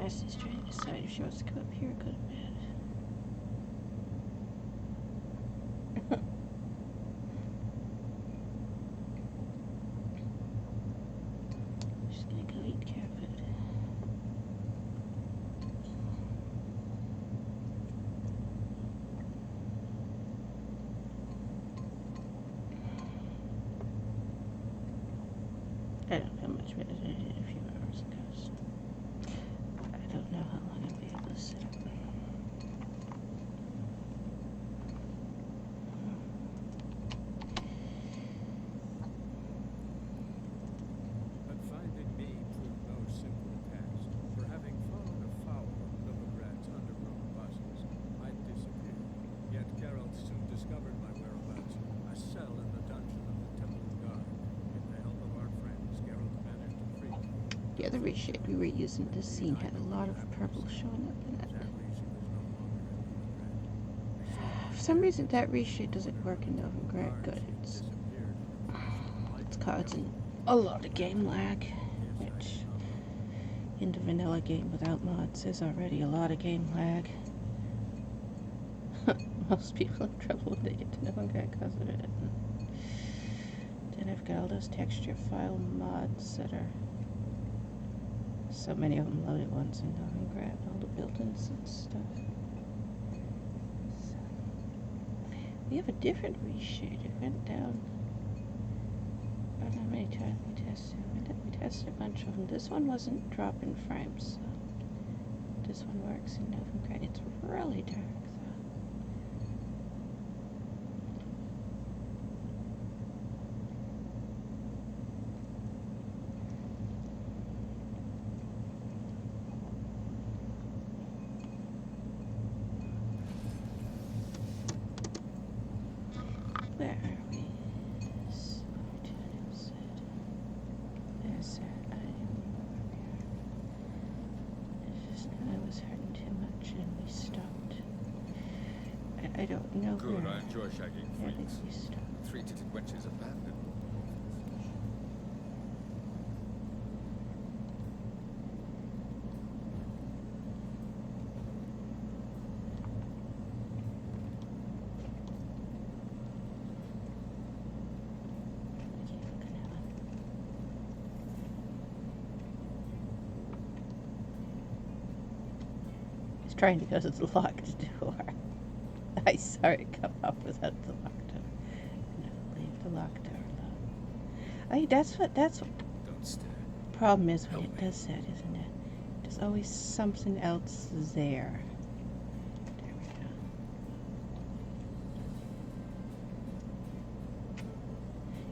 Cassie's trying to decide if she wants to come up here or go to bed. She's gonna go eat cat food. I don't know how much better than I did a few hours ago, so I don't know how long I'll be able to sit up. But finding me proved no simple task, for having fallen afoul of Avallac'h's underground buses, I disappeared. Yet Geralt soon discovered my whereabouts, a cell in the dungeon of the Temple of God. With the help of our friends, Geralt managed to free me. The other reshape we were using this scene had a lot of purple showing up in it. Sadly, she was no longer in Avallac'h. For some reason, that reshape doesn't work in Avallac'h good. It's causing a lot of game lag, which in the vanilla game without mods is already a lot of game lag. Most people have trouble when they get to Avallac'h because of it. Then I've got all those texture file mods that are so many of them loaded ones in Avallac'h, all the buildings and stuff. So, we have a different reshade. It went down. I don't know how many times we tested. We tested a bunch of them. This one wasn't dropping frames, so this one works in Avallac'h. It's really dark, though. Where are we? There's that. I just knew I was hurting too much and we stopped. I don't know Good, where. I enjoy shagging Where did freaks. we stop? Three-titted wenches abandoned. I keep looking at one. He's trying to go to the locked door. I saw it come up without the locked door. No, leave the locked door alone. That's what Don't stare. problem is when Help it me. does that, isn't it? There's always something else there. There we go.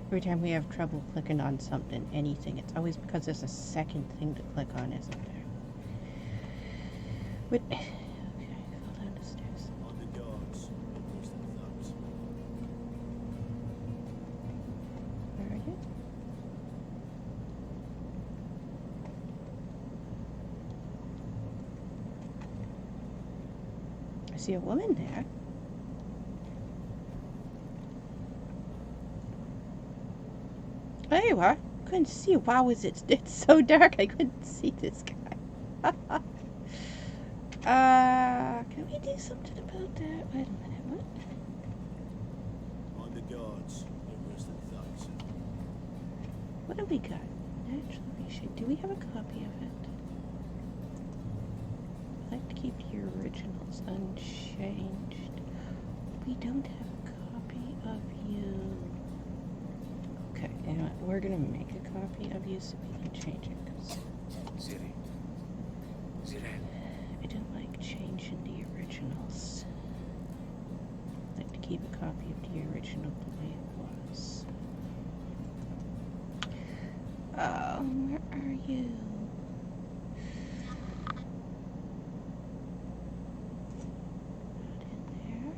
Every time we have trouble clicking on something, anything, it's always because there's a second thing to click on, isn't there? But, okay, fall down the stairs. On the guards. Where's the thugs? Where are you? I see a woman there. There you are. Couldn't see you. Wow, it's so dark I couldn't see this guy. Can we do something about that? Wait a minute, what? On the guards. Where's the thugs? What do we got? Natural reshape. Do we have a copy of it? I'd like to keep the originals unchanged. We don't have a copy of you. Okay, you know what? We're gonna make a copy of you so we can change it. 'Cause Ziri. Ziri. I don't like changing the originals. I'd like to keep a copy of the original the way it was. Where are you? Not in there.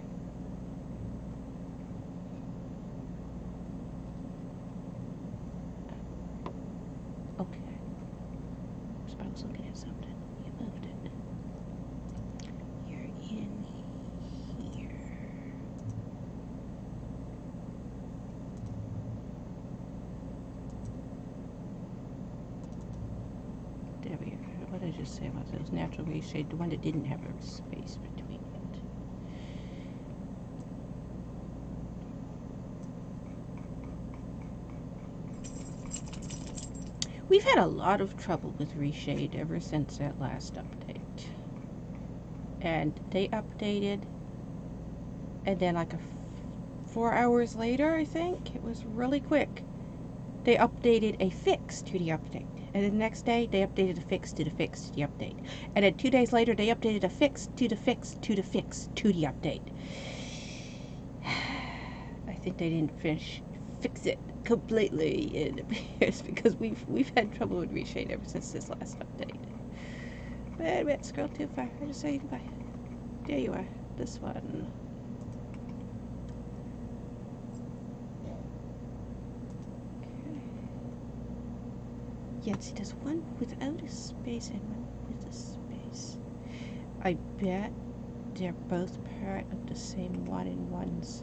Okay. I was looking at something. You moved it. You're in here. same as it was natural reshade, the one that didn't have a space between it. We've had a lot of trouble with reshade ever since that last update. And they updated, and then like 4 hours later, I think, it was really quick, they updated a fix to the update. And the next day, they updated a fix to the fix to the update. And then 2 days later, they updated a fix to the fix to the fix to the update. I think they didn't fix it completely, it appears, because we've had trouble with reshade ever since this last update. Wait, scroll too far. I just saw you goodbye. There you are. This one. Yeah, see, there's one without a space and one with a space. I bet they're both part of the same one, and one's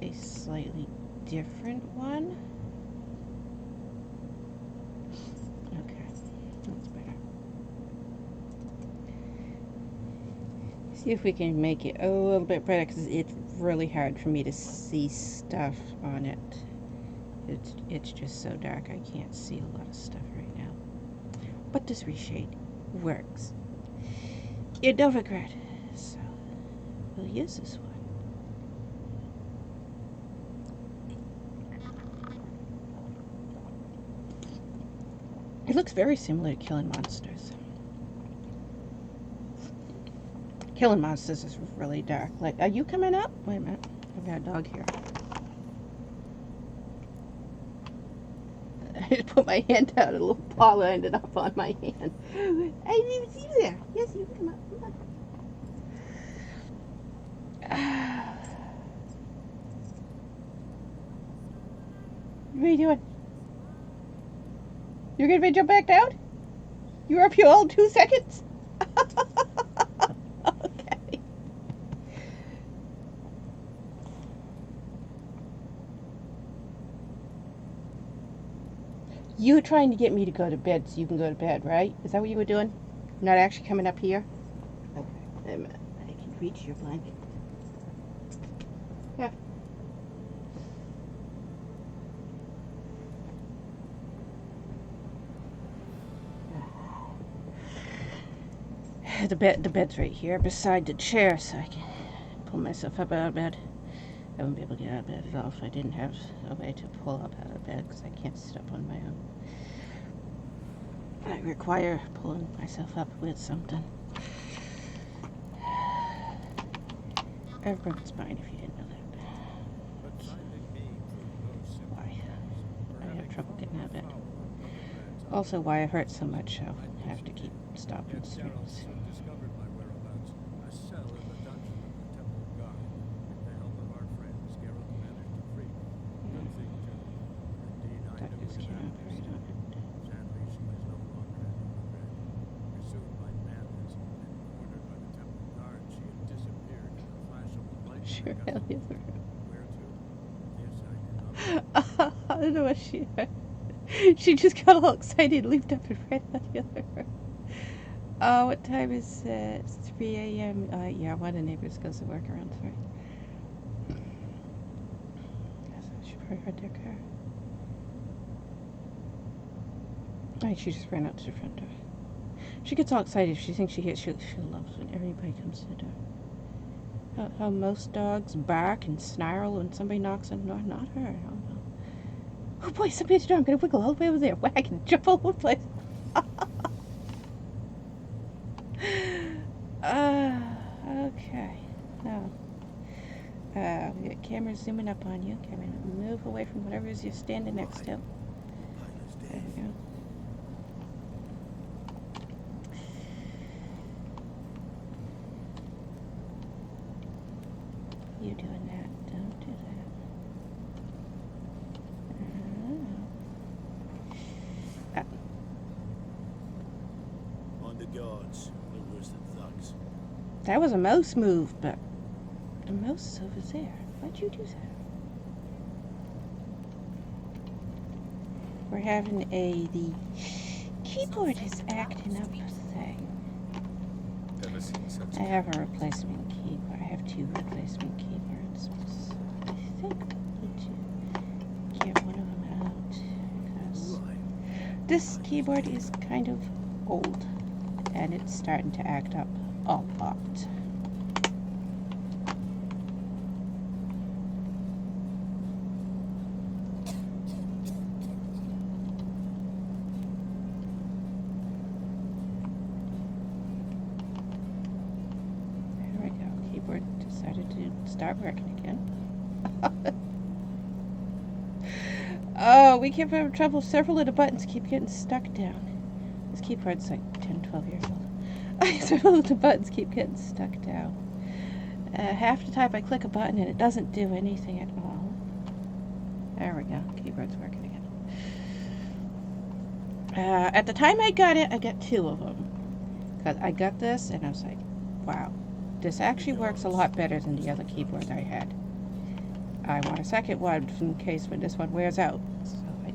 a slightly different one. Okay, that's better. See if we can make it a little bit brighter, because it's really hard for me to see stuff on it. It's just so dark, I can't see a lot of stuff right now. But this reshade works. You don't regret. So we'll use this one. It looks very similar to Killing Monsters. Killing Monsters is really dark. Like, are you coming up? Wait a minute. I've got a dog here. I just put my hand out and a little paw ended up on my hand. I didn't even see you there. Yes, you can come up. Come on. What are you doing? You're gonna jump back down? You were up here all 2 seconds? Okay. You were trying to get me to go to bed so you can go to bed, right? Is that what you were doing? Not actually coming up here? Okay. Wait a minute. I can reach your blanket. Yeah. The bed's right here beside the chair, so I can pull myself up out of bed. I wouldn't be able to get out of bed at all if I didn't have a way to pull up out of bed, because I can't sit up on my own. I require pulling myself up with something. Everyone's fine if you didn't know that. But finding me proved no simple Why? task. I have trouble getting out of bed. Fowl of Avallac'h Also, why it hurts so much, so I have to keep stopping Yet Geralt streams. soon discovered my whereabouts, a cell in the dungeon of the Temple of God. With the help of our friends, Geralt managed to free me. Good thing, too. Indeed, I That knew just it came out happened. very dark. Sadly, she was no longer at Avallac'h. Pursued by bandits and cornered by the Temple Guard, she had disappeared in a flash of light. Sure, I got hell yes. where to? Yes, I did not. I don't know what she just got all excited, leaped up and ran out the other room. What time is it? It's 3 a.m. Yeah, one of the neighbors goes to work around 3. She probably heard their car. Alright, she just ran out to the front door. She gets all excited if she thinks she loves when everybody comes to the door. How most dogs bark and snarl when somebody knocks on the door. Not her. Oh, no. Oh boy, somebody at the door. I'm going to wiggle all the way over there. Whack and jump all over the place. Okay. Now, we got cameras zooming up on you. Camera, move away from whatever it is you're standing next to. There you go. You doing that? Don't do that. On the guards, no worse than thugs. That was a mouse move, but the mouse is over there. Why'd you do that? We're having the keyboard is acting up say. Never seen such. I have a replacement keyboard. I have 2 replacement keyboards. I think I need to get one of them out. Because this keyboard is kind of old. And it's starting to act up a lot. Decided to start working again. Oh, we keep having trouble. Several of the buttons keep getting stuck down. This keyboard's like 10, 12 years old. Several of the buttons keep getting stuck down. Half the time I click a button and it doesn't do anything at all. There we go. Keyboard's working again. At the time I got it, I got 2 of them. Because I got this and I was like, wow. This actually works a lot better than the other keyboard I had. I want a second one in case when this one wears out. So I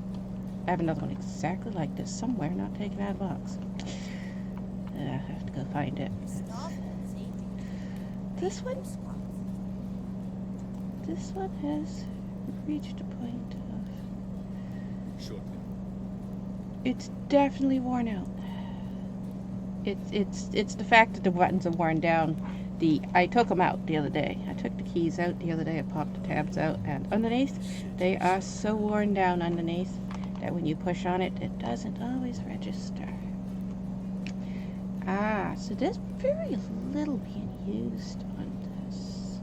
have another one exactly like this somewhere, not taken out of the box. I have to go find it. This one has reached a point of... Shortly. It's definitely worn out. It's the fact that the buttons are worn down. I took them out the other day. I took the keys out the other day. I popped the tabs out, and underneath, they are so worn down underneath that when you push on it, it doesn't always register. Ah, so there's very little being used on this.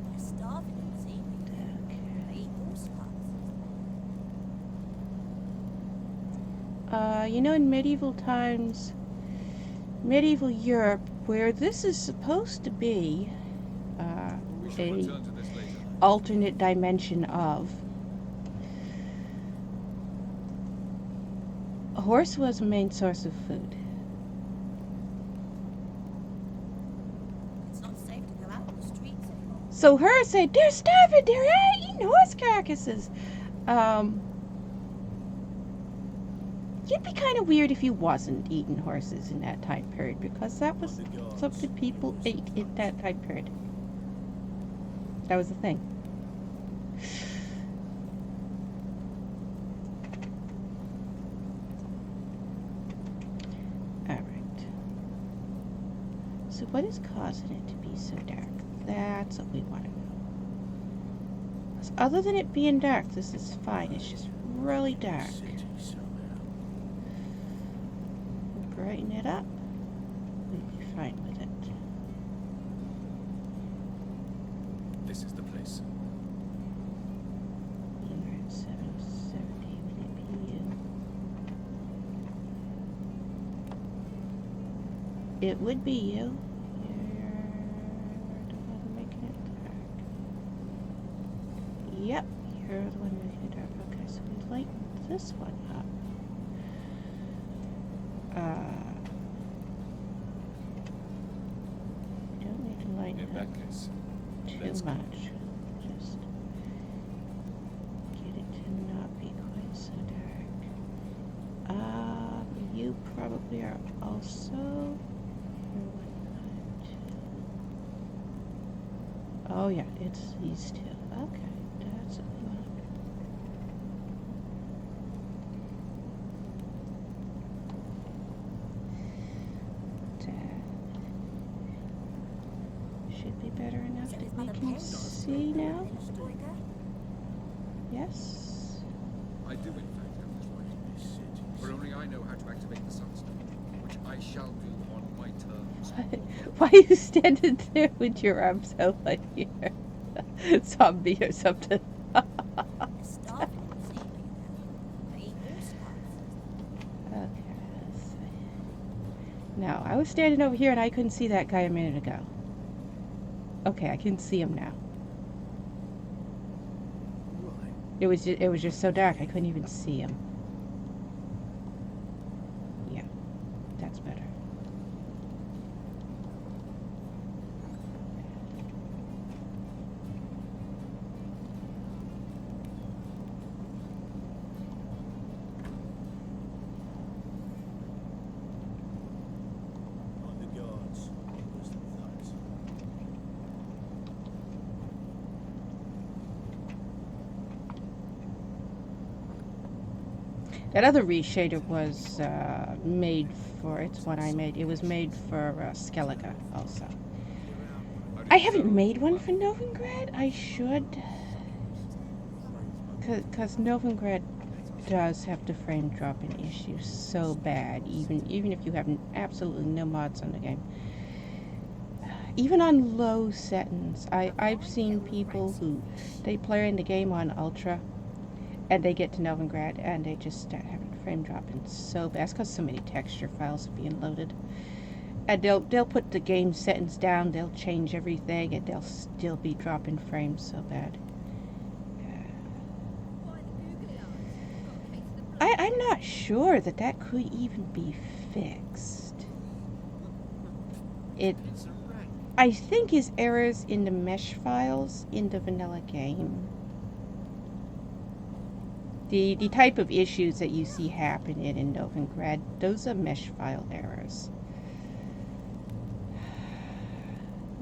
Okay. You know, in medieval times, medieval Europe, where this is supposed to be We shall a return to this later. alternate dimension of, a horse was a main source of food. It's not safe to go out on the streets anymore. So her said, they're starving, they're eating horse carcasses. It'd be kind of weird if you wasn't eating horses in that time period, because that was something people ate in that time period. That was the thing. Alright. So what is causing it to be so dark? That's what we want to know. 'Cause other than it being dark, this is fine. It's just really dark. Brighten it up, we'll be fine with it. This is the place. You're at 770 PU. It would be you. You're the one making it dark. Yep, you're the one making it dark. Okay, so we lighten this one up. We don't need to lighten In it that up case, too let's go. much. Just get it to not be quite so dark. You probably are also... Oh yeah, it's these 2. Okay, that's what we want. Should be better enough that we can see now. Yes. I do in fact have this right. For only I know how to activate the sunstone, which I shall do on my terms. Why are you standing there with your arms out like you're a zombie or something? Okay, let's see. Now, I was standing over here and I couldn't see that guy a minute ago. Okay, I can see him now. It was just so dark I couldn't even see him. Yeah, that's better. On That other reshader was made for, it's one I made, it was made for Skellige also. I haven't made one for Novigrad. I should. Because Novigrad does have the frame dropping issues so bad, even if you have absolutely no mods on the game. Even on low settings, I've seen people who, they play in the game on Ultra, and they get to Novigrad, and they just start having frame dropping so bad. It's because so many texture files are being loaded. And they'll put the game settings down, they'll change everything, and they'll still be dropping frames so bad. I'm not sure that could even be fixed. I think is errors in the mesh files in the vanilla game. The type of issues that you see happening in Novigrad, those are mesh file errors.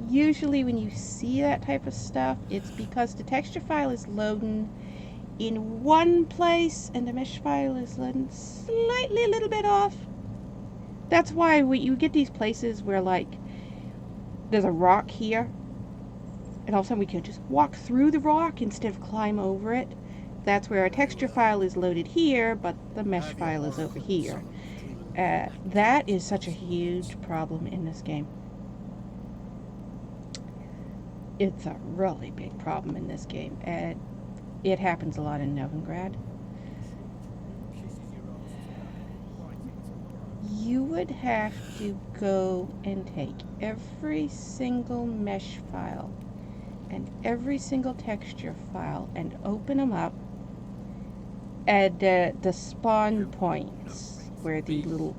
Usually when you see that type of stuff, it's because the texture file is loading in one place and the mesh file is loading slightly a little bit off. That's why when you get these places where, like, there's a rock here, and all of a sudden we can just walk through the rock instead of climb over it. That's where our texture file is loaded here, but the mesh file is over here. That is such a huge problem in this game. It's a really big problem in this game, and it happens a lot in Novigrad. You would have to go and take every single mesh file and every single texture file and open them up at the spawn points where the little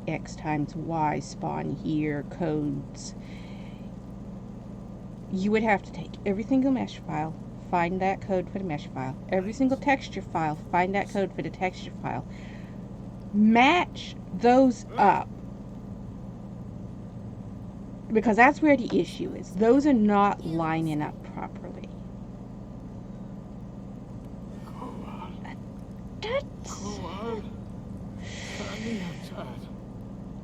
X times Y spawn here codes. You would have to take every single mesh file, find that code for the mesh file, every single texture file, find that code for the texture file, match those up, because that's where the issue is. Those are not lining up properly.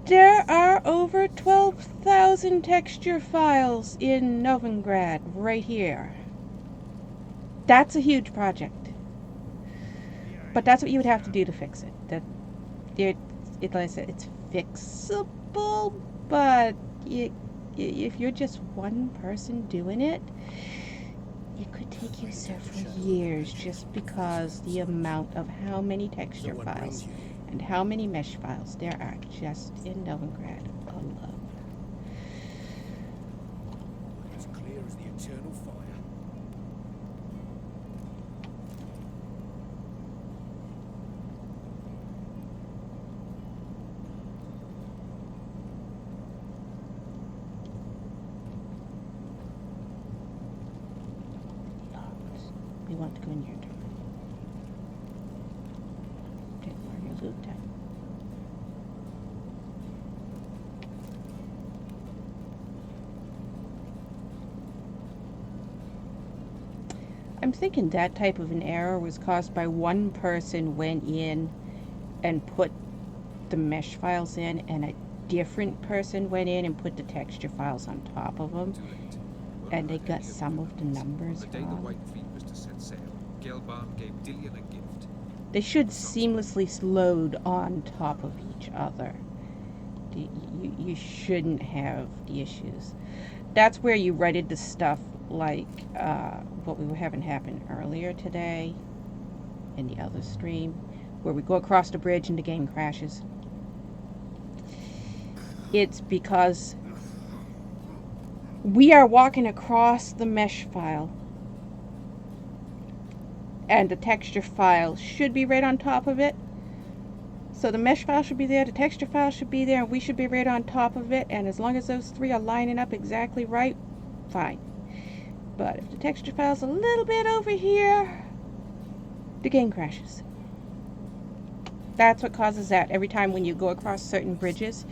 There are over 12,000 texture files in Novigrad right here. That's a huge project. But that's what you would have to do to fix it. Like I said, it's fixable, but if you're just one person doing it, it could take you several years just because the amount of how many texture files and how many mesh files there are just in Novigrad alone. As clear as the eternal fire. We want to go in your turn. Take more of your loot time. I'm thinking that type of an error was caused by one person went in and put the mesh files in, and a different person went in and put the texture files on top of them, and they got some of the numbers The day the wrong. White Fleet was to set sail, Gelban gave Dillian a gift. They should seamlessly load on top of each other. You shouldn't have the issues. That's where you run into stuff like what we were having happen earlier today in the other stream, where we go across the bridge and the game crashes. It's because we are walking across the mesh file, and the texture file should be right on top of it. So the mesh file should be there, the texture file should be there, and we should be right on top of it. And as long as those three are lining up exactly right, fine. But if the texture file's a little bit over here, the game crashes. That's what causes that every time when you go across certain bridges.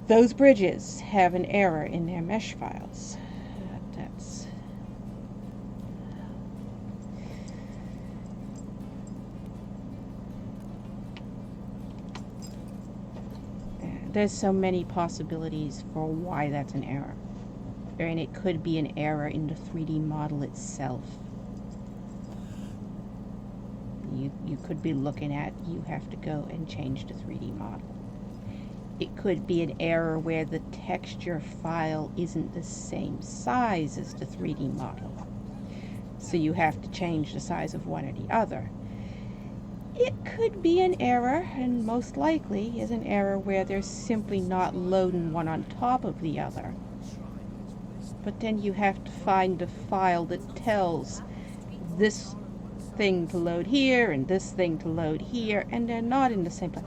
Those bridges have an error in their mesh files. there's so many possibilities for why that's an error. And it could be an error in the 3D model itself. You could be looking at, you have to go and change the 3D model. It could be an error where the texture file isn't the same size as the 3D model. So you have to change the size of one or the other. It could be an error, and most likely is an error where they're simply not loading one on top of the other. But then you have to find the file that tells this thing to load here and this thing to load here, and they're not in the same place.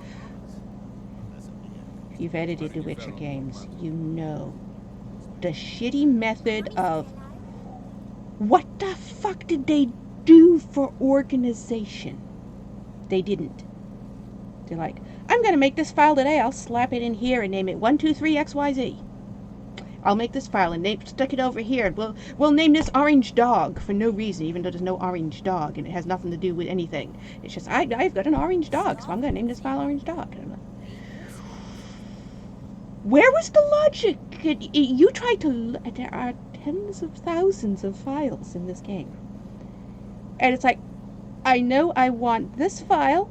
If you've edited The Witcher games, you know the shitty method of what the fuck did they do for organization? They didn't. They're like, I'm going to make this file today. I'll slap it in here and name it 123XYZ. I'll make this file and stick it over here. We'll name this Orange Dog for no reason, even though there's no orange dog and it has nothing to do with anything. It's just, I've got an orange dog, so I'm going to name this file Orange Dog. Where was the logic? You tried to... There are tens of thousands of files in this game. And it's like, I know I want this file.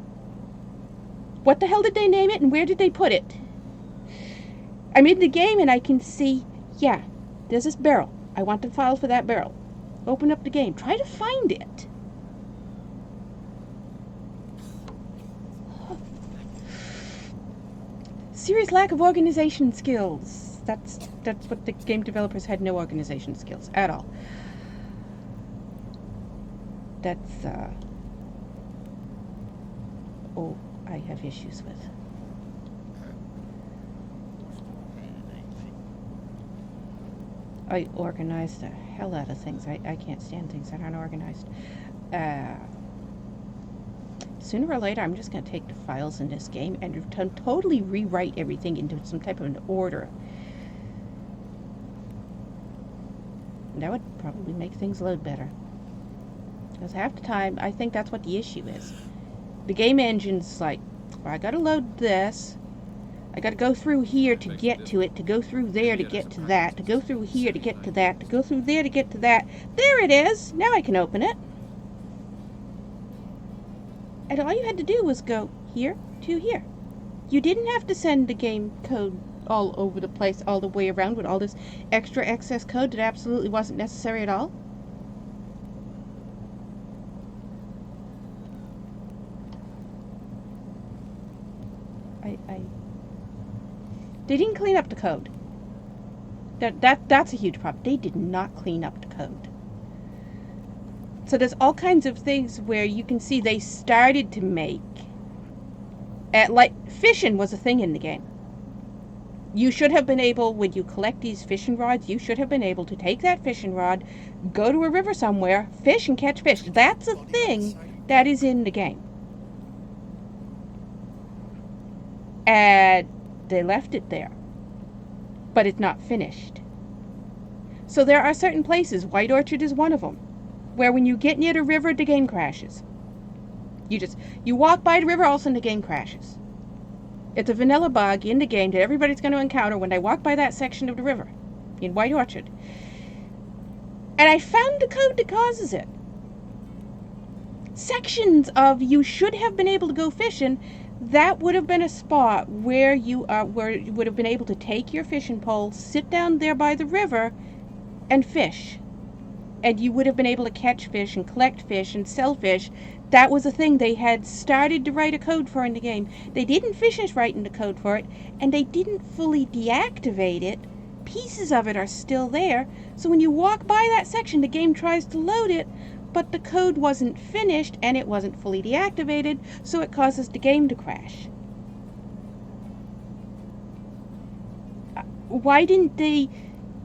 What the hell did they name it and where did they put it? I'm in the game and I can see, yeah, there's this barrel. I want the file for that barrel. Open up the game. Try to find it. Serious lack of organization skills. That's what the game developers had, no organization skills at all. That's oh, I have issues with. I organize the hell out of things. I can't stand things that aren't organized. Sooner or later, I'm just going to take the files in this game and totally rewrite everything into some type of an order. That would probably make things load better. Because half the time, I think that's what the issue is. The game engine's like, well, I got to load this. I got to go through here to get to it, to go through there to get to that, to go through here to get to that, to go through there to get to that. There it is! Now I can open it. And all you had to do was go here to here. You didn't have to send the game code all over the place, all the way around with all this extra excess code that absolutely wasn't necessary at all. They didn't clean up the code. That's a huge problem. They did not clean up the code. So there's all kinds of things where you can see they started to make, like fishing was a thing in the game. You should have been able, when you collect these fishing rods, you should have been able to take that fishing rod, go to a river somewhere, fish and catch fish. That's a thing that is in the game. And they left it there. But it's not finished. So there are certain places, White Orchard is one of them, where when you get near the river, the game crashes. You walk by the river, all of a sudden the game crashes. It's a vanilla bug in the game that everybody's going to encounter when they walk by that section of the river in White Orchard. And I found the code that causes it. Sections of you should have been able to go fishing. That would have been a spot where you would have been able to take your fishing pole, sit down there by the river, and fish. And you would have been able to catch fish and collect fish and sell fish. That was a thing they had started to write a code for in the game. They didn't finish writing the code for it, and they didn't fully deactivate it. Pieces of it are still there. So when you walk by that section, the game tries to load it, but the code wasn't finished and it wasn't fully deactivated, so it causes the game to crash. Why didn't they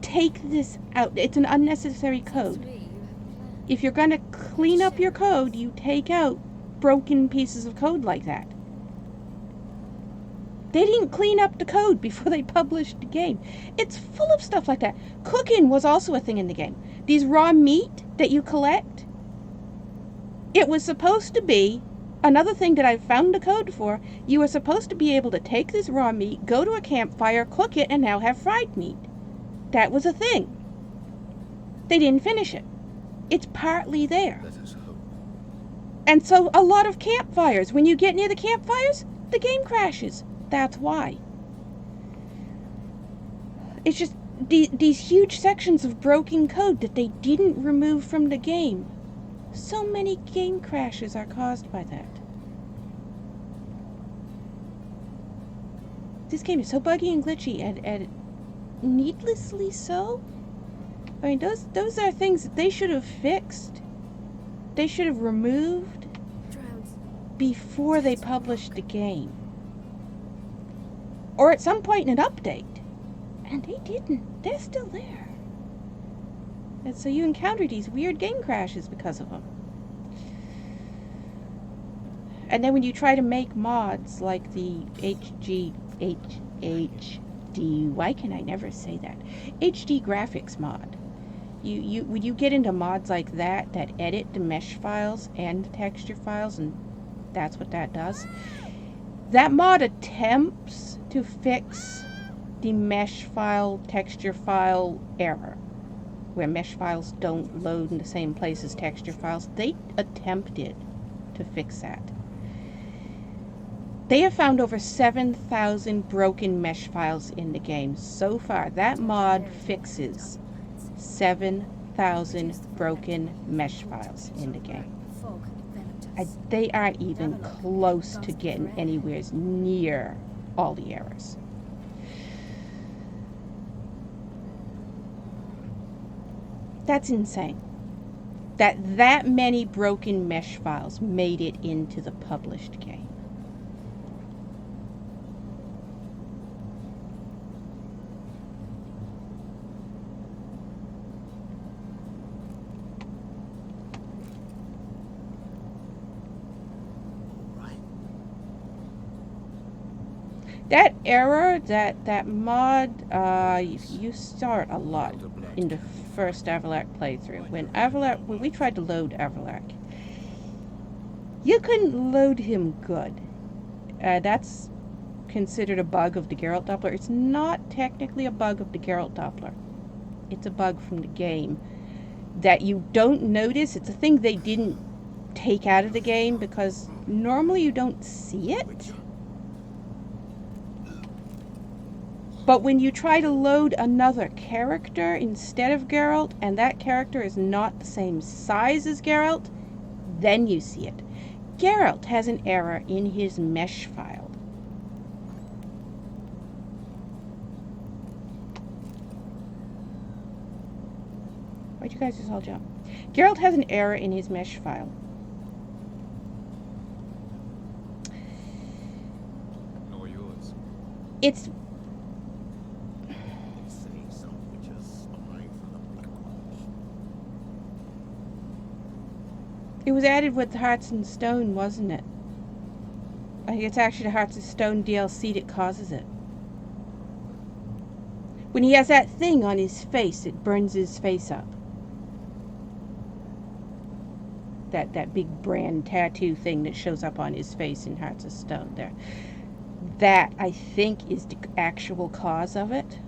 take this out? It's an unnecessary code. If you're going to clean up your code, you take out broken pieces of code like that. They didn't clean up the code before they published the game. It's full of stuff like that. Cooking was also a thing in the game. These raw meat that you collect, it was supposed to be Another thing that I found the code for, you were supposed to be able to take this raw meat, go to a campfire, cook it, and now have fried meat. That was a thing. They didn't finish it. It's partly there. Let us hope. And so a lot of campfires, when you get near the campfires, the game crashes. That's why. It's just these huge sections of broken code that they didn't remove from the game. So many game crashes are caused by that. This game is so buggy and glitchy and needlessly so. I mean, those are things that they should have fixed. They should have removed before they published the game. Or at some point in an update. And they didn't. They're still there. And so you encounter these weird game crashes because of them. And then when you try to make mods like the HD, why can I never say that? HD graphics mod. When you get into mods like that edit the mesh files and the texture files, and that's what that does. That mod attempts to fix the mesh file, texture file error, where mesh files don't load in the same place as texture files. They attempted to fix that. They have found over 7,000 broken mesh files in the game so far. That mod fixes 7,000 broken mesh files in the game. They aren't even close to getting anywhere near all the errors. That's insane. That many broken mesh files made it into the published game. That error, that mod, you start a lot in the first Avallac'h playthrough. When we tried to load Avallac'h, you couldn't load him good. That's considered a bug of the Geralt Doppler. It's not technically a bug of the Geralt Doppler. It's a bug from the game that you don't notice. It's a thing they didn't take out of the game because normally you don't see it. But when you try to load another character instead of Geralt, and that character is not the same size as Geralt, then you see it. Geralt has an error in his mesh file. Why'd you guys just all jump? Geralt has an error in his mesh file. Nor yours. It's It was added with Hearts and Stone, wasn't it? I think it's actually the Hearts of Stone DLC that causes it. When he has that thing on his face, it burns his face up. That big brand tattoo thing that shows up on his face in Hearts of Stone there. That, I think, is the actual cause of it.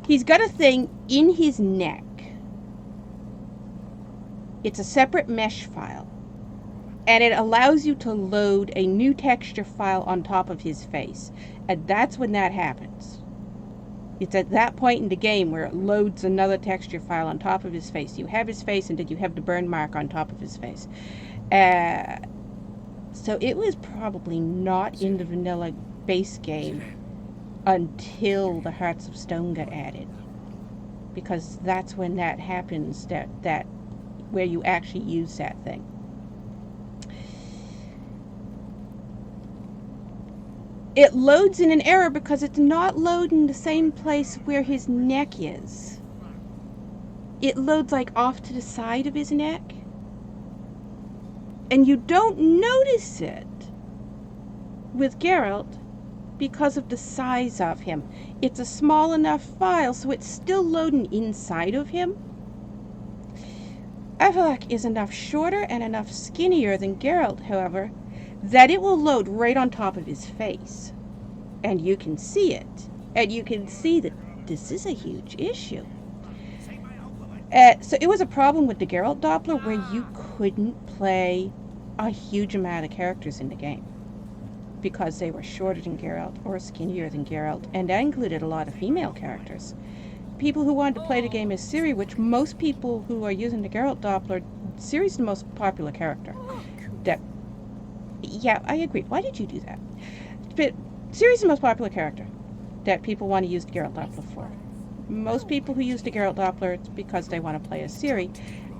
He's got a thing in his neck. It's a separate mesh file, and it allows you to load a new texture file on top of his face, and that's when that happens. It's at that point in the game where it loads another texture file on top of his face. You have his face, and then you have the burn mark on top of his face. So it was probably not in the vanilla base game until the Hearts of Stone got added, because that's when that happens, that where you actually use that thing. It loads in an error because it's not loading the same place where his neck is. It loads like off to the side of his neck. And you don't notice it with Geralt because of the size of him. It's a small enough file, so it's still loading inside of him. Avallac'h is enough shorter and enough skinnier than Geralt, however, that it will load right on top of his face. And you can see it. And you can see that this is a huge issue. So it was a problem with the Geralt Doppler where you couldn't play a huge amount of characters in the game because they were shorter than Geralt or skinnier than Geralt, and that included a lot of female characters. People who wanted to play the game as Ciri, which most people who are using the Geralt Doppler, Ciri's the most popular character. Yeah, I agree. Why did you do that? But Ciri's the most popular character that people want to use the Geralt Doppler for. Most people who use the Geralt Doppler, it's because they want to play as Ciri.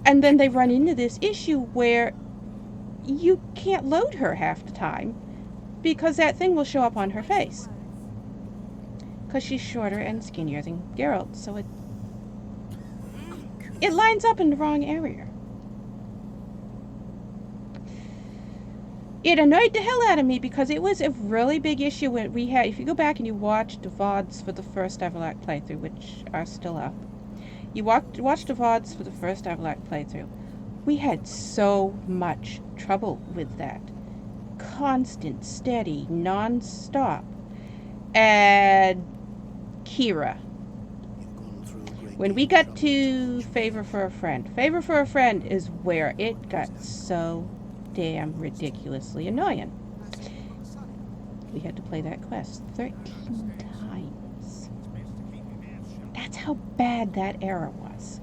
And then they run into this issue where you can't load her half the time because that thing will show up on her face. Because she's shorter and skinnier than Geralt, so it lines up in the wrong area. It annoyed the hell out of me because it was a really big issue when we had, if you go back and you watch the VODs for the first Avallac'h playthrough, which are still up, you watch the VODs for the first Avallac'h playthrough, we had so much trouble with that. Constant, steady, non-stop. And Kira. When we got to Favor for a Friend is where it got so damn ridiculously annoying. We had to play that quest 13 times. That's how bad that error was.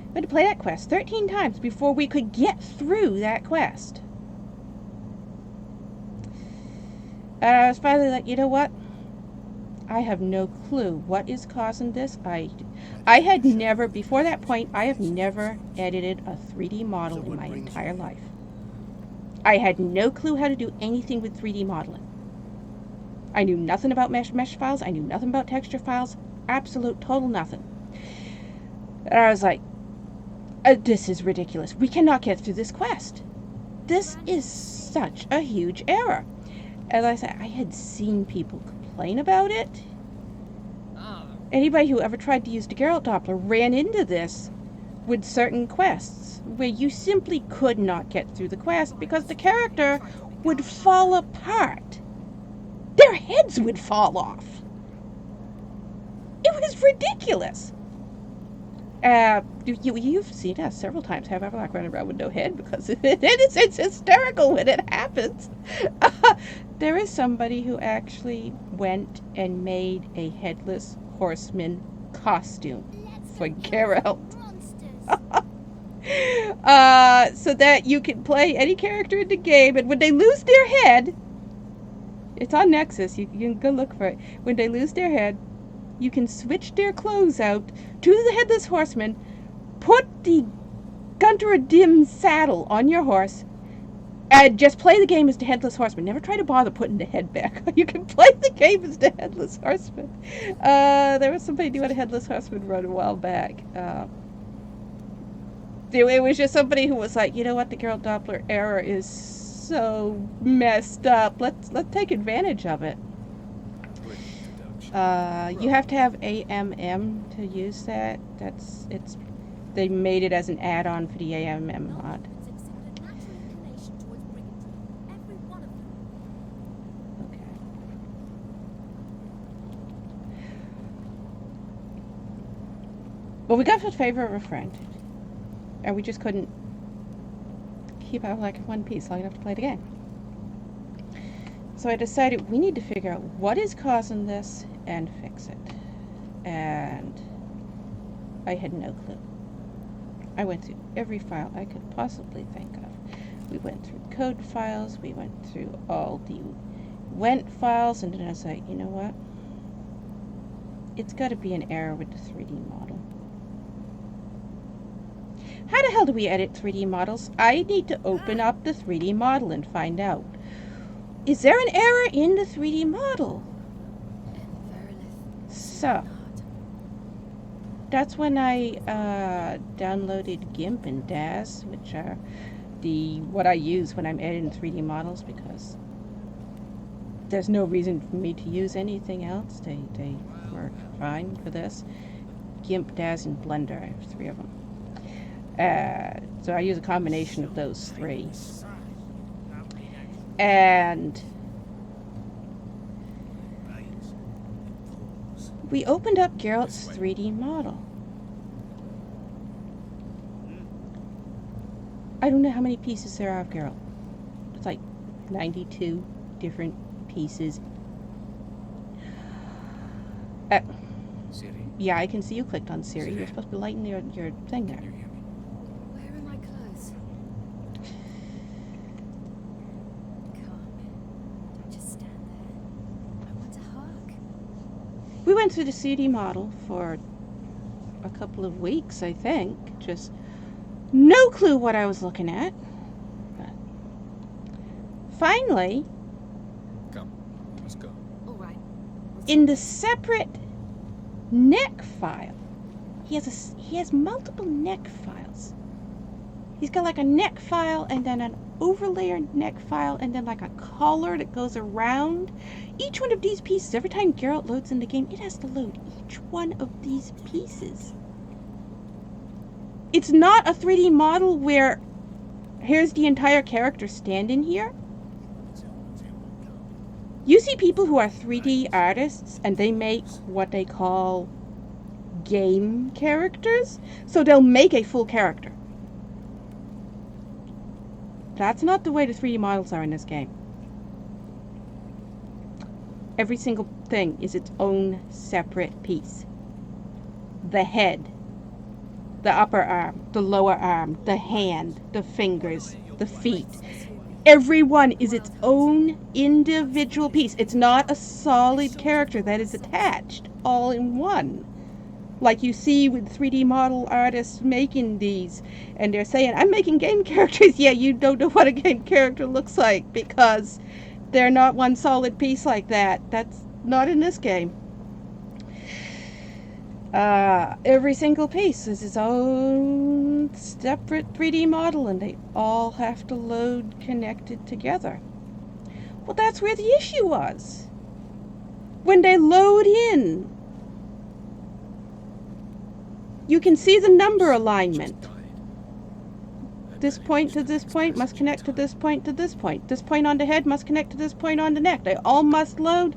We had to play that quest 13 times before we could get through that quest. And I was finally like, you know what? I have no clue what is causing this. I had never, before that point, I have never edited a 3D model in my entire life. I had no clue how to do anything with 3D modeling. I knew nothing about mesh files. I knew nothing about texture files. Absolute, total nothing. And I was like, this is ridiculous. We cannot get through this quest. This is such a huge error. As I said, I had seen people complain about it. Anybody who ever tried to use the Geralt Doppler ran into this with certain quests, where you simply could not get through the quest because the character would fall apart. Their heads would fall off. It was ridiculous. You've seen us several times have Avallac'h running around with no head because it's hysterical when it happens. There is somebody who actually went and made a headless horseman costume for Geralt. So that you can play any character in the game, and when they lose their head, it's on Nexus, you can go look for it. When they lose their head, you can switch their clothes out to the headless horseman, put the Gunter Dim saddle on your horse, and just play the game as the headless horseman. Never try to bother putting the head back. You can play the game as the headless horseman. There was somebody doing a headless horseman run a while back. It was just somebody who was like, you know what, the Geralt Doppler error is so messed up. Let's take advantage of it. You have to have AMM to use that. They made it as an add-on for the AMM mod. Well, we got the favor of a friend, and we just couldn't keep Avallac'h in one piece long enough to play the game. So I decided we need to figure out what is causing this and fix it. And I had no clue. I went through every file I could possibly think of. We went through code files, we went through all the went files, and then I was like, you know what? It's got to be an error with the 3D model. How the hell do we edit 3D models? I need to open up the 3D model and find out. Is there an error in the 3D model? So, that's when I downloaded GIMP and DAZ, which are what I use when I'm editing 3D models, because there's no reason for me to use anything else. They work fine for this. GIMP, DAZ, and Blender. I have 3 of them. So I use a combination of those three. And we opened up Geralt's 3D model. I don't know how many pieces there are of Geralt. It's like 92 different pieces. Siri, Yeah, I can see you clicked on Siri. You're supposed to be lighting your thing there. can you hear me? Where are my clothes? Come on. Don't just stand there. I want to hug. We went through the CD model for a couple of weeks, I think. Just no clue what I was looking at. But finally, Come, let's go. All right. in the separate neck file, he has multiple neck files. He's got like a neck file and then an overlayer neck file and then like a collar that goes around each one of these pieces. Every time Geralt loads in the game, it has to load each one of these pieces. It's not a 3D model where here's the entire character standing here. You see people who are 3D artists and they make what they call game characters. So they'll make a full character. That's not the way the 3D models are in this game. Every single thing is its own separate piece. The head, the upper arm, the lower arm, the hand, the fingers, the feet. Every one is its own individual piece. It's not a solid character that is attached all in one. Like you see with 3D model artists making these, and they're saying, I'm making game characters. Yeah, you don't know what a game character looks like because they're not one solid piece like that. That's not in this game. Every single piece is its own separate 3D model, and they all have to load connected together. Well, that's where the issue was. When they load in, you can see the number alignment. This point to this point must connect to this point to this point. This point on the head must connect to this point on the neck. They all must load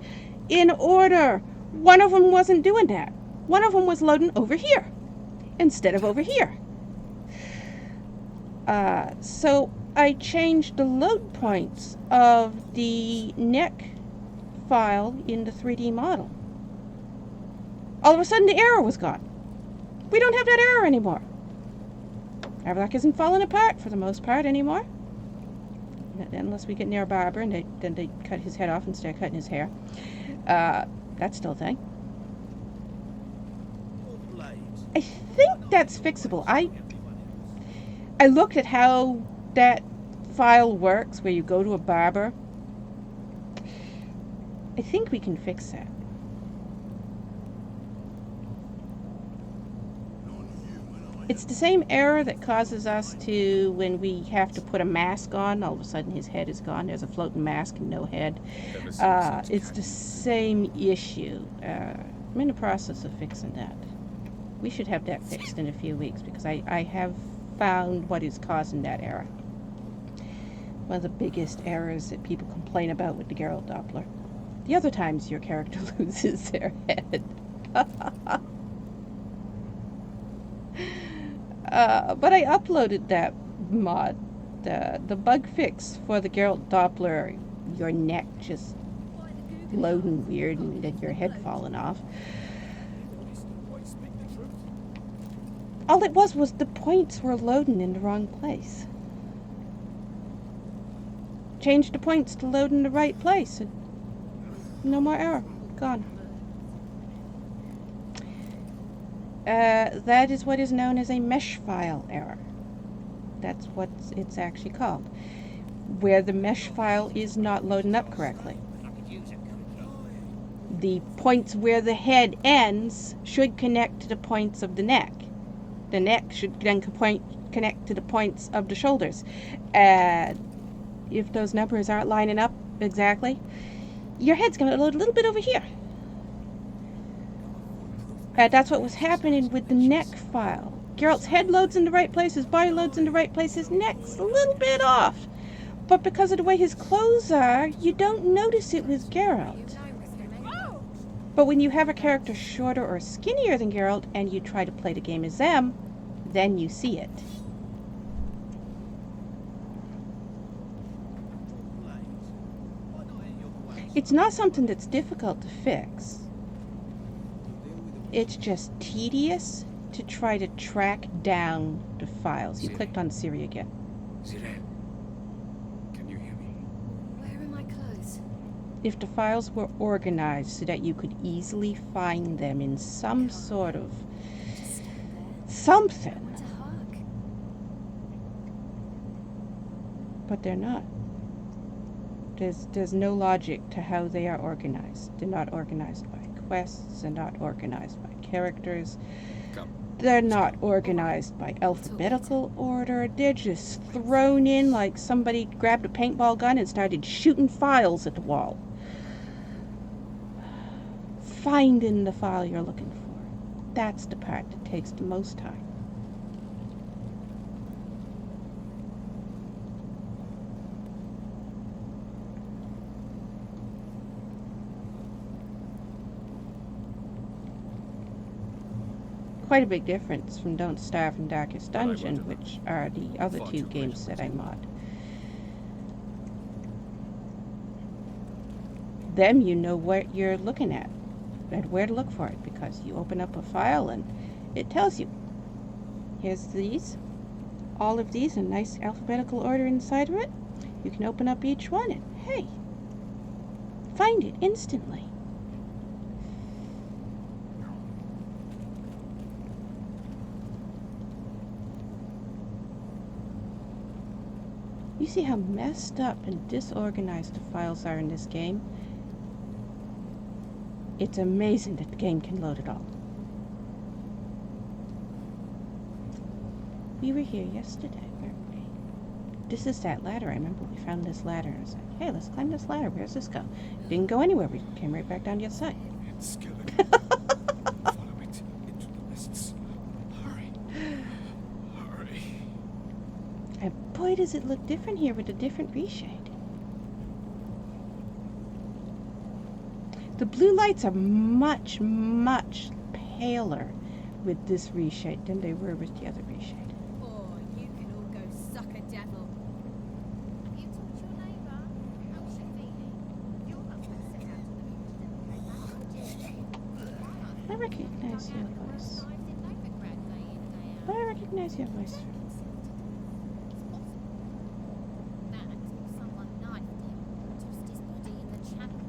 in order. One of them wasn't doing that. One of them was loading over here instead of over here. So I changed the load points of the neck file in the 3D model. All of a sudden the error was gone. We don't have that error anymore. Avallac'h isn't falling apart for the most part anymore. Unless we get near a barber and then they cut his head off instead of cutting his hair. That's still a thing. I think that's fixable. I looked at how that file works where you go to a barber. I think we can fix that. It's the same error that causes us to, when we have to put a mask on, all of a sudden his head is gone. There's a floating mask and no head. It's the same issue. I'm in the process of fixing that. We should have that fixed in a few weeks because I have found what is causing that error. One of the biggest errors that people complain about with the Geralt Doppler. The other times your character loses their head. But I uploaded that mod, the bug fix for the Geralt Doppler, your neck just loading weird and then your head falling off. All it was the points were loading in the wrong place. Changed the points to load in the right place. And no more error. Gone. That is what is known as a mesh file error. That's what it's actually called. Where the mesh file is not loading up correctly. The points where the head ends should connect to the points of the neck. The neck should then connect to the points of the shoulders. If those numbers aren't lining up exactly, your head's going to load a little bit over here. That's what was happening with the neck file. Geralt's head loads in the right place, his body loads in the right place, his neck's a little bit off. But because of the way his clothes are, you don't notice it with Geralt. But when you have a character shorter or skinnier than Geralt and you try to play the game as them, then you see it. It's not something that's difficult to fix. It's just tedious to try to track down the files. You clicked on Siri again. Ziren, can you hear me? Where are my clothes? If the files were organized so that you could easily find them in some sort of Just stand there. I something, want to hark. but they're not. There's no logic to how they are organized. They're not organized by quests, they're not organized by characters, Come. they're not organized by alphabetical order. They're just thrown in like somebody grabbed a paintball gun and started shooting files at the wall. Finding the file you're looking for. That's the part that takes the most time. Quite a big difference from Don't Starve and Darkest Dungeon, which are the other two games that I mod. Them you know what you're looking at and where to look for it, because you open up a file and it tells you, here's these, all of these in nice alphabetical order inside of it. You can open up each one and, hey, find it instantly. You see how messed up and disorganized the files are in this game? It's amazing that the game can load it all. We were here yesterday, weren't we? This is that ladder. I remember we found this ladder and I was like, hey, let's climb this ladder. Where's this go? It didn't go anywhere. We came right back down the other side. It's skeleton. Follow it into the mists. Hurry. Hurry. And boy, does it look different here with a different reshade. The blue lights are much, much paler with this reshade than they were with the other reshade. Oh, you can all go suck a devil. Have you talked to your neighbour? How's she feeling? You're not going to set out to the I recognize your voice. I recognize your voice. Someone knifed him, tossed his body in the channel.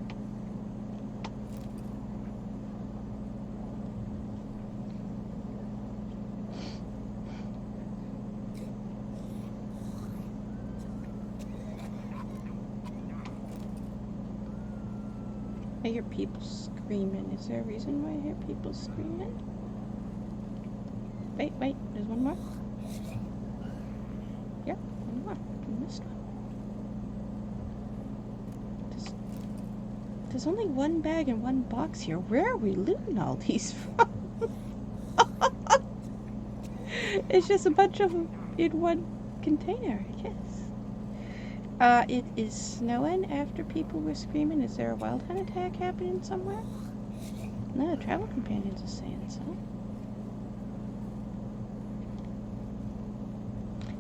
I hear people screaming. Is there a reason why I hear people screaming? Wait, there's one more. Yep, one more. I missed one. There's only one bag and one box here. Where are we looting all these from? It's just a bunch of them in one container, I guess. It is snowing after people were screaming. Is there a wild hunt attack happening somewhere? No, the travel companions are saying so.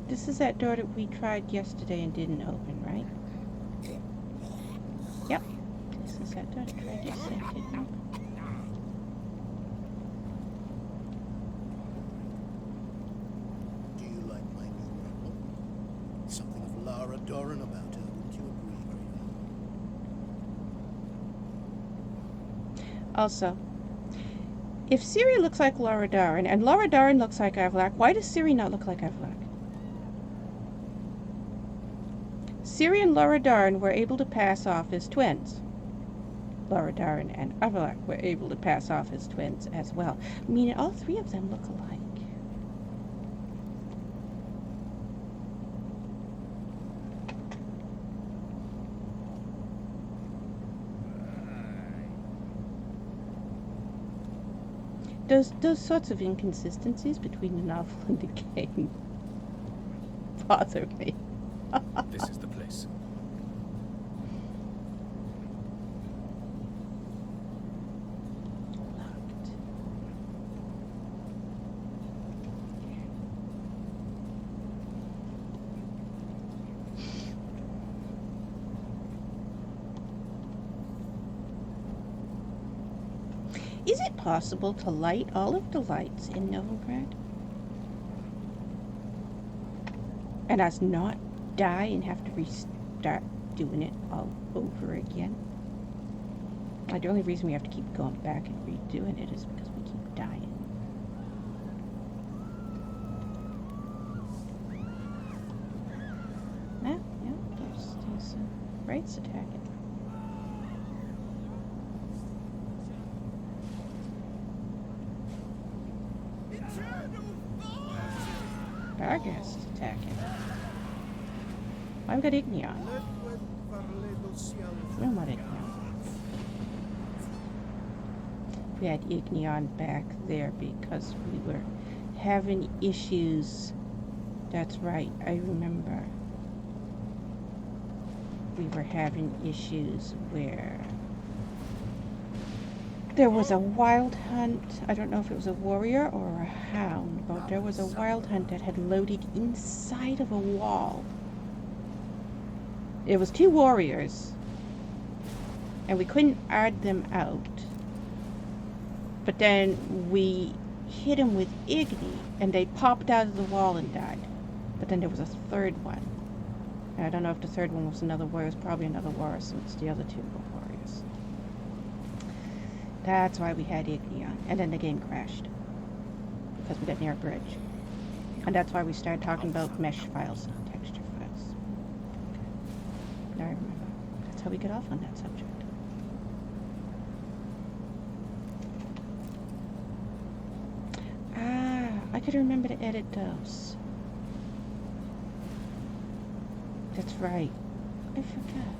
This is that door that we tried yesterday and didn't open, right? Yep. This is that door that I tried yesterday and didn't open. Do you like my new role? Something of Lara Doran about her, wouldn't you agree, Greta? Also, if Ciri looks like Lara Doran and Lara Doran looks like Avallac'h, why does Ciri not look like Avallac'h? Ciri and Lara Doran were able to pass off as twins. Lara Doran and Avallac'h were able to pass off as twins as well. Meaning all three of them look alike. those sorts of inconsistencies between the novel and the game bother me. This is the place. Locked. Is it possible to light all of the lights in Novigrad? And us not die and have to restart doing it all over again? Like, the only reason we have to keep going back and redoing it is because we keep dying. Yeah, there's wraiths attacking. Barghast is attacking. I've got Igneon. We don't want Igneon. We had Igneon back there because we were having issues. That's right, I remember. We were having issues where there was a wild hunt. I don't know if it was a warrior or a hound, but there was a wild hunt that had loaded inside of a wall. It was 2 warriors, and we couldn't add them out. But then we hit them with Igni, and they popped out of the wall and died. But then there was a 3rd one. And I don't know if the 3rd one was another warrior. It was probably another warrior, since the other 2 were warriors. That's why we had Igneon. And then the game crashed. Because we got near a bridge. And that's why we started talking about mesh files and texture files. Okay. Now I remember. That's how we get off on that subject. I could remember to edit those. That's right. I forgot.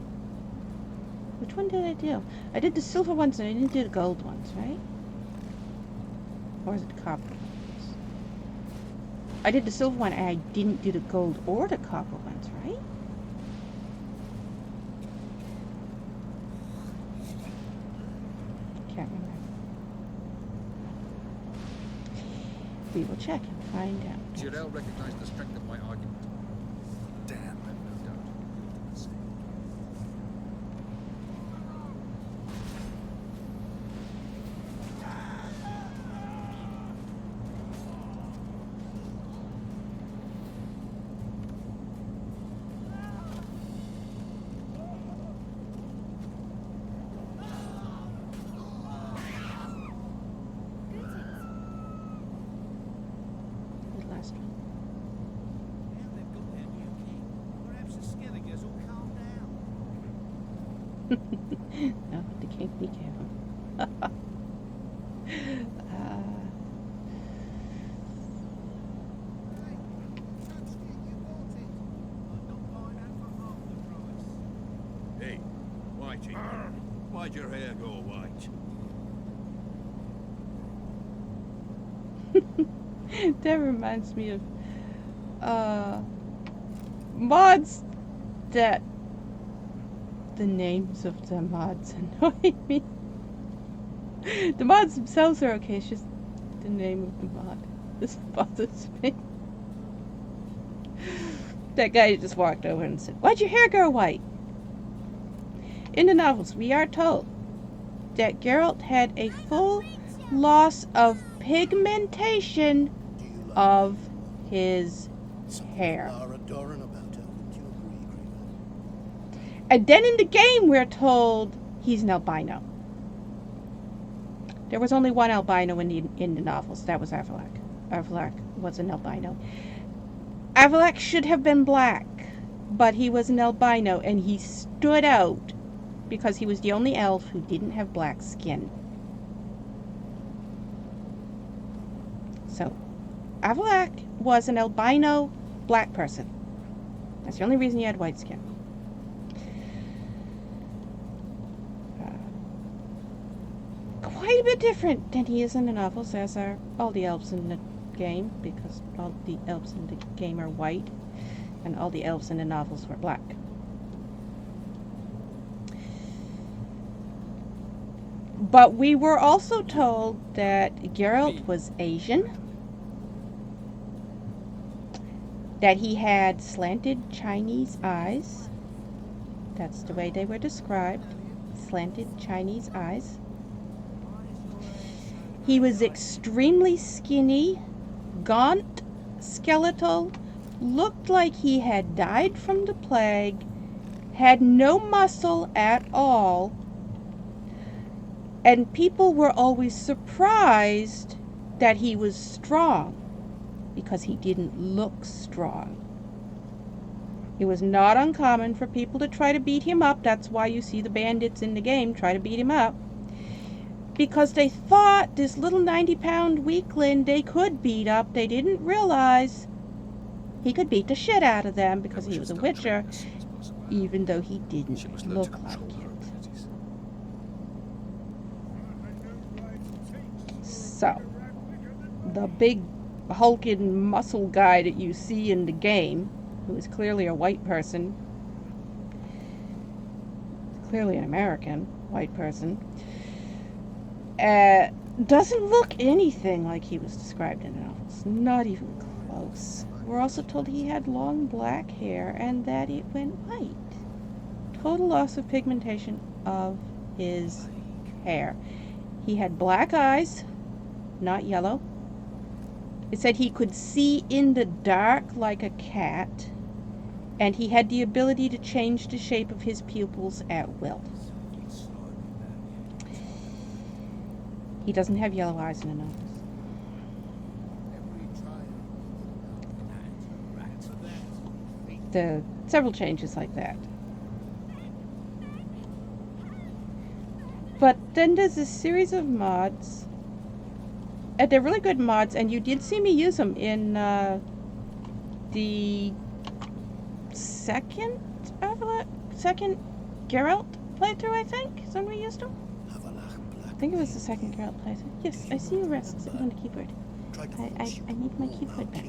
Which one did I do? I did the silver ones and I didn't do the gold ones, right? Or is it the copper ones? I did the silver one and I didn't do the gold or the copper ones, right? Can't remember. We will check and find out. Jirel recognized the strength of my argument. Damn, I've no doubt you'll do the same. The last one. Now they've got their new king. Perhaps the Skelligers will calm down. No, the king we gave him. Hey, touched it, you bought it. I'm not buying that for half the price. Hey, Whitey, why'd your hair go white? That reminds me of mods that the names of the mods annoy me. The mods themselves are okay, it's just the name of the mod. This bothers me. That guy just walked over and said, "Why'd your hair go white?" In the novels, we are told that Geralt had a full loss of pigmentation Do you like of his something hair. Lara Doran about her? Wouldn't you agree, Greener? And then in the game, we're told he's an albino. There was only one albino in the novels. That was Avallac'h. Avallac'h was an albino. Avallac'h should have been black, but he was an albino, and he stood out because he was the only elf who didn't have black skin. So, Avallac'h was an albino black person. That's the only reason he had white skin. Quite tiny bit different than he is in the novels, as are all the elves in the game, because all the elves in the game are white, and all the elves in the novels were black. But we were also told that Geralt was Asian, that he had slanted Chinese eyes. That's the way they were described, slanted Chinese eyes. He was extremely skinny, gaunt, skeletal, looked like he had died from the plague, had no muscle at all, and people were always surprised that he was strong because he didn't look strong. It was not uncommon for people to try to beat him up. That's why you see the bandits in the game try to beat him up. Because they thought this little 90-pound weakling they could beat up. They didn't realize he could beat the shit out of them because he was a witcher, even though he didn't look like it. So, the big hulking muscle guy that you see in the game, who is clearly a white person, clearly an American white person, doesn't look anything like he was described in the novels. Not even close. We're also told he had long black hair and that it went white. Total loss of pigmentation of his hair. He had black eyes, not yellow. It said he could see in the dark like a cat, and he had the ability to change the shape of his pupils at will. He doesn't have yellow eyes in the novels. There are several changes like that. But then there's a series of mods. They're really good mods, and you did see me use them in the second Geralt playthrough, I think. Somebody used them? I think it was the second Geralt playthrough. Yes, I see you rest sitting on the keyboard. I need my keyboard back.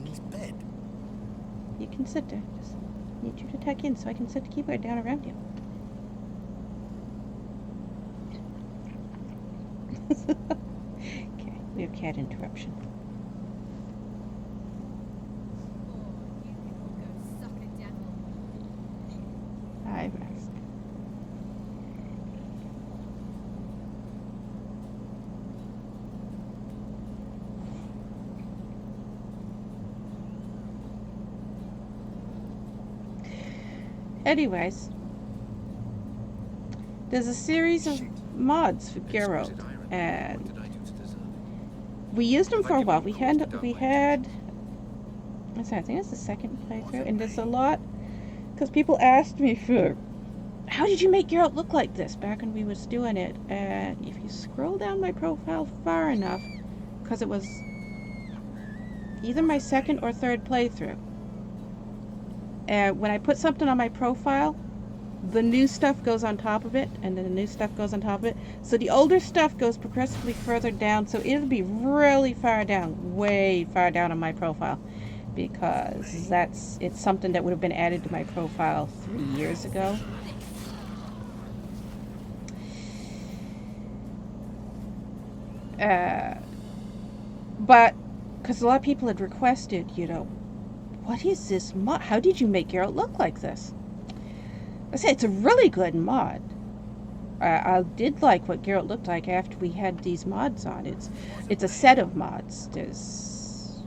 You can sit there. Just need you to tuck in so I can set the keyboard down around you. Okay, we have cat interruption. Hi, Rex. Anyways, there's a series of mods for Geralt, and we used them for a while. We had, I think it's the second playthrough, and there's a lot, because people asked me for, how did you make Geralt look like this back when we was doing it? And if you scroll down my profile far enough, because it was either my second or third playthrough, when I put something on my profile, the new stuff goes on top of it, and then the new stuff goes on top of it. So the older stuff goes progressively further down, so it'll be really far down, way far down on my profile, because it's something that would have been added to my profile 3 years ago. But because a lot of people had requested, what is this mod? How did you make Geralt look like this? I say it's a really good mod. I did like what Geralt looked like after we had these mods on. It's a set of mods. There's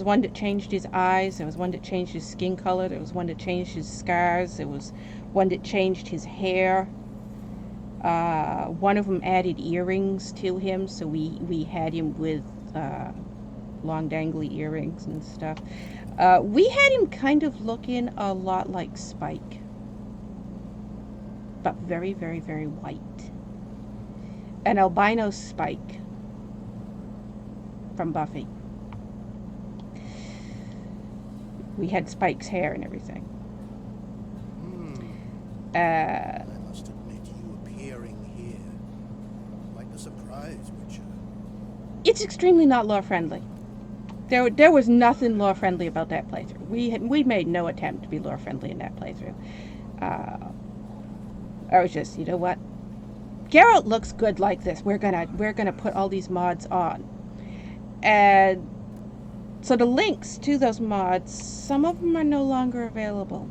one that changed his eyes. There was one that changed his skin color. There was one that changed his scars. There was one that changed his hair. One of them added earrings to him, so we had him with long dangly earrings and stuff. We had him kind of looking a lot like Spike, but very, very, very white. An albino Spike from Buffy. We had Spike's hair and everything. I must admit, you appearing here, quite a surprise. surprised, Witcher. It's extremely not lore friendly. There was nothing lore friendly about that playthrough. We made no attempt to be lore friendly in that playthrough. I was just, you know what? Geralt looks good like this. We're gonna put all these mods on. And so the links to those mods, some of them are no longer available.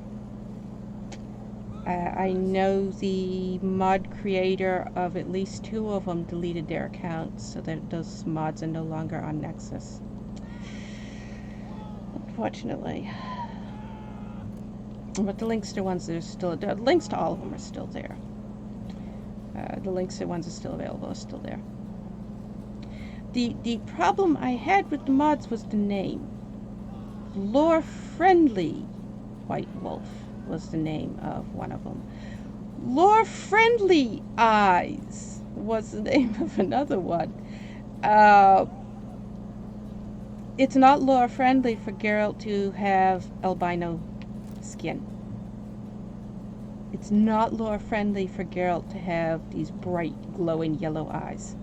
I know the mod creator of at least 2 of them deleted their accounts, so that those mods are no longer on Nexus. Unfortunately. But the links to ones that are still, the links to all of them are still there. The links to ones that are still available are still there. The problem I had with the mods was the name. Lore Friendly White Wolf was the name of one of them. Lore Friendly Eyes was the name of another one. It's not lore friendly for Geralt to have albino skin. It's not lore friendly for Geralt to have these bright, glowing yellow eyes.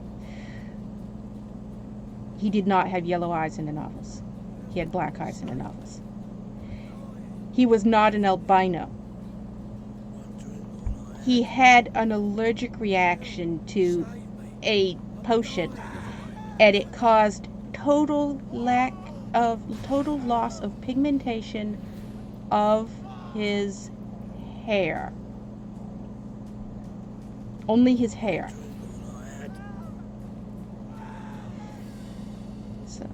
He did not have yellow eyes in the novels. He had black eyes in the novels. He was not an albino. He had an allergic reaction to a potion, and it caused total loss of pigmentation of his hair. Only his hair. So,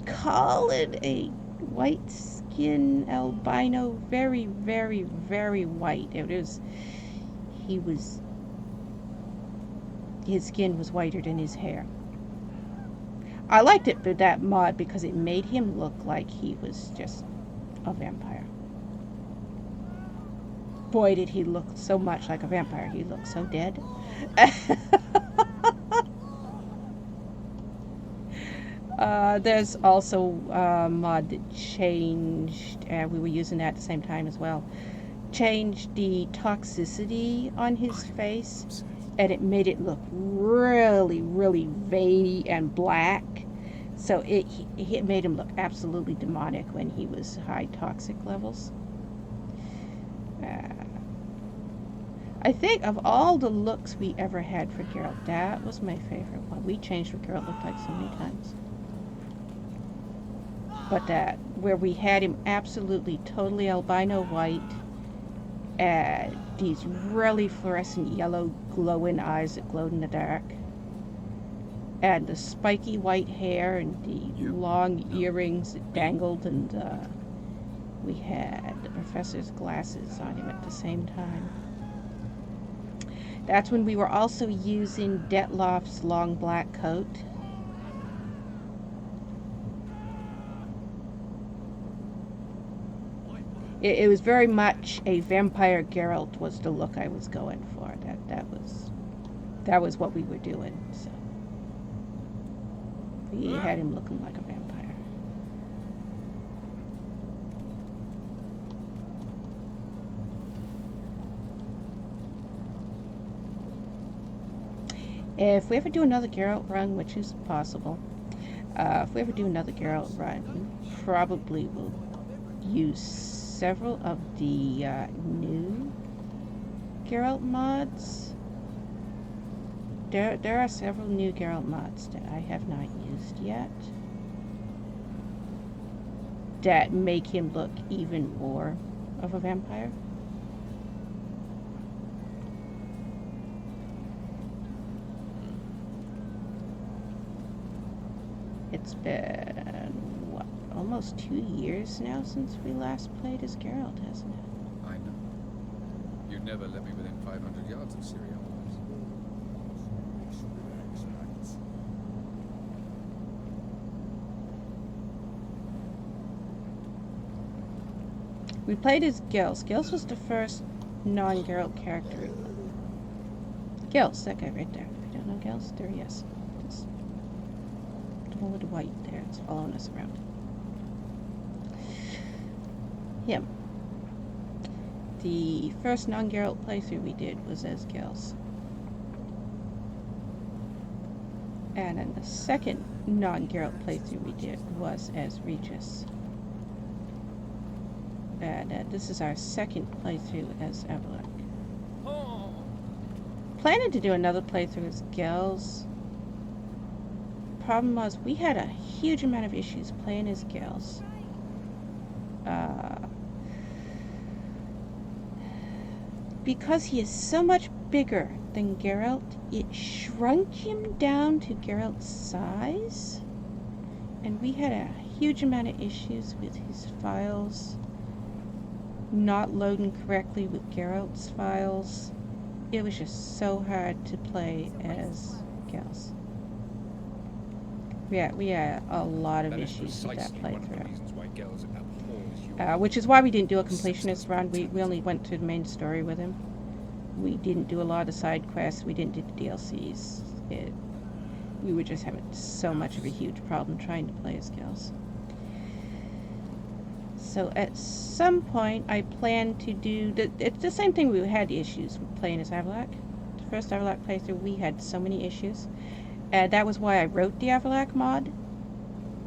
call it a white skin albino, very, very, very white. His skin was whiter than his hair. I liked it for that mod because it made him look like he was just a vampire. Boy, did he look so much like a vampire. He looked so dead. There's also a mod that changed, and we were using that at the same time as well, changed the toxicity on his face, and it made it look really, really veiny and black. So it made him look absolutely demonic when he was high toxic levels. I think of all the looks we ever had for Geralt, that was my favorite one. We changed what Geralt looked like so many times. But that, where we had him absolutely totally albino white, and these really fluorescent yellow glowing eyes that glowed in the dark, and the spiky white hair and the long earrings that dangled, and we had the professor's glasses on him at the same time. That's when we were also using Detloff's long black coat. It was very much a vampire Geralt was the look I was going for. That was what we were doing. So we had him looking like a vampire. If we ever do another Geralt run, which is possible, if we ever do another Geralt run, we probably will use several of the new Geralt mods. There are several new Geralt mods that I have not used yet that make him look even more of a vampire. It's been, what, almost 2 years now since we last played as Geralt, hasn't it? I know. You'd never let me within 500 yards of Syria. We played as Gils. Gils was the first non-Geralt character. Gils, that guy right there. If you don't know Gils, there he is. Just the one with the white there. It's following us around. Him. The first non-Geralt playthrough we did was as Gils. And then the second non-Geralt playthrough we did was as Regis. And this is our second playthrough as Avallac'h. Planning to do another playthrough as Gels. Problem was, we had a huge amount of issues playing as Gels. Because he is so much bigger than Geralt, it shrunk him down to Geralt's size. And we had a huge amount of issues with his files not loading correctly with Geralt's files. It was just so hard to play as Gels. We had a lot of That is issues with that precisely one of the playthrough. reasons why Gels abhors you. Which is why we didn't do a completionist run. We only went to the main story with him. We didn't do a lot of side quests. We didn't do the DLCs. We were just having so much of a huge problem trying to play as Gels. So at some point, I plan to do... It's the same thing we had issues with playing as Avallac'h. The first Avallac'h playthrough, we had so many issues. That was why I wrote the Avallac'h mod,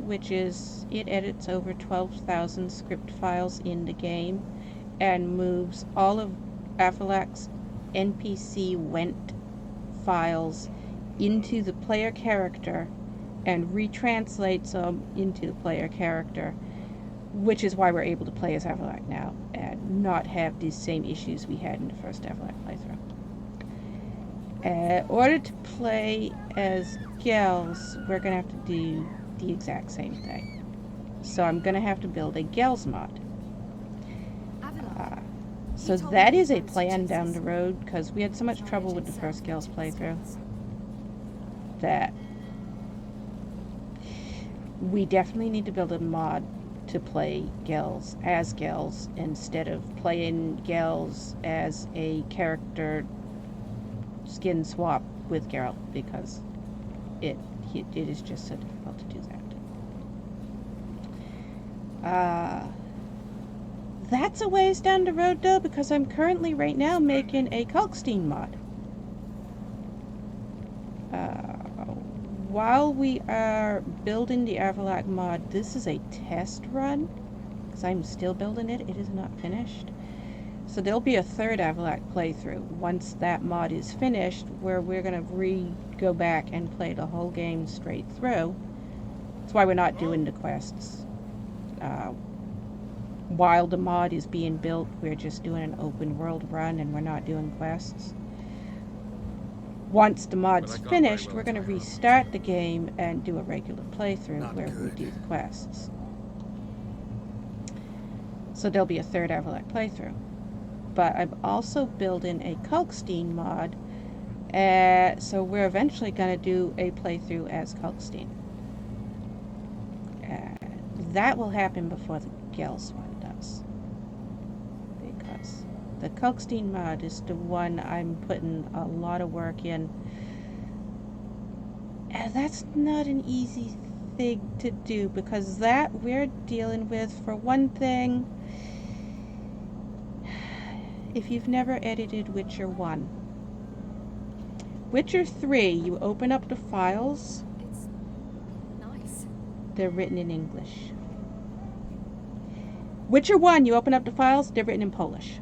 which is, it edits over 12,000 script files in the game and moves all of Avallac'h's NPC went files into the player character and retranslates them into the player character, which is why we're able to play as Avallac'h now and not have these same issues we had in the first Avallac'h playthrough. In order to play as Gels, we're going to have to do the exact same thing. So I'm going to have to build a Gels mod. So that is a plan down the road, because we had so much trouble with the first Gels playthrough that we definitely need to build a mod to play Gels as Gels instead of playing Gels as a character skin swap with Geralt, because it is just so difficult to do that. That's a ways down the road though, because I'm currently right now making a Kalkstein mod. While we are building the Avallac'h mod, this is a test run, because I'm still building it. It is not finished. So there'll be a third Avallac'h playthrough once that mod is finished, where we're going to go back and play the whole game straight through. That's why we're not doing the quests. While the mod is being built, we're just doing an open world run and we're not doing quests. Once the mod's finished, we're going to restart the game and do a regular playthrough where we do the quests. So there'll be a third Avallac'h playthrough. But I'm also building a Kalkstein mod, so we're eventually going to do a playthrough as Kalkstein. That will happen before the Gels one does, because the Kalkstein mod is the one I'm putting a lot of work in, and that's not an easy thing to do, because that we're dealing with, for one thing, if you've never edited Witcher 1. Witcher 3, you open up the files, It's nice. they're written in English. Witcher 1, you open up the files, they're written in Polish.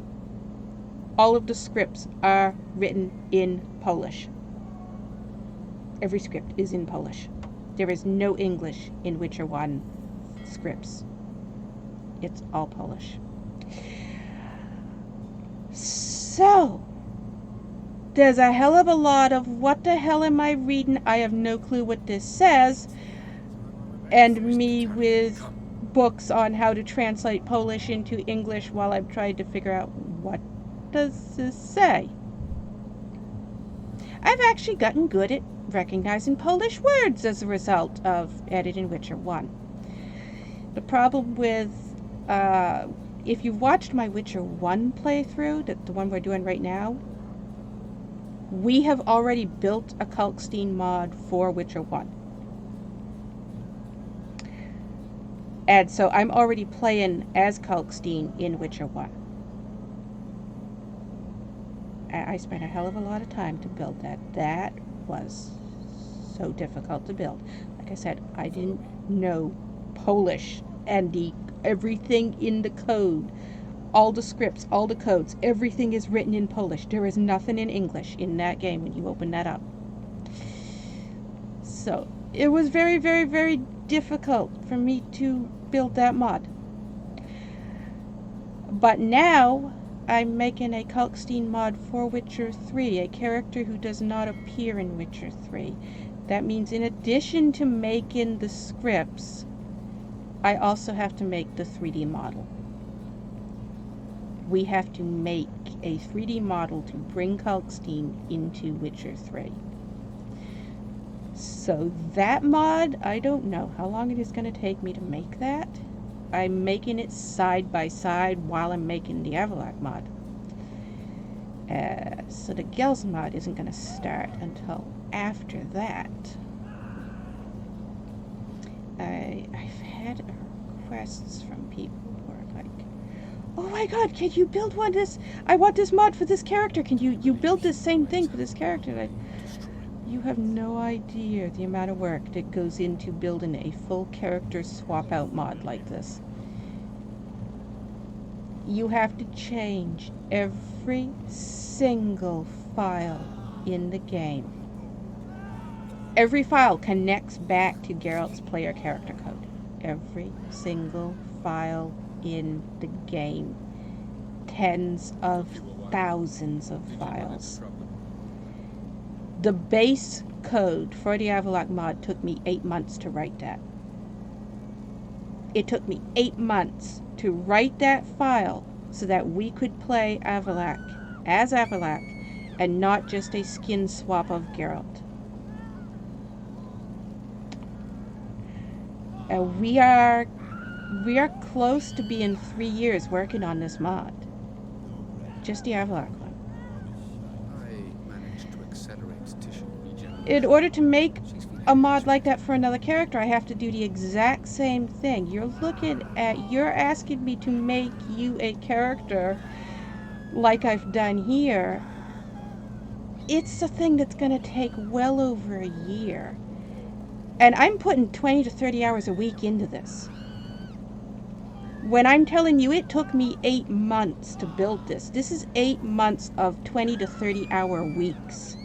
All of the scripts are written in Polish. Every script is in Polish. There is no English in Witcher 1 scripts. It's all Polish. So, there's a hell of a lot of what the hell am I reading? I have no clue what this says. And me with books on how to translate Polish into English while I've tried to figure out what does this say. I've actually gotten good at recognizing Polish words as a result of editing Witcher 1. The problem with, if you've watched my Witcher 1 playthrough, the one we're doing right now, we have already built a Kalkstein mod for Witcher 1. And so I'm already playing as Kalkstein in Witcher 1. And I spent a hell of a lot of time to build that. That was so difficult to build. Like I said, I didn't know Polish and everything in the code, all the scripts, all the codes, everything is written in Polish. There is nothing in English in that game when you open that up. So it was very, very, very difficult for me to build that mod. But now I'm making a Kalkstein mod for Witcher 3, a character who does not appear in Witcher 3. That means in addition to making the scripts, I also have to make the 3D model. We have to make a 3D model to bring Kalkstein into Witcher 3. So that mod, I don't know how long it is going to take me to make that. I'm making it side by side while I'm making the Avallac'h mod. So the Gels mod isn't going to start until after that. I've had requests from people who are like, oh my god, can you build one this? I want this mod for this character. Can you build this same thing for this character? You have no idea the amount of work that goes into building a full character swap out mod like this. You have to change every single file in the game. Every file connects back to Geralt's player character code. Every single file in the game. Tens of thousands of files. The base code for the Avallac'h mod took me 8 months to write that. It took me 8 months to write that file so that we could play Avallac'h as Avallac'h and not just a skin swap of Geralt. And we are close to being 3 years working on this mod. Just the Avallac'h one. I managed to accelerate tissue regeneration. In order to make a mod like that for another character, I have to do the exact same thing. You're asking me to make you a character like I've done here. It's a thing that's going to take well over a year. And I'm putting 20 to 30 hours a week into this. When I'm telling you it took me 8 months to build this, this is 8 months of 20 to 30 hour weeks.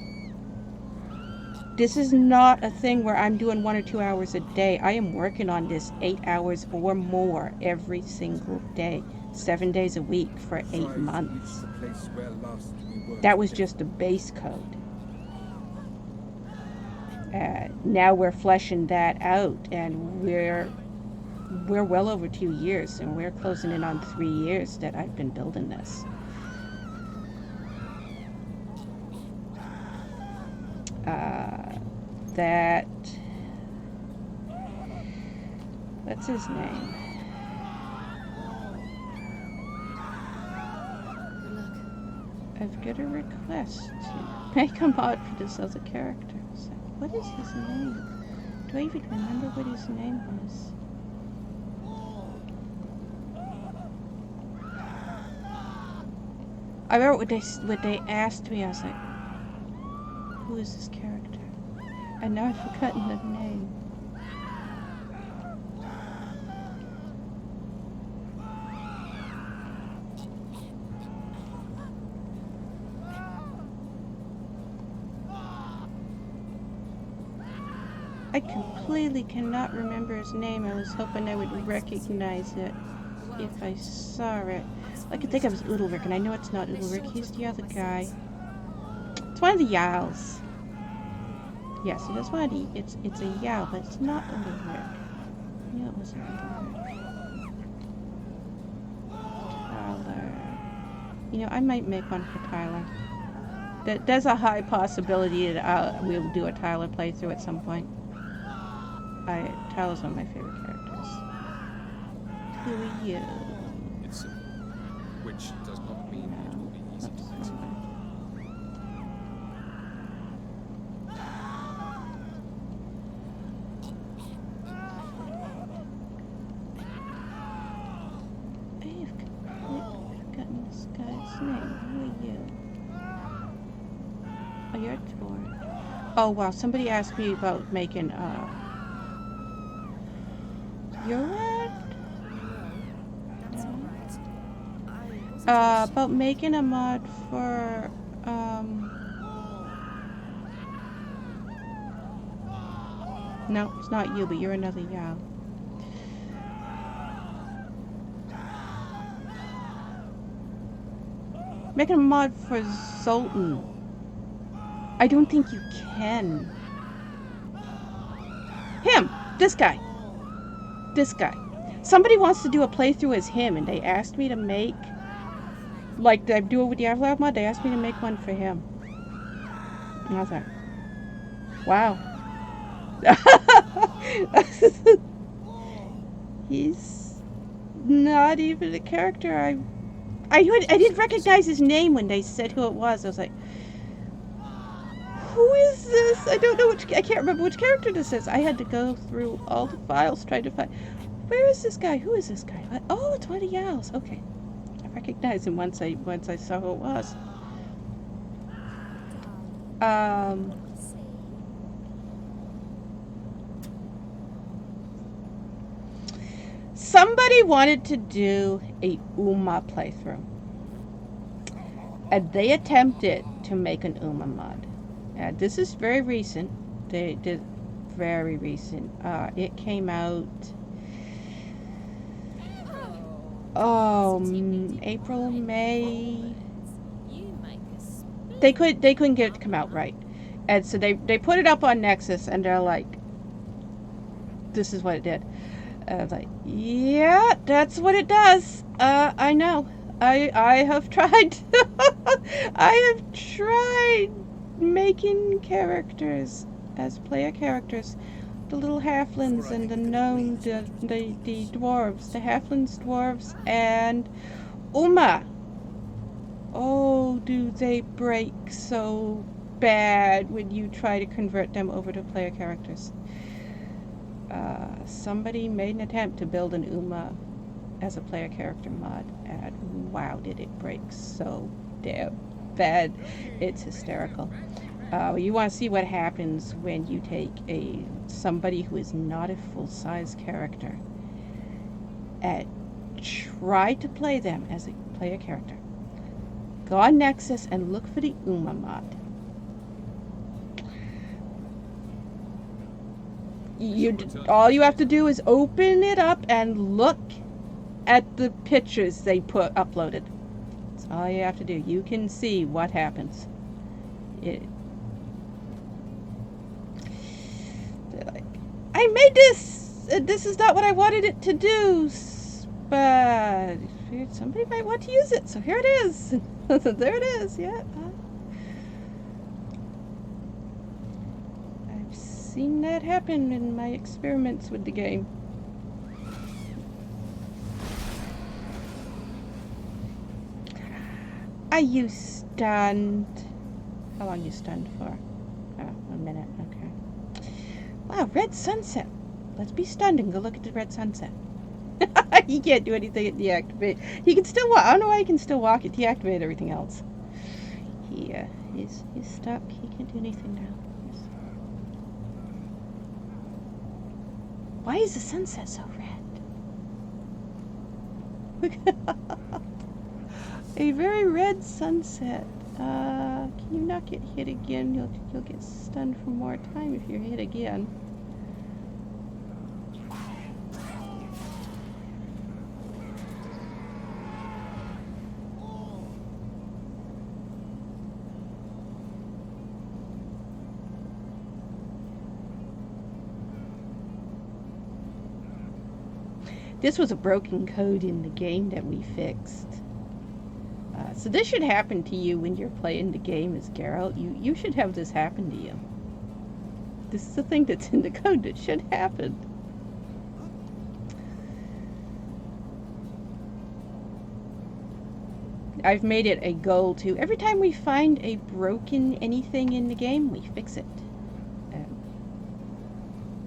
This is not a thing where I'm doing 1 or 2 hours a day. I am working on this 8 hours or more every single day, 7 days a week for 8 months. That was just the base code. Now we're fleshing that out, and we're well over 2 years, and we're closing in on 3 years that I've been building this. What's his name? I've got a request to make a mod for this other character. So, what is his name? Do I even remember what his name was? I remember what they asked me. I was like, who is this character? And now I've forgotten the name. I completely cannot remember his name. I was hoping I would recognize it if I saw it. I could think of it as Ulrich, and I know it's not Ulrich. He's the other guy. It's one of the Jarls. Yes, it is one of the. It's a Jarl, but it's not Ulrich. No, it wasn't Ulrich. Tyler. You know, I might make one for Tyler. There's a high possibility that we'll do a Tyler playthrough at some point. Tyler's one of my favorite characters. Who are you? It's simple, which does not mean it will be easy to execute. I have completely forgotten this guy's name. Who are you? Oh, you're Tor. Oh wow, somebody asked me about making you're what? That's all right. I wasn't About making a mod for no, it's not you, but you're another Yao. Making a mod for Zoltan. I don't think you can. Him! This guy. This guy. Somebody wants to do a playthrough as him, and they asked me to make, like I do it with the Avallac'h mod, they asked me to make one for him. And I was like, wow. He's not even a character I didn't recognize his name when they said who it was. I was like, who is this? I don't know I can't remember which character this is. I had to go through all the files trying to find, where is this guy? Who is this guy? Oh, it's one of Yao's. Okay. I recognized him once I saw who it was. Somebody wanted to do a Uma playthrough. And they attempted to make an Uma mod. This is very recent. They did very recent. It came out April, May. They couldn't get it to come out right. And so they put it up on Nexus and they're like, this is what it did. I was like, yeah, that's what it does. I know. I have tried. I have tried making characters as player characters. The little halflings and the gnome, the dwarves, the halflings, dwarves, and Uma. Oh, do they break so bad when you try to convert them over to player characters. Somebody made an attempt to build an Uma as a player character mod, and wow, did it break so damn bad. It's hysterical. You want to see what happens when you take somebody who is not a full-size character and try to play them as a player character. Go on Nexus and look for the Uma mod. All you have to do is open it up and look at the pictures they uploaded. That's all you have to do. You can see what happens. They're like, I made this! This is not what I wanted it to do, but somebody might want to use it, so here it is. There it is, yeah. I've seen that happen in my experiments with the game. Are you stunned? How long you stunned for? Oh, 1 minute, okay. Wow, red sunset. Let's be stunned and go look at the red sunset. He can't do anything at deactivate. He can still walk. I don't know why he can still walk. It deactivated everything else. He's stuck. He can't do anything now. Why is the sunset so red? A very red sunset. Can you not get hit again? You'll get stunned for more time if you're hit again. This was a broken code in the game that we fixed. So this should happen to you when you're playing the game as Geralt. You should have this happen to you. This is the thing that's in the code that should happen. I've made it a goal to, every time we find a broken anything in the game, we fix it.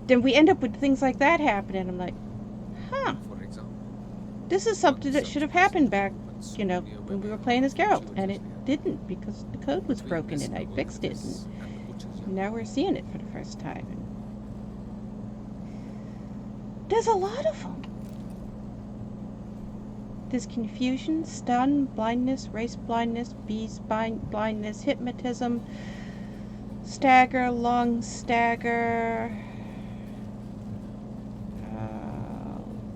Then we end up with things like that happening. I'm like, huh. For example, This is something that should have happened back, you know, when we were playing as Geralt, and it didn't because the code was broken and I fixed it. And Now we're seeing it for the first time. There's a lot of them. There's confusion, stun, blindness, race blindness, beast blindness, hypnotism, stagger, long stagger.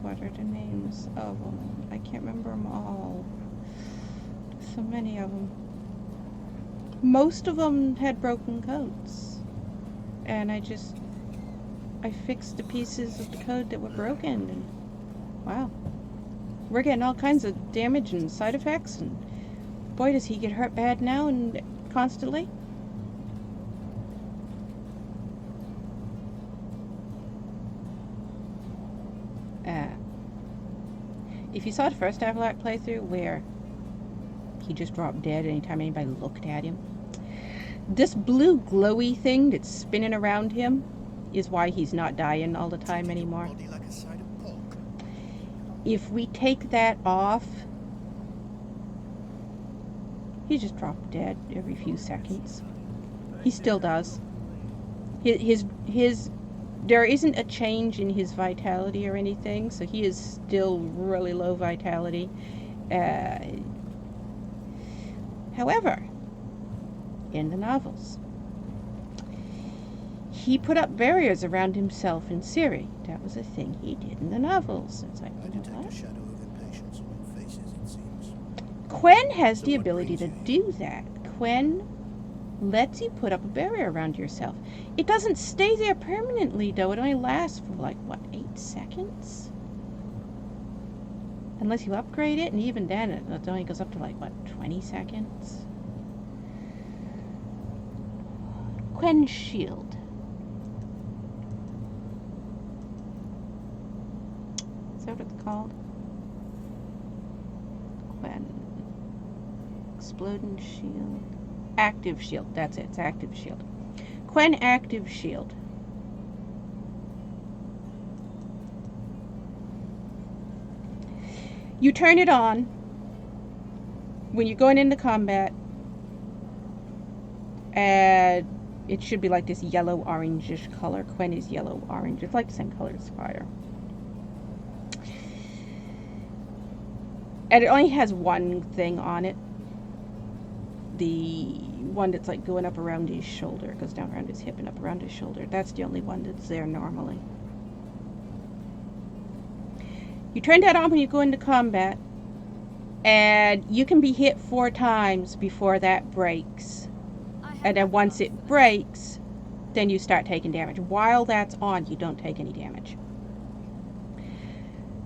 What are the names of them? I can't remember them all. There's so many of them. Most of them had broken codes. And I fixed the pieces of the code that were broken, and wow. We're getting all kinds of damage and side effects, and boy, does he get hurt bad now and constantly. If you saw the first Avallac'h playthrough where he just dropped dead anytime anybody looked at him, this blue glowy thing that's spinning around him is why he's not dying all the time anymore. Body like a side of pork. If we take that off, he just drops dead every few seconds. He still does. His there isn't a change in his vitality or anything, so he is still really low vitality. However, in the novels, he put up barriers around himself and Ciri. That was a thing he did in the novels. It's like, I you know detect a what? shadow of impatience on your faces, it seems. Quen has So the what ability to brings you do that. Quen lets you put up a barrier around yourself. It doesn't stay there permanently, though. It only lasts for, like, what, 8 seconds? Unless you upgrade it, and even then, it only goes up to, like, what, 20 seconds? Quen's shield. Is that what it's called? Quen. Exploding shield. Active shield. That's it. It's active shield. Quen active shield. You turn it on when you're going into combat, and it should be like this yellow orangish color. Quen is yellow orange. It's like the same color as fire. And it only has one thing on it. The one that's like going up around his shoulder. It goes down around his hip and up around his shoulder. That's the only one that's there normally. You turn that on when you go into combat, and you can be hit 4 times before that breaks. And then once it breaks, then you start taking damage. While that's on, you don't take any damage.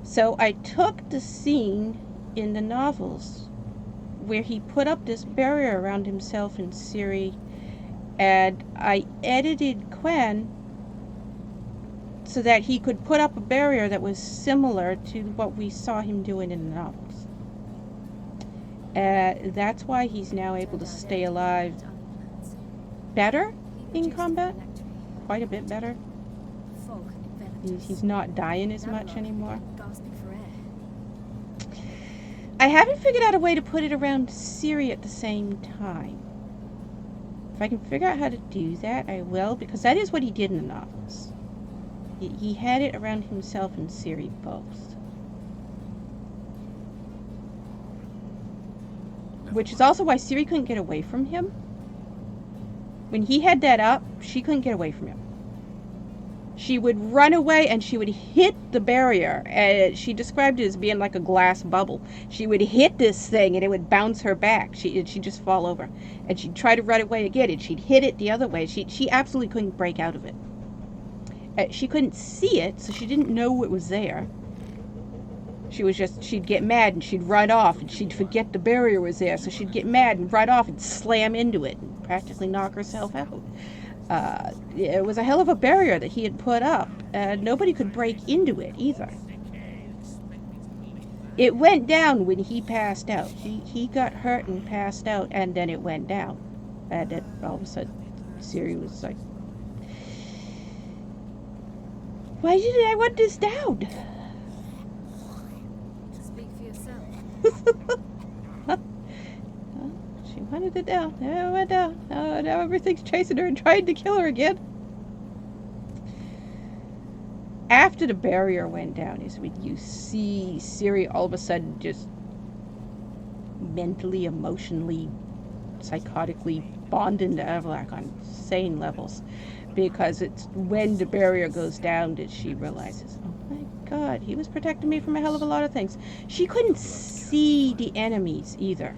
So I took the scene in the novels where he put up this barrier around himself and Ciri, and I edited Quen so that he could put up a barrier that was similar to what we saw him doing in the novels. That's why he's now able to stay alive better in combat, quite a bit better. He's not dying as much anymore. I haven't figured out a way to put it around Ciri at the same time. If I can figure out how to do that, I will, because that is what he did in the novels. He had it around himself and Ciri both. Which is also why Ciri couldn't get away from him. When he had that up, she couldn't get away from him. She would run away and she would hit the barrier. She described it as being like a glass bubble. She would hit this thing and it would bounce her back. She'd just fall over. And she'd try to run away again and she'd hit it the other way. She absolutely couldn't break out of it. She couldn't see it, so she didn't know it was there. She'd get mad and she'd run off and she'd forget the barrier was there. So she'd get mad and run off and slam into it and practically knock herself out. It was a hell of a barrier that he had put up. Nobody could break into it either. It went down when he passed out. He got hurt and passed out, and then it went down. And then all of a sudden, Ciri was like, "Why did I want this down?" Speak for yourself. She wanted did it down. It went down. Oh, now everything's chasing her and trying to kill her again. After the barrier went down is when you see Ciri all of a sudden just mentally, emotionally, psychotically bonding to Avallac'h on insane levels. Because it's when the barrier goes down that she realizes, oh my god, he was protecting me from a hell of a lot of things. She couldn't see the enemies either.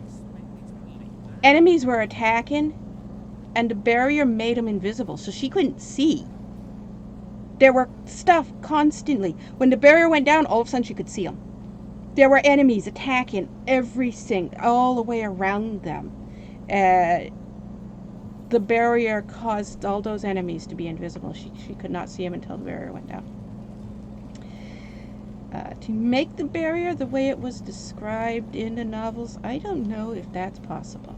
Enemies were attacking, and the barrier made them invisible, so she couldn't see. There were stuff constantly. When the barrier went down, all of a sudden she could see them. There were enemies attacking everything, all the way around them. The barrier caused all those enemies to be invisible. She could not see them until the barrier went down. To make the barrier the way it was described in the novels, I don't know if that's possible.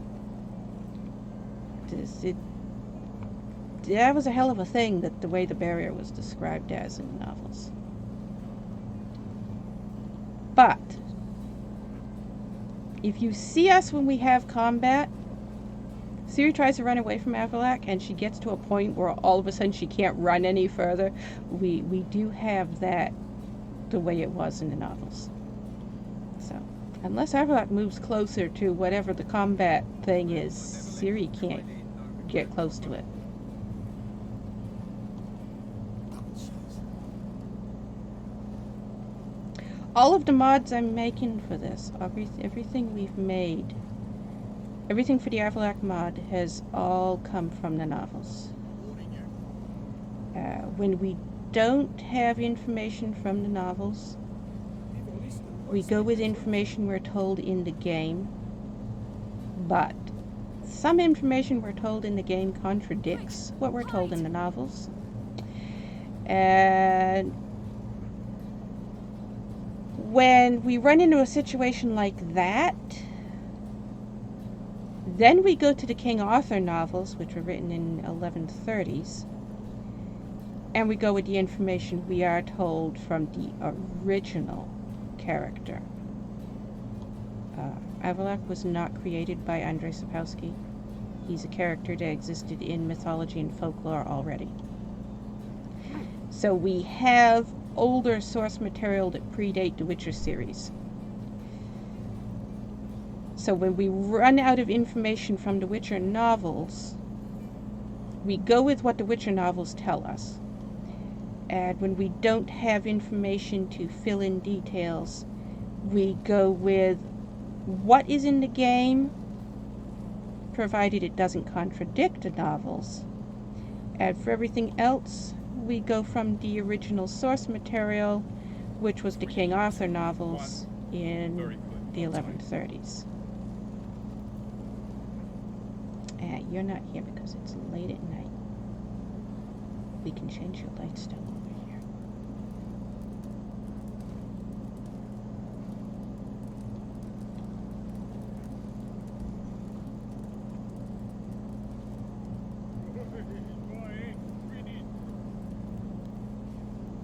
That was a hell of a thing, that the way the barrier was described as in the novels. But if you see us when we have combat, Ciri tries to run away from Avallac'h, and she gets to a point where all of a sudden she can't run any further. We do have that the way it was in the novels. So, unless Avallac'h moves closer to whatever the combat thing is, Ciri can't get close to it. All of the mods I'm making for this, everything we've made, everything for the Avallac'h mod has all come from the novels. When we don't have information from the novels, we go with information we're told in the game, but some information we're told in the game contradicts what we're told in the novels. And when we run into a situation like that, then we go to the King Arthur novels, which were written in 1130s, and we go with the information we are told from the original character. Avallac'h was not created by Andrzej Sapkowski. He's a character that existed in mythology and folklore already. So we have older source material that predate the Witcher series. So when we run out of information from the Witcher novels, we go with what the Witcher novels tell us. And when we don't have information to fill in details, we go with what is in the game, provided it doesn't contradict the novels. And for everything else, we go from the original source material, which was the King Arthur novels in the 1130s. You're not here because it's late at night. We can change your light still over here.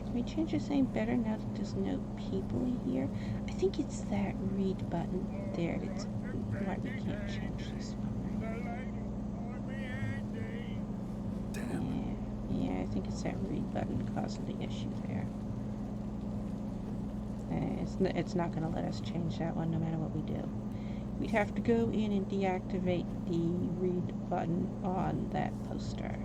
Can we change the same better now that there's no people here? I think it's that read button there that's why we can't change this one. Yeah, I think it's that read button causing the issue there. It's not going to let us change that one no matter what we do. We'd have to go in and deactivate the read button on that poster.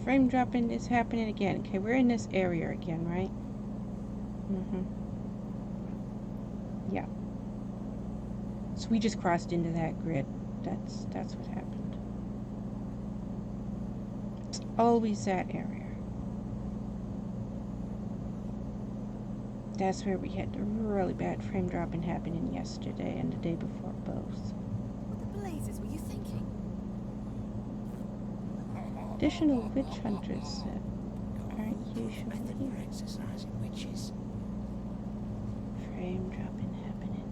Frame dropping is happening again. Okay, we're in this area again, right? Yeah. So we just crossed into that grid. That's what happened. It's always that area. That's where we had the really bad frame dropping happening yesterday and the day before both. What the blazes were you thinking? Additional witch hunters aren't usually here. Exercising witches. Frame dropping happening.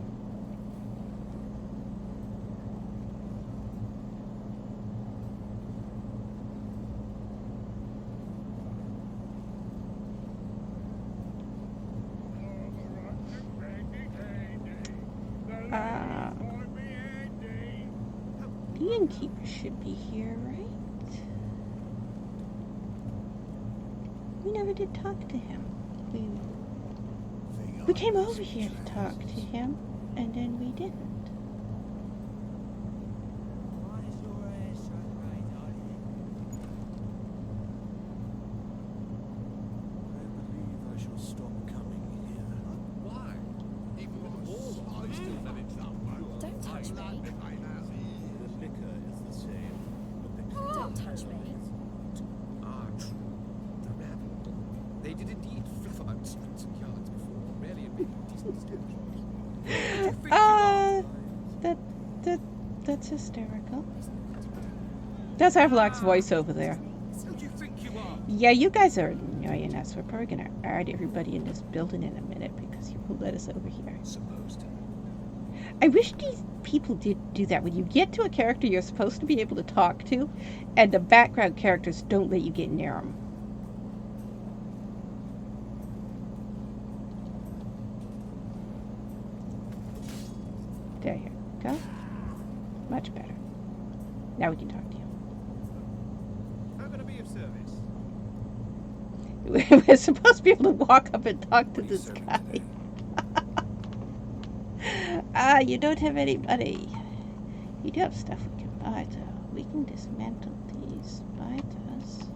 innkeeper should be here, right? We never did talk to him. We came over here to talk to him, and then we didn't. Why is your hair so grey, darling? I believe I shall stop coming here. Why? Even with all I still have it somewhere. Don't touch me. The liquor is the same, but the Don't touch me. Ah, true. The rabble. They did indeed fluff about streets and yards before, rarely admitting decent establishments. That's hysterical. That's Avallac'h's voice over there. Who do you think you are? Yeah, you guys are annoying us. We're probably gonna add everybody in this building in a minute because you won't let us over here. Supposed to. I wish these people did do that. When you get to a character you're supposed to be able to talk to, and the background characters don't let you get near them. There you go. Much better. Now we can talk to you. How can I be of service? We're supposed to be able to walk up and talk to What are you this serving guy. today? You don't have any money. You do have stuff we can buy, though. We can dismantle these. Buy us.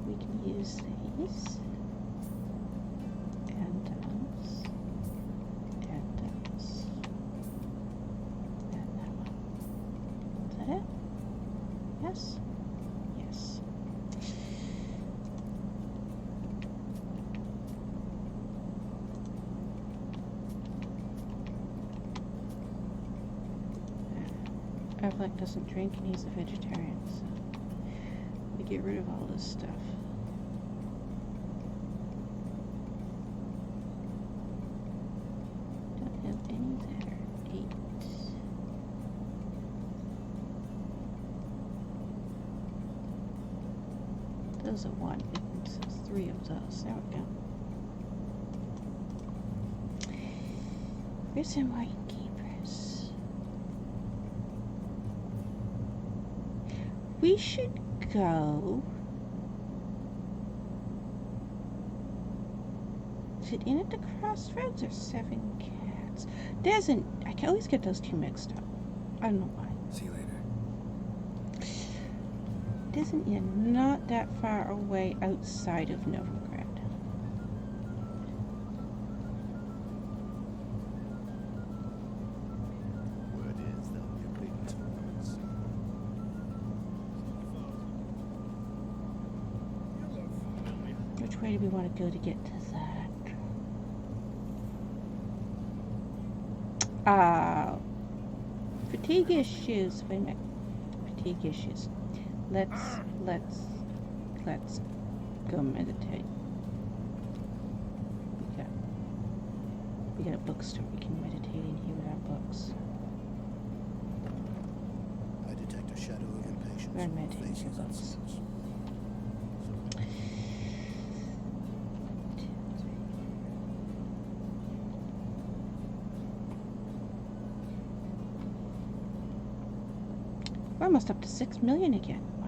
We can use these. And those. And those. And that one. Is that it? Yes? Yes. Avallac'h doesn't drink and he's a vegetarian, so we get rid of all this stuff. Don't have any there. 8. Those are 1. So it's 3 of those. There we go. Here's some white keepers. We should go. Is it in at the crossroads or 7 Cats? I can always get those two mixed up. I don't know why. See you later. Isn't it not that far away outside of Novigrad? word is there'll be a big tournament soon. Which way do we want to go to get to that? Fatigue issues. Wait a minute. Fatigue issues. Let's go meditate. We got a bookstore we can meditate in here with our books. I detect a shadow of impatience. We're on the meditating faces of books. souls. We're almost up to 6 million again. Wow.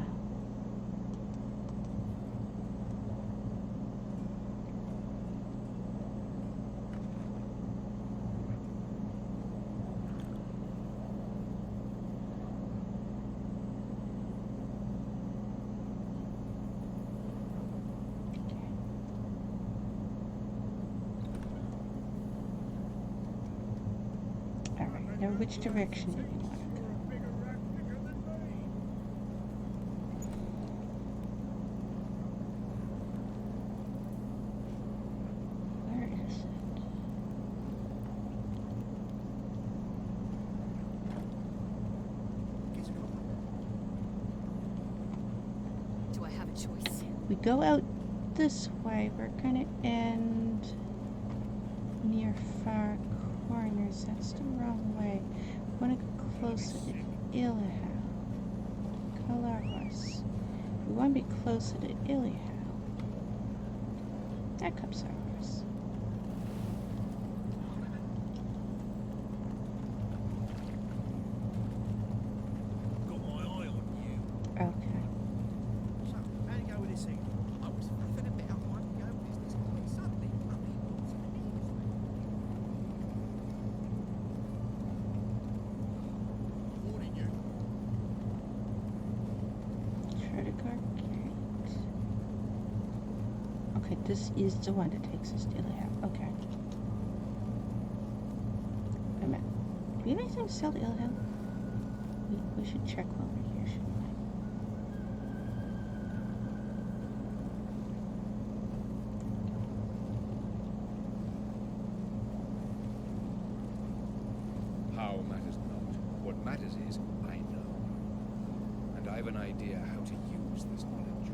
All right. Now, which direction do we want to go? Where is it? He's gone. Do I have a choice? We go out this way. We're gonna end near Far Corners. That's the wrong way. We want to go closer to Avallac'h. Colorless. We want to be closer to Avallac'h. That comes ours. Okay, this is the one that takes us to the house. Okay. Wait a minute. Do we have anything to sell to Ill Hill? We should check while we're here, shouldn't we? How matters not. What matters is I know. And I have an idea how to use this knowledge.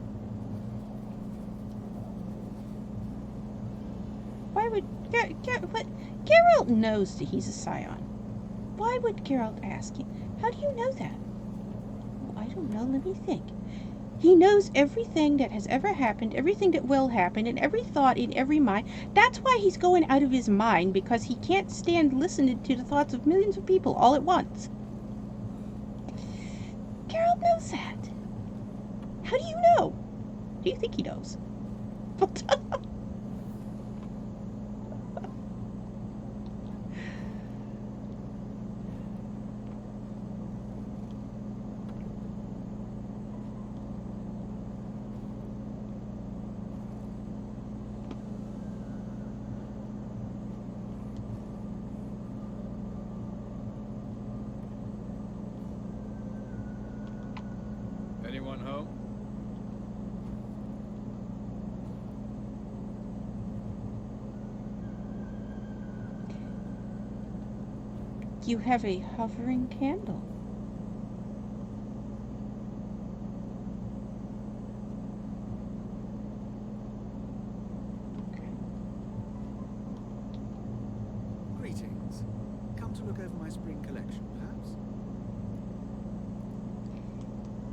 Why would what? Geralt knows that he's a scion. Why would Geralt ask him? How do you know that? Oh, I don't know. Let me think. He knows everything that has ever happened, everything that will happen, and every thought in every mind. That's why he's going out of his mind, because he can't stand listening to the thoughts of millions of people all at once. Geralt knows that. How do you know? Do you think he knows? Anyone home? You have a hovering candle. Greetings. Come to look over my spring collection, perhaps?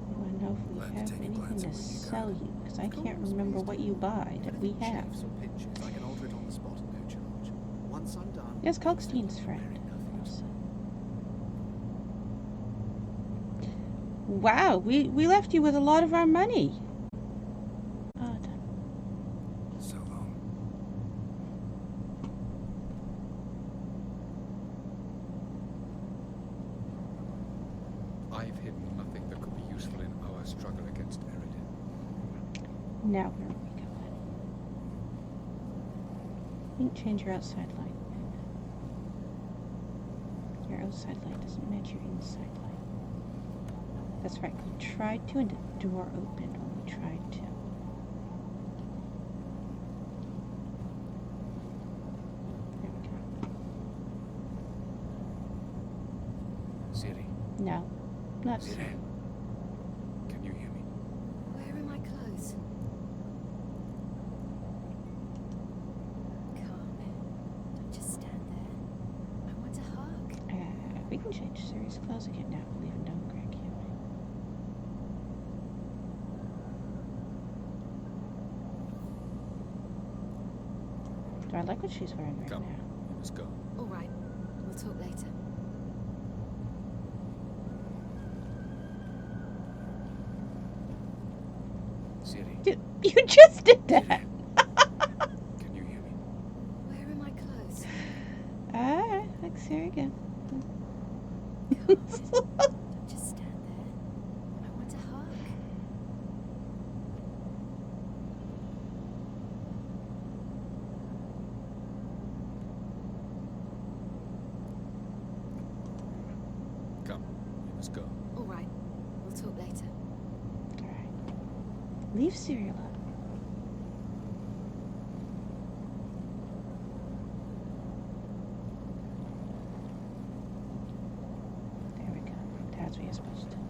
I want to know if we Glad to have take a anything glance to at what you got. sell you, because I Of can't course, remember please what do. you buy that we Anything have. chafes or pinches, I can alter it on the spot at no charge. Once I'm done. There's Kalkstein's friend. Very nothing at all. Wow, we left you with a lot of our money. Odd. So long. I've hidden nothing that could be useful in our struggle against Eridan. Now where are we going? You can change your outside light. Your outside light doesn't match your inside light. That's right, we tried to, and the door opened when we tried to. There we go. Siri, No, not Siri, Siri. can you hear me? Where are my clothes? Come. Don't just stand there. I want a hug. We can change Siri's clothes again now. Leave a note, Greg, can't we? Do I like what she's wearing right Come, now? we must go. All right. We'll talk later. Siri, Dude, you just did that! can you hear me? Where are my clothes? Like Siri again. Don't just stand there. I want a hug. Come, we must go. All right. We'll talk later. Alright. Leave Siri alone. There we go. That's what you're supposed to do.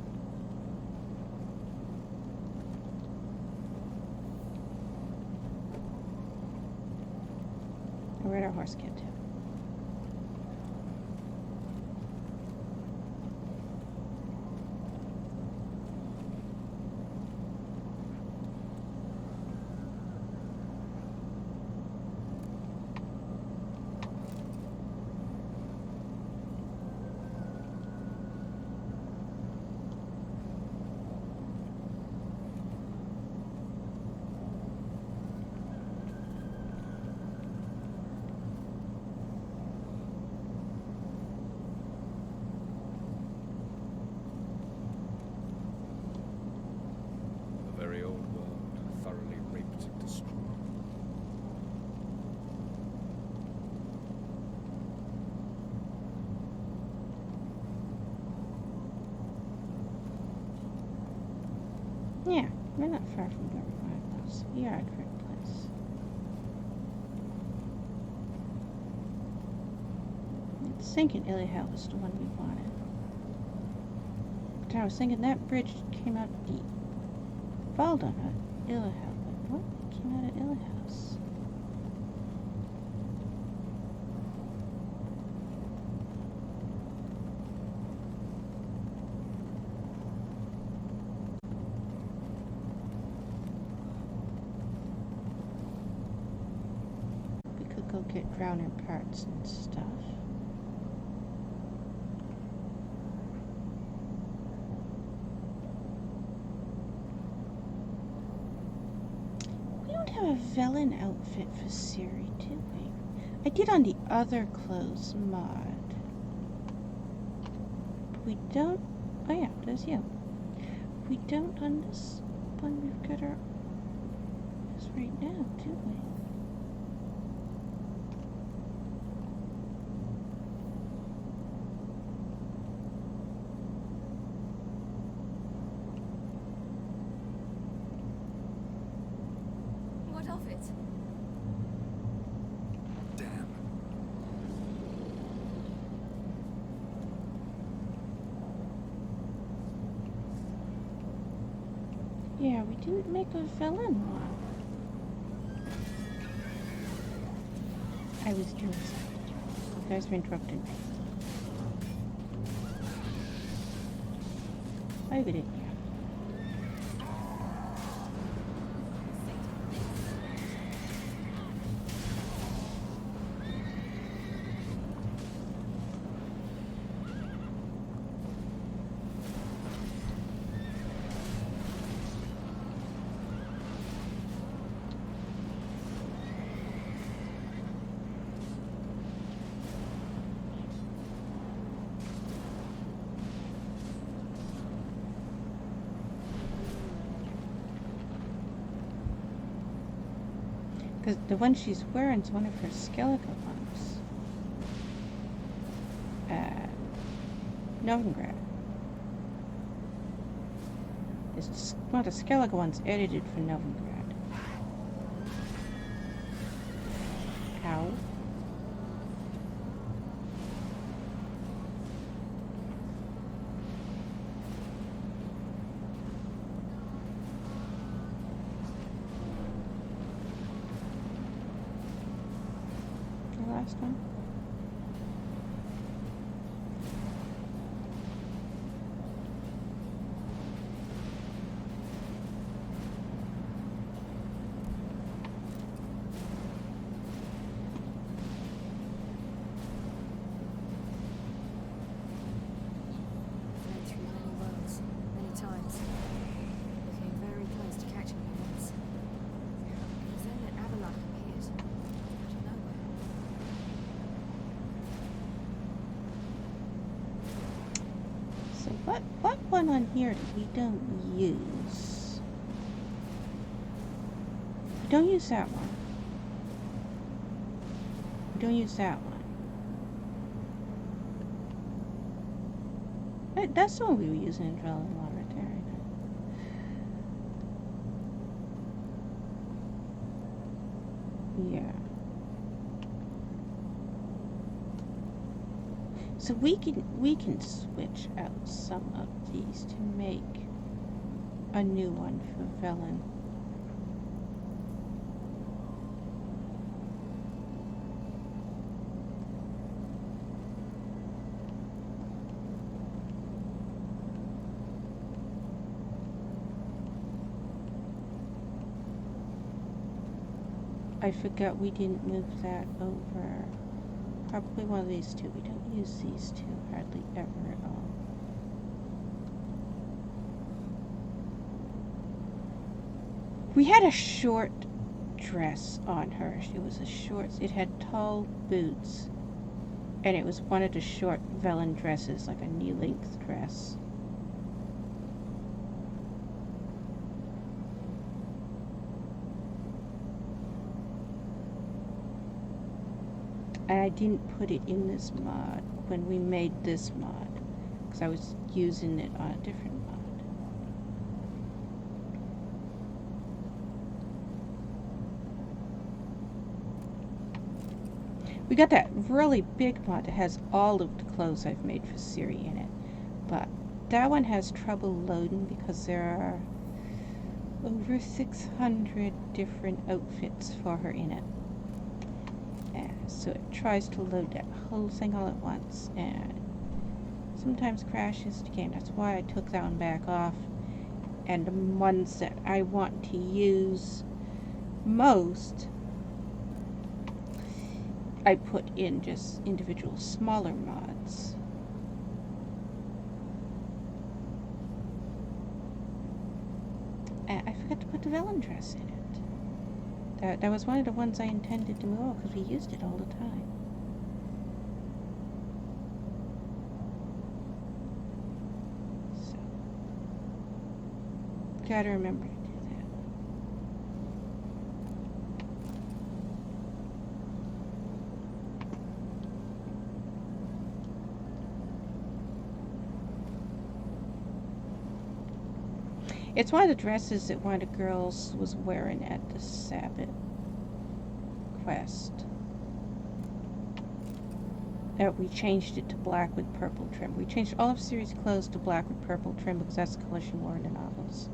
Where'd our horse get to? Yeah, we're not far from where we was. We are at the right place. It's thinking Avallac'h was the one we wanted. But I was thinking that bridge came out the Valda, not Avallac'h. But what came out of Avallac'h? We could go get drowning parts and stuff. We don't have a Velen outfit for Siri, do we? I did on the other clothes mod. But we don't. Oh yeah, there's you. We don't on this one. We've got our. This right now, do we? What of it? Damn. Yeah, we didn't make a Velen one. I was doing something. You guys were interrupting me. I get it. Because the one she's wearing is one of her skeletal ones. Novigrad. It's one of the skeletal ones edited for Novigrad. Ow. The last one. Fled through many worlds, many times. We came very close to catching him once. It was then that Avallac'h appeared. Out of nowhere. So what one on here that we don't use? We don't use that one. We don't use that one. That's the one we were using in Dwelling Water right there. Yeah. So we can switch out some of these to make a new one for Velen. I forgot we didn't move that over. Probably one of these two. We don't use these two hardly ever at all. We had a short dress on her. It was a short, it had tall boots. And it was one of the short Velen dresses, like a knee-length dress. And I didn't put it in this mod when we made this mod, because I was using it on a different mod. We got that really big mod that has all of the clothes I've made for Siri in it. But that one has trouble loading because there are over 600 different outfits for her in it. And so it tries to load that whole thing all at once and sometimes crashes the game. That's why I took that one back off. And the ones that I want to use most, I put in just individual smaller mods. And I forgot to put the villain dress in it. That was one of the ones I intended to move because we used it all the time. So, gotta remember to do that. It's one of the dresses that one of the girls was wearing at the Sabbath quest. We changed it to black with purple trim. We changed all of Siri's clothes to black with purple trim because that's the color she wore in the novels.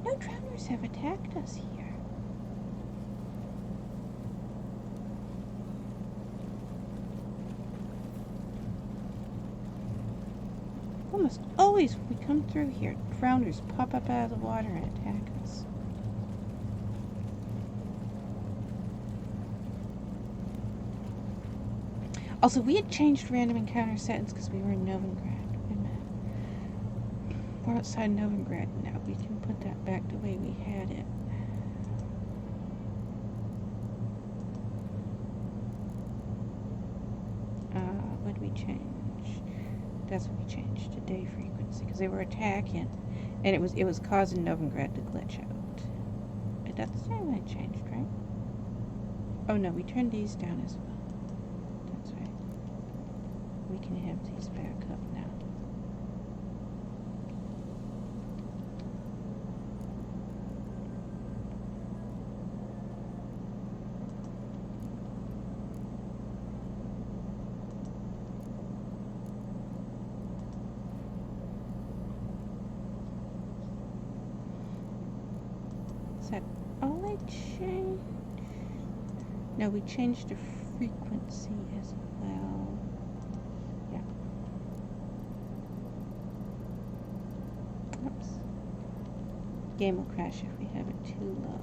No travelers have attacked us here. Almost always when we come through here, drowners pop up out of the water and attack us. Also, we had changed random encounter settings because we were in Novigrad. Wait a minute. We're outside Novigrad now. We can put that back the way we had it. What did we change? That's what we changed to day frequency because they were attacking, and it was causing Novigrad to glitch out. But that's the same way it changed, right? Oh no, we turned these down as well. That's right. We can have these back up now. Is that all I changed? No, we changed the frequency as well. Yeah. Oops. Game will crash if we have it too low.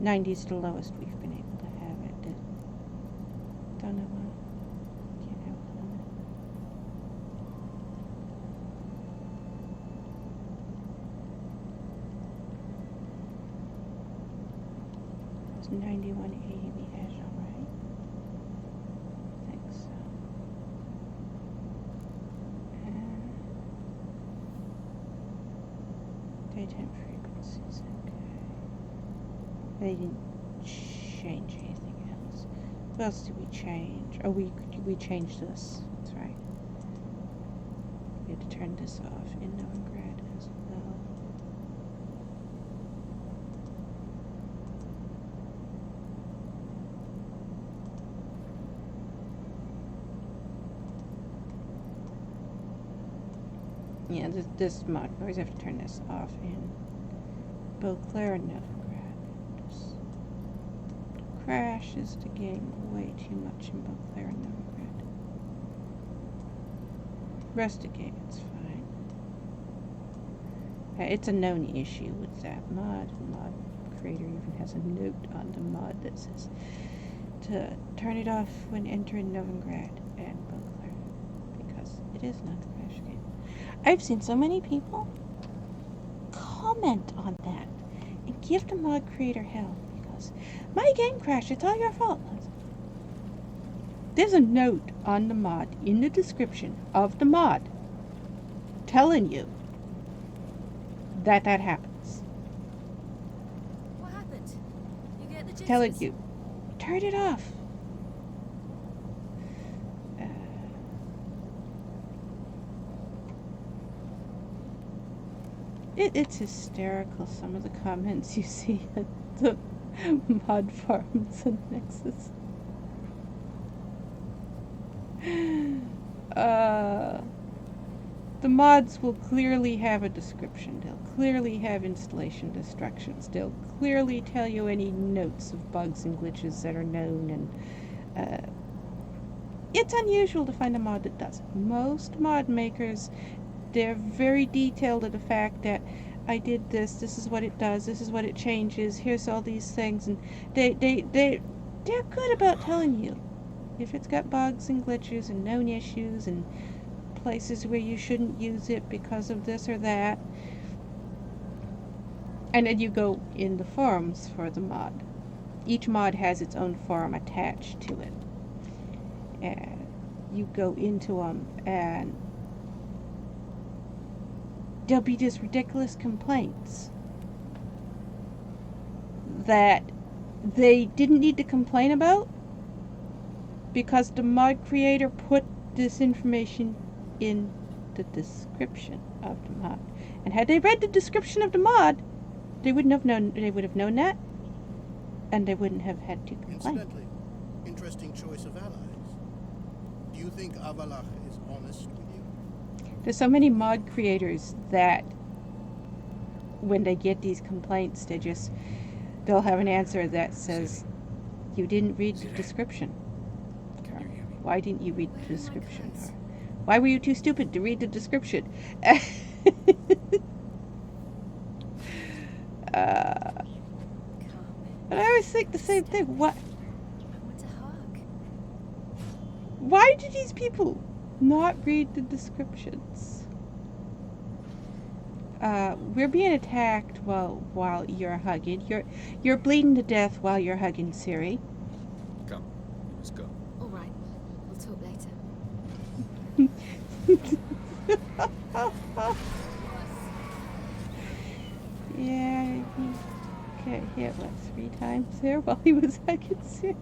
90's the lowest we've been able to have it. Don't know why. Can't have it on it. It's 9180 we had, alright? I think so. Daytime frequencies, okay. They didn't change anything else. What else did we change? Oh, we changed this. That's right. We had to turn this off in Novigrad as well. Yeah, this mod. I always have to turn this off in Beauclair and Novigrad. Just crashes the game way too much in Beauclair and Novigrad. Rest of the game, it's fine. It's a known issue with that mod. The mod creator even has a note on the mod that says to turn it off when entering Novigrad and Beauclair, because it is not a crash game. I've seen so many people comment on that and give the mod creator hell because my game crashed, it's all your fault. There's a note on the mod in the description of the mod telling you that happens. What happened? You get the gist? Telling you, turn it off. It's hysterical, some of the comments you see at the mod forums and Nexus. The mods will clearly have a description. They'll clearly have installation instructions. They'll clearly tell you any notes of bugs and glitches that are known, and it's unusual to find a mod that doesn't. Most mod makers, they're very detailed at the fact that I did this is what it does, this is what it changes, here's all these things, and they're good about telling you if it's got bugs and glitches and known issues and places where you shouldn't use it because of this or that. And then you go in the forums for the mod. Each mod has its own forum attached to it. And you go into them and there'll be just ridiculous complaints that they didn't need to complain about because the mod creator put this information in the description of the mod. And had they read the description of the mod, they would have known that, and they wouldn't have had to complain. Incidentally, interesting choice of allies. Do you think Avallac'h is honest with you? There's so many mod creators that when they get these complaints, they'll have an answer that says, you didn't read the description. Can you hear me? Why didn't you read the Where are my description? clothes? Or, why were you too stupid to read the description? But I always think the same thing. What? I want a hug. Why do these people not read the descriptions? We're being attacked while you're hugging. You're bleeding to death while you're hugging Siri. Come, we must go. All right. We'll talk later. Yeah, he got hit 3 times there while he was hugging Siri.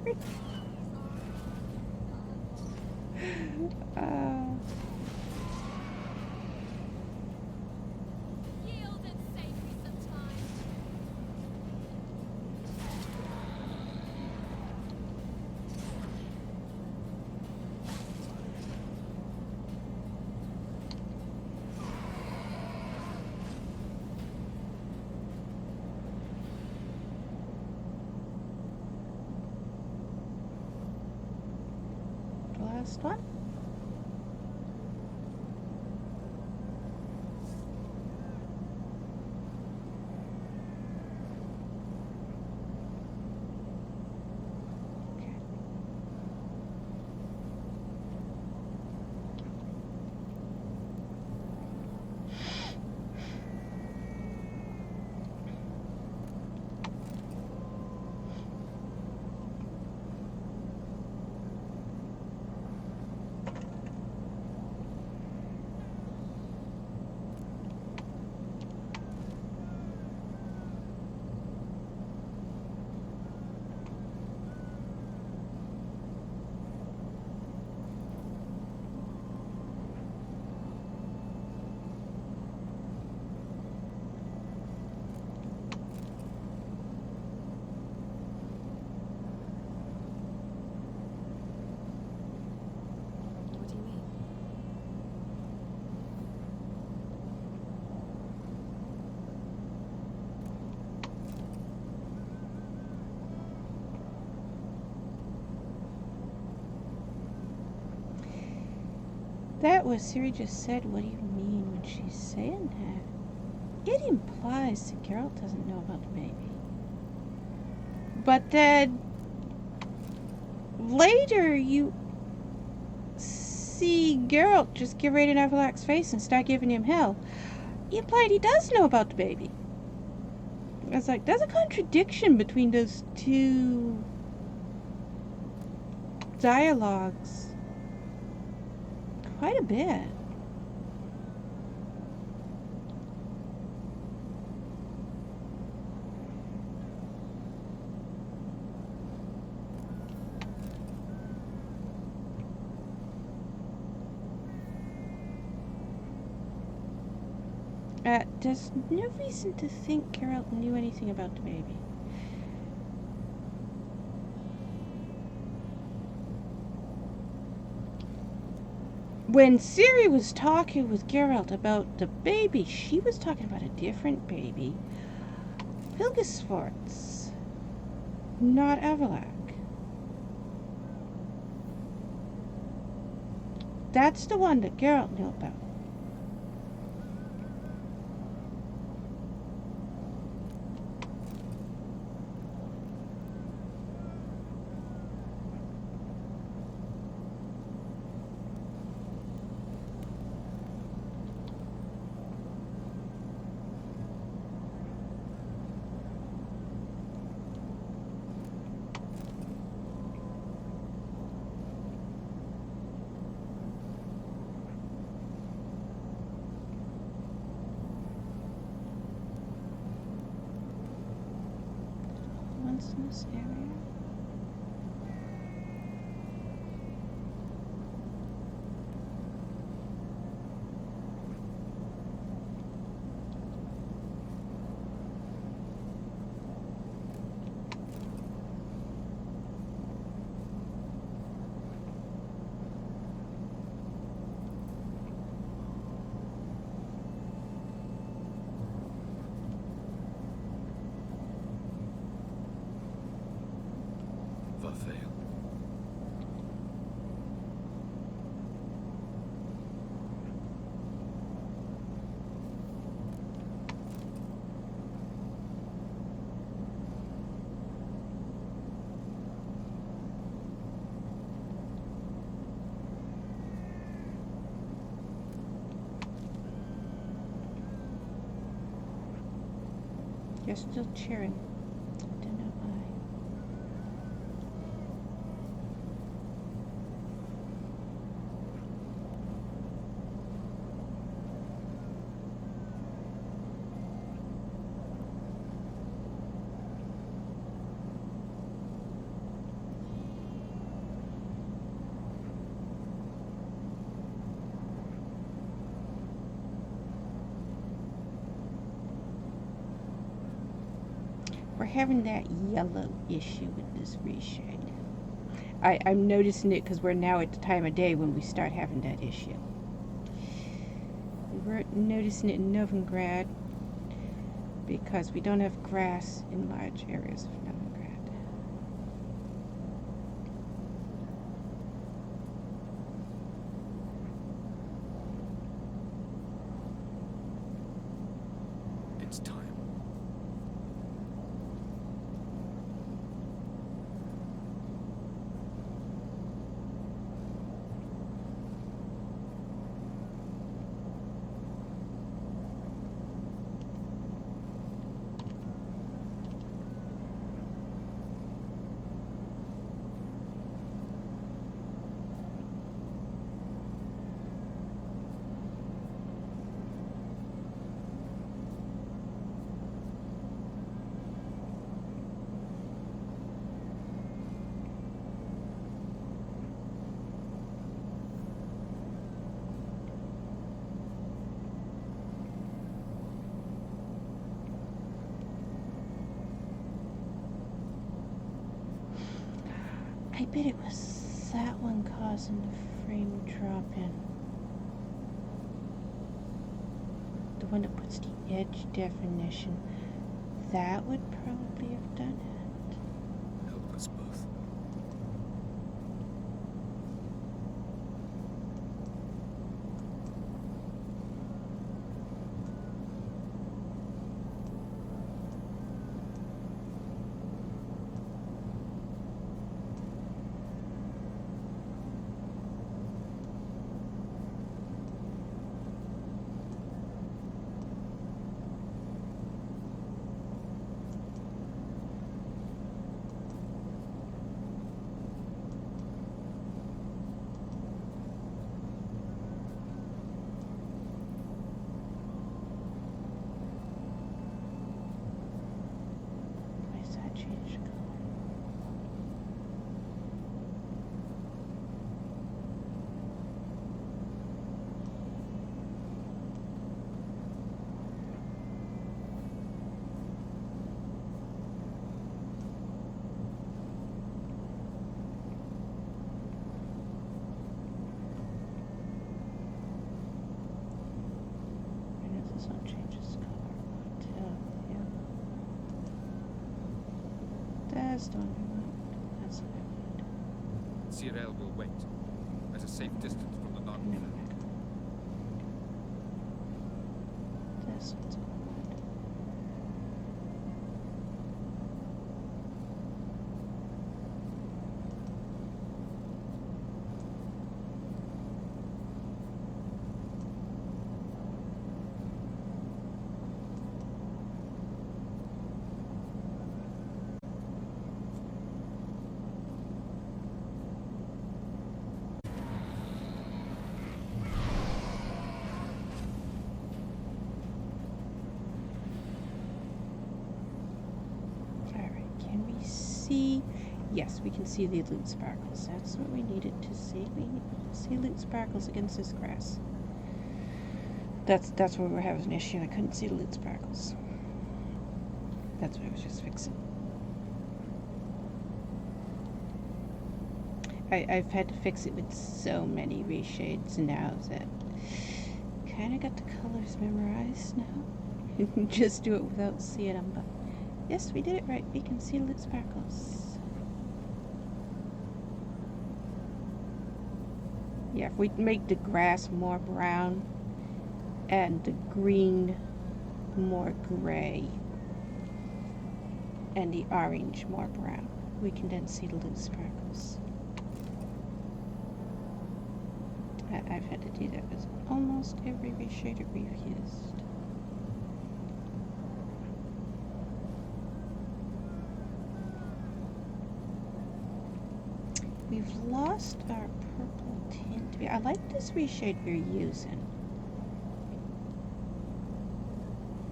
Yield and save me some time. The last one. Okay. That was Siri just said. What do you mean when she's saying that? It implies that Geralt doesn't know about the baby. But then later you see Geralt just get right in Avallac'h's face and start giving him hell. He implied he does know about the baby. I was like, there's a contradiction between those two dialogues. Quite a bit. There's no reason to think Geralt knew anything about the baby. When Ciri was talking with Geralt about the baby, she was talking about a different baby. Vilgefortz, not Avallac'h. That's the one that Geralt knew about. In this area. You're still cheering. Don't know why. We're having that yellow issue with this reshade. I'm noticing it because we're now at the time of day when we start having that issue. We weren't noticing it in Novigrad because we don't have grass in large areas of Novigrad. It's time. I bet it was that one causing the frame drop in. The one that puts the edge definition. That would probably have done it. Help us both. test on him. That's what I want. Cyril will wait at a safe distance from the No, non-flag. that's what's I want. Alright, can we see? Yes, we can see the loot sparkles. That's what we needed to see. We needed to see loot sparkles against this grass. That's where we're having an issue. I couldn't see the loot sparkles. That's what I was just fixing. I've had to fix it with so many reshades now that kind of got the colors memorized now. Just do it without seeing them, but yes, we did it right. We can see loot sparkles. Yeah, if we make the grass more brown and the green more gray and the orange more brown, we can then see the loot sparkles. I've had to do that with almost every reshader we've used. We've lost our purple tint. I like this reshade we're using.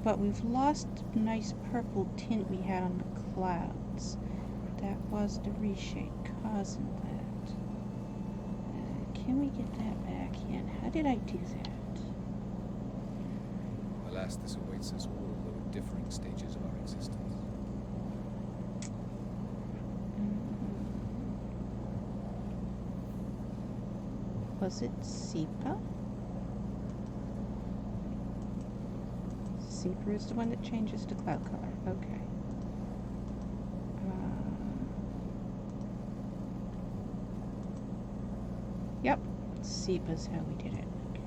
But we've lost the nice purple tint we had on the clouds. That was the reshade causing that. Can we get that back in? How did I do that? Alas, this awaits us all, though at differing stages of our existence. Was it Sepa? Sepa is the one that changes to cloud color. Okay. Yep. Sepa's how we did it. Okay.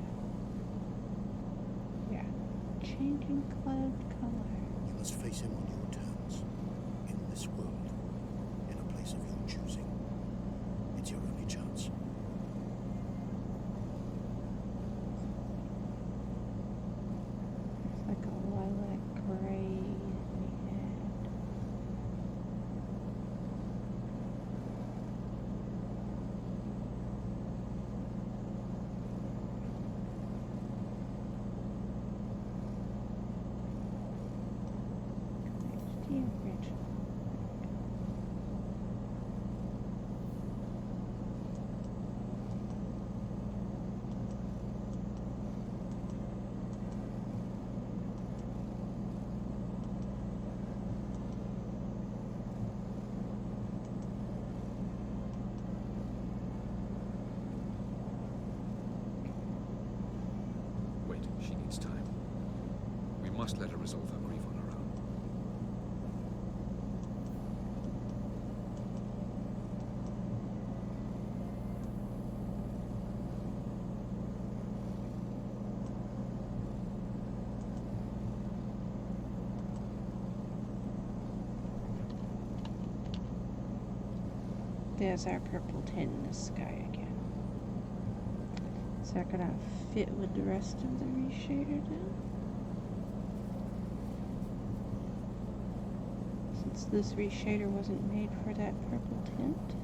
Yeah. Changing cloud color. You must face him on your terms. In this world. In a place of your choosing. It's your only chance. It's like a lilac gray we had. There's the original. Wait, she needs time. We must let her resolve her grief on her own. There's our purple tint in the sky again. Is that gonna fit with the rest of the reshader now? Since this reshader wasn't made for that purple tint.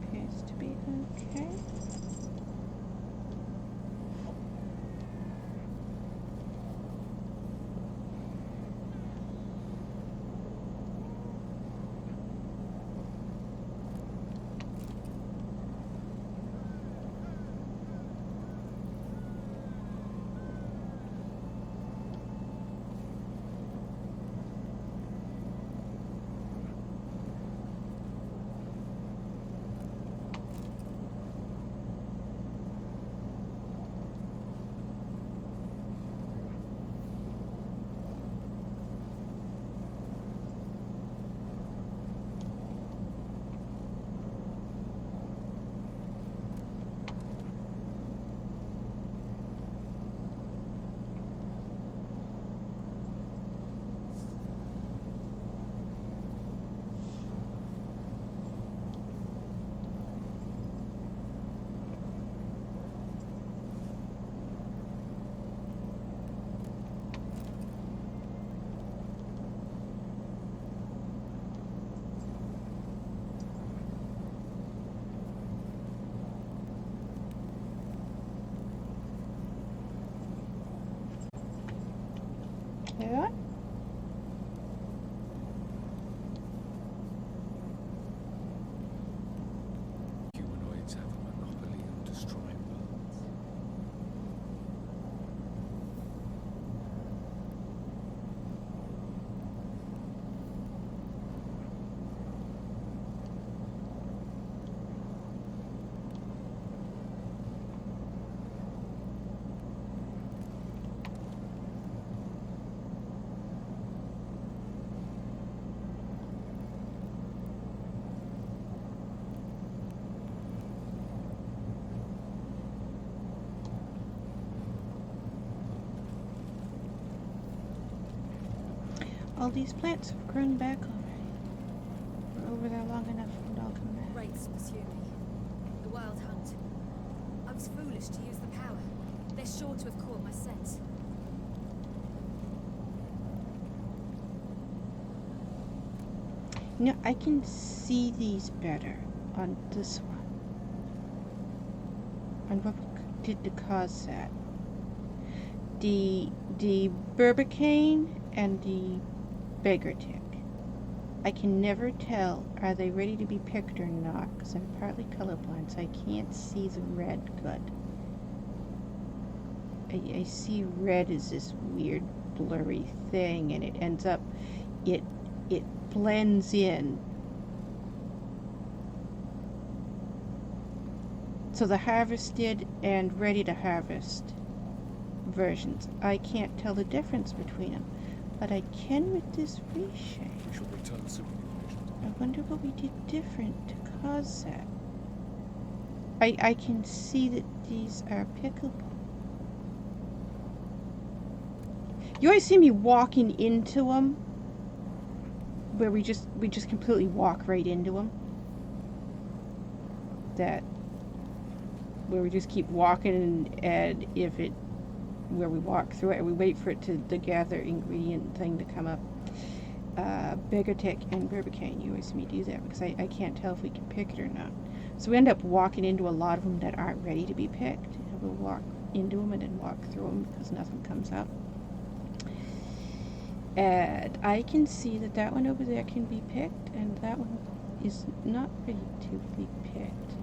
Appears to be okay. Yeah. Humanoids have a monopoly on destroying worlds. All these plants have grown back already. We're over there long enough for them to all come back. Wraiths pursue me. The wild hunt. I was foolish to use the power. They're sure to have caught my scent. You know, I can see these better on this one. On what did to cause that? The Burbicane and the Beggar Tick. I can never tell, are they ready to be picked or not, because I'm partly colorblind, so I can't see the red good. I see red as this weird blurry thing, and it ends up, it blends in. So the harvested and ready to harvest versions, I can't tell the difference between them, but I can with this reshade. We shall return soon, patient. I wonder what we did different to cause that. I can see that these are pickable. You always see me walking into them, where we just completely walk right into them. That where we just keep walking, and if it where we walk through it and we wait for it to the gather ingredient thing to come up. Beggar Tick and Burbicane, you always see me do that because I can't tell if we can pick it or not. So we end up walking into a lot of them that aren't ready to be picked. And we'll walk into them and then walk through them because nothing comes up. And I can see that that one over there can be picked, and that one is not ready to be picked.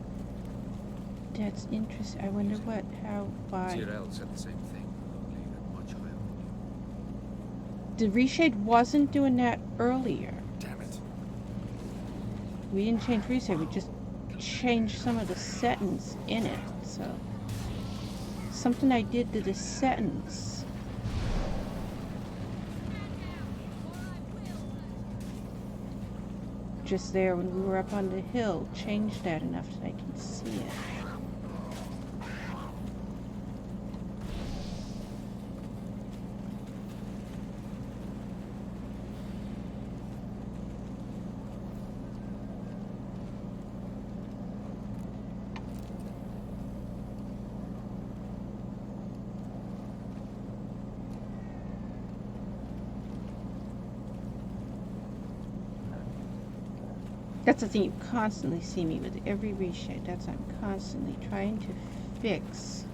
That's interesting. I wonder what, how, why. Tyrell said the same thing, only at much higher volume. The reshade wasn't doing that earlier. Damn it. We didn't change reshade, we just changed some of the settings in it, so. Something I did to the settings. Just there when we were up on the hill, changed that enough that I can see it. That's the thing, you constantly see me with every reshade. That's what I'm constantly trying to fix.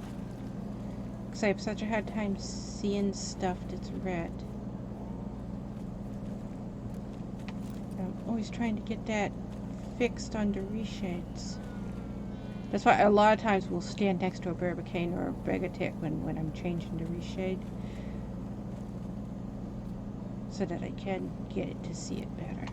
Because I have such a hard time seeing stuff that's red. I'm always trying to get that fixed under reshades. That's why a lot of times we'll stand next to a Burbicane or a Beggar Tick when I'm changing the reshade. So that I can get it to see it better.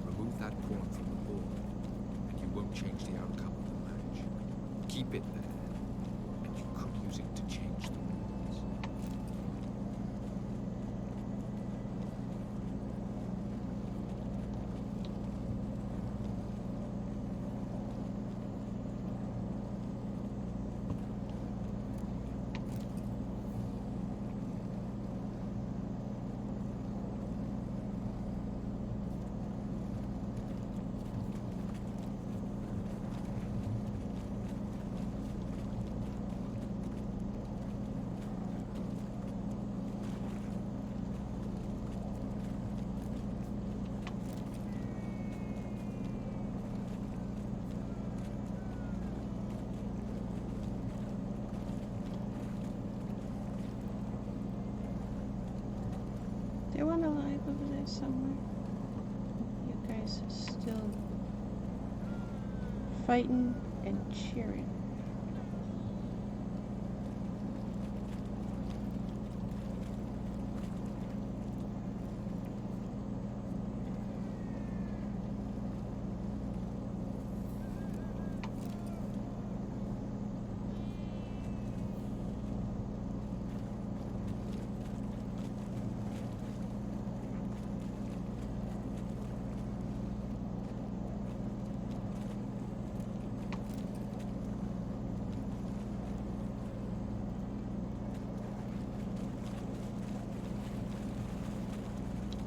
Remove that pawn from the board, and you won't change the outcome of the match. Keep it there, and you could use it to change the rules. fighting and cheering.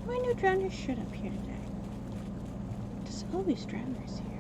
Why no drowners showed up here today? There's always drowners here.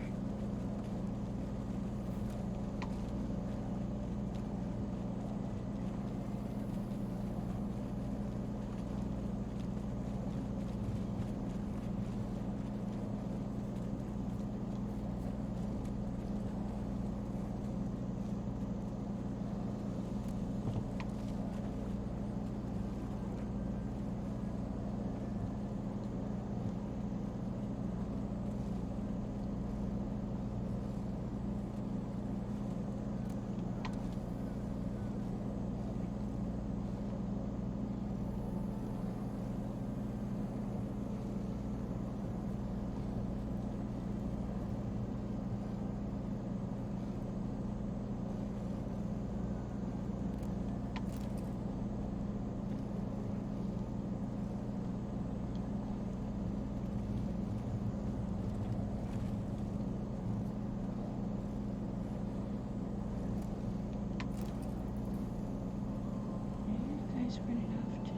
Guys running off to.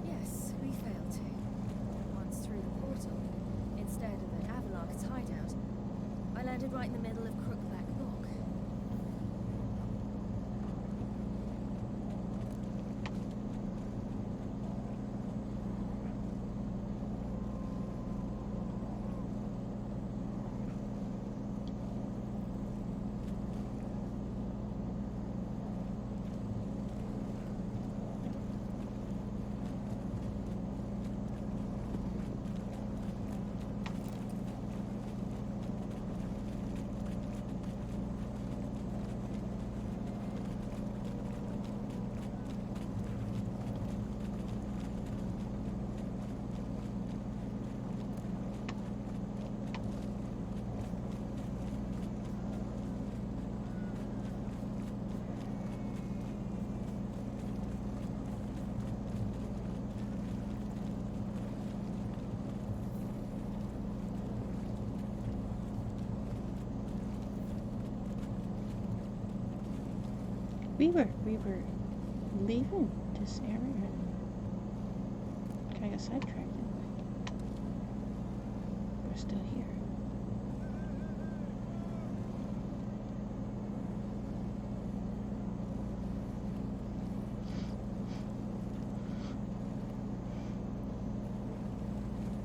Yes, we failed to. Once through the portal, instead of at Avallac'h's hideout, I landed right in the middle of Crookback Lock. We were leaving this area and kind of sidetracked, didn't we? We're still here.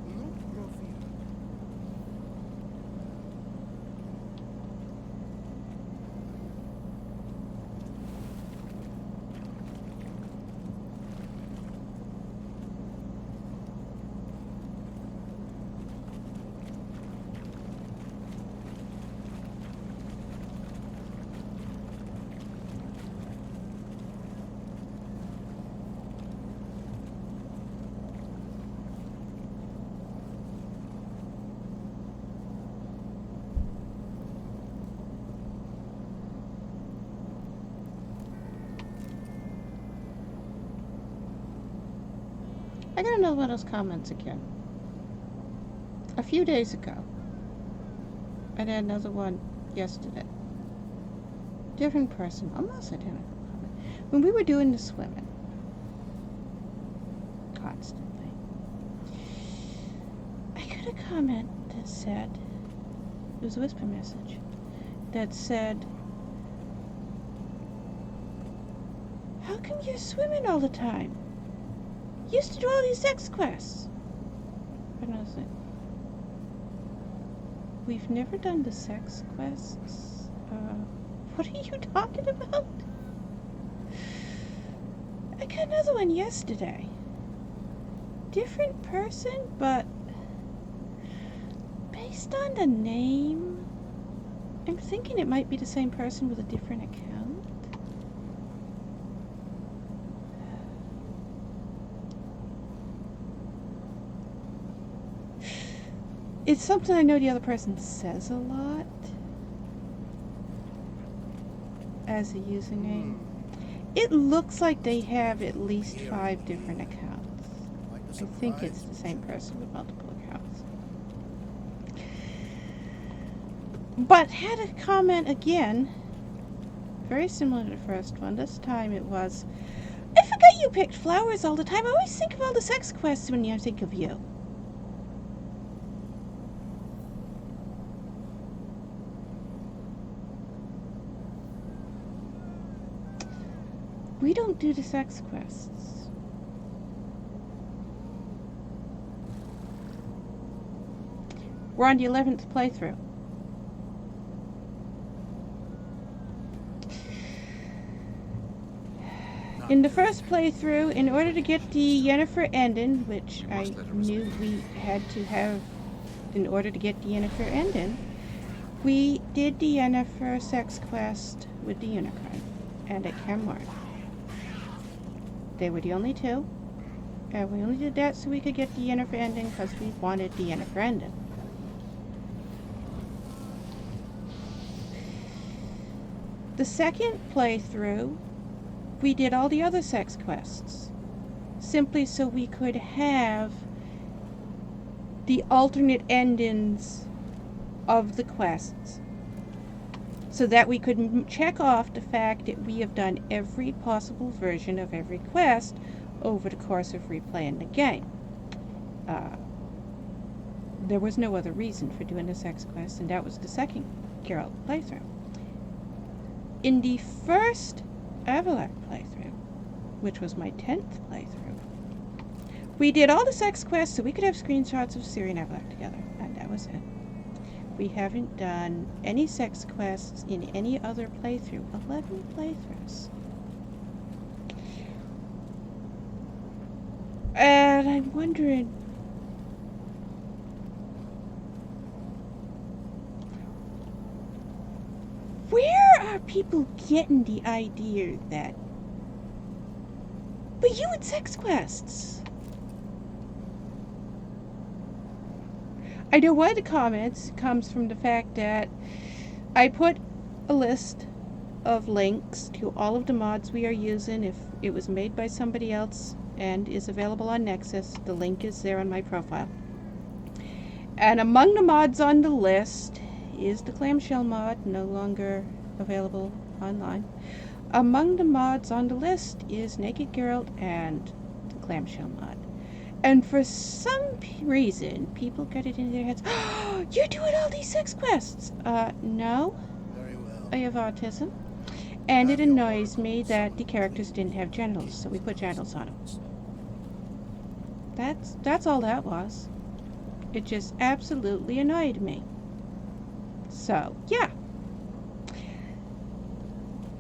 Look, Rofi. I got another one of those comments again. A few days ago. I had another one yesterday. Different person, almost identical comment. When we were doing the swimming, constantly, I got a comment that said, it was a whisper message, that said, how come you're swimming all the time? You used to do all these sex quests. And I was like, we've never done the sex quests. What are you talking about? I got another one yesterday. different person, but based on the name, I'm thinking it might be the same person with a different account. It's something I know the other person says a lot as a username. It looks like they have at least 5 different accounts. I think it's the same person with multiple accounts. But had a comment again, very similar to the first one. This time it was, I forget you picked flowers all the time. I always think of all the sex quests when I think of you. We don't do the sex quests. We're on the 11th playthrough. In the first playthrough, in order to get the Yennefer ending, which I knew we had to have in order to get the Yennefer ending, we did the Yennefer sex quest with the unicorn and a Camorn. They were the only two, and we only did that so we could get the Yennefer ending because we wanted the Yennefer ending. The second playthrough, we did all the other sex quests, simply so we could have the alternate endings of the quests, so that we could check off the fact that we have done every possible version of every quest over the course of replaying the game. There was no other reason for doing the sex quest, and that was the second Geralt playthrough. In the first Avallac'h playthrough, which was my 10th playthrough, we did all the sex quests so we could have screenshots of Ciri and Avallac'h together, and that was it. We haven't done any sex quests in any other playthrough. 11 playthroughs. And I'm wondering, where are people getting the idea that, but you had sex quests? I know one of the comments comes from the fact that I put a list of links to all of the mods we are using. If it was made by somebody else and is available on Nexus, the link is there on my profile. And among the mods on the list is the clamshell mod, no longer available online. Among the mods on the list is Naked Geralt and the clamshell mod. And for some reason, people get it in their heads, oh, you're doing all these sex quests! No. Very well. I have autism. And it annoys me that the characters didn't have genitals, so we put genitals on them. That's all that was. It just absolutely annoyed me. So, yeah.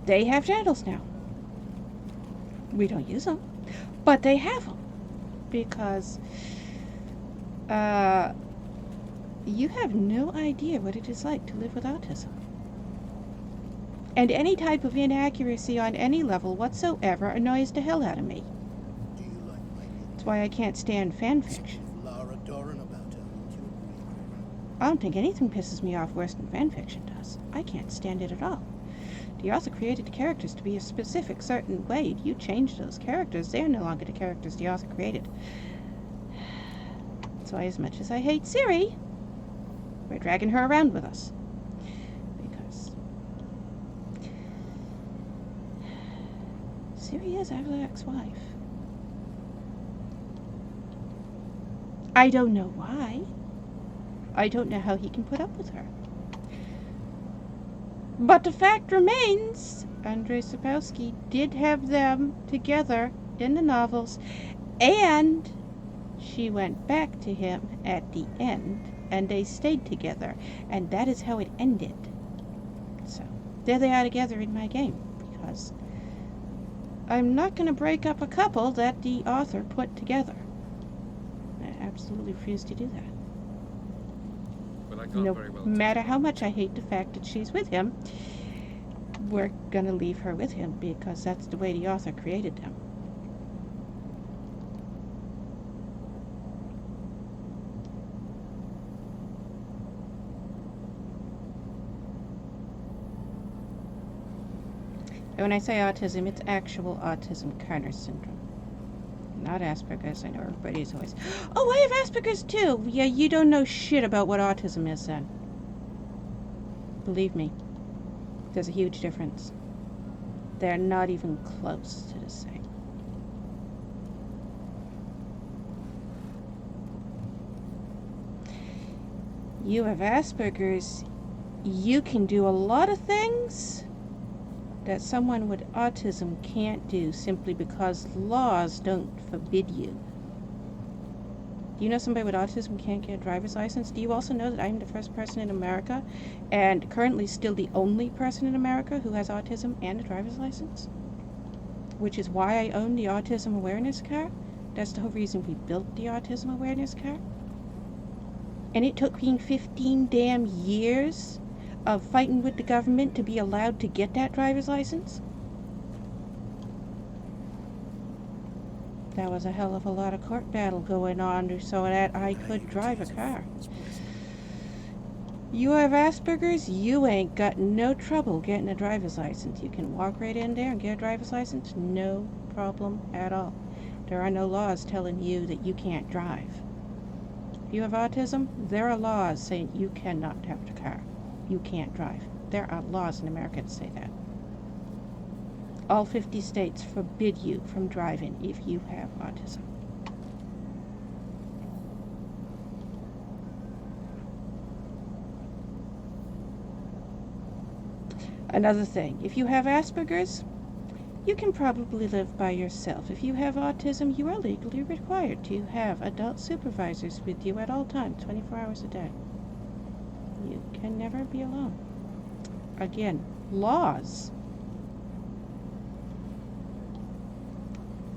They have genitals now. We don't use them, but they have them. Because you have no idea what it is like to live with autism. And any type of inaccuracy on any level whatsoever annoys the hell out of me. Do you like my new That's why I can't stand fan fiction. with Lara Doran about her? Won't you agree? I don't think anything pisses me off worse than fan fiction does. I can't stand it at all. The author created the characters to be a specific, certain way. You change those characters, they are no longer the characters the author created. That's why, as much as I hate Ciri, we're dragging her around with us. Because Ciri is Avallac'h's wife. I don't know why. I don't know how he can put up with her. But the fact remains, Andrzej Sapkowski did have them together in the novels, and she went back to him at the end, and they stayed together, and that is how it ended. So, there they are together in my game, because I'm not going to break up a couple that the author put together. absolutely refuse to do that. But I can't No very well matter tell you how what much to I do. hate the fact that she's with him, we're gonna leave her with him because that's the way the author created them. And when I say autism, it's actual autism Carter syndrome. Not Asperger's. I know everybody's always, oh, I have Asperger's too. Yeah, you don't know shit about what autism is then. Believe me, there's a huge difference. They're not even close to the same. You have Asperger's, you can do a lot of things that someone with autism can't do simply because laws don't forbid you. Do you know somebody with autism can't get a driver's license? Do you also know that I'm the first person in America, and currently still the only person in America who has autism and a driver's license? Which is why I own the autism awareness car. That's the whole reason we built the autism awareness car. And it took me 15 damn years of fighting with the government to be allowed to get that driver's license. That was a hell of a lot of court battle going on so that I could drive a car. You have Asperger's, you ain't got no trouble getting a driver's license. You can walk right in there and get a driver's license, no problem at all. There are no laws telling you that you can't drive. If you have autism, there are laws saying you cannot have a car. You can't drive. There are laws in America that say that. All 50 states forbid you from driving if you have autism. Another thing, if you have Asperger's, you can probably live by yourself. If you have autism, you are legally required to have adult supervisors with you at all times, 24 hours a day. You can never be alone. Again, laws.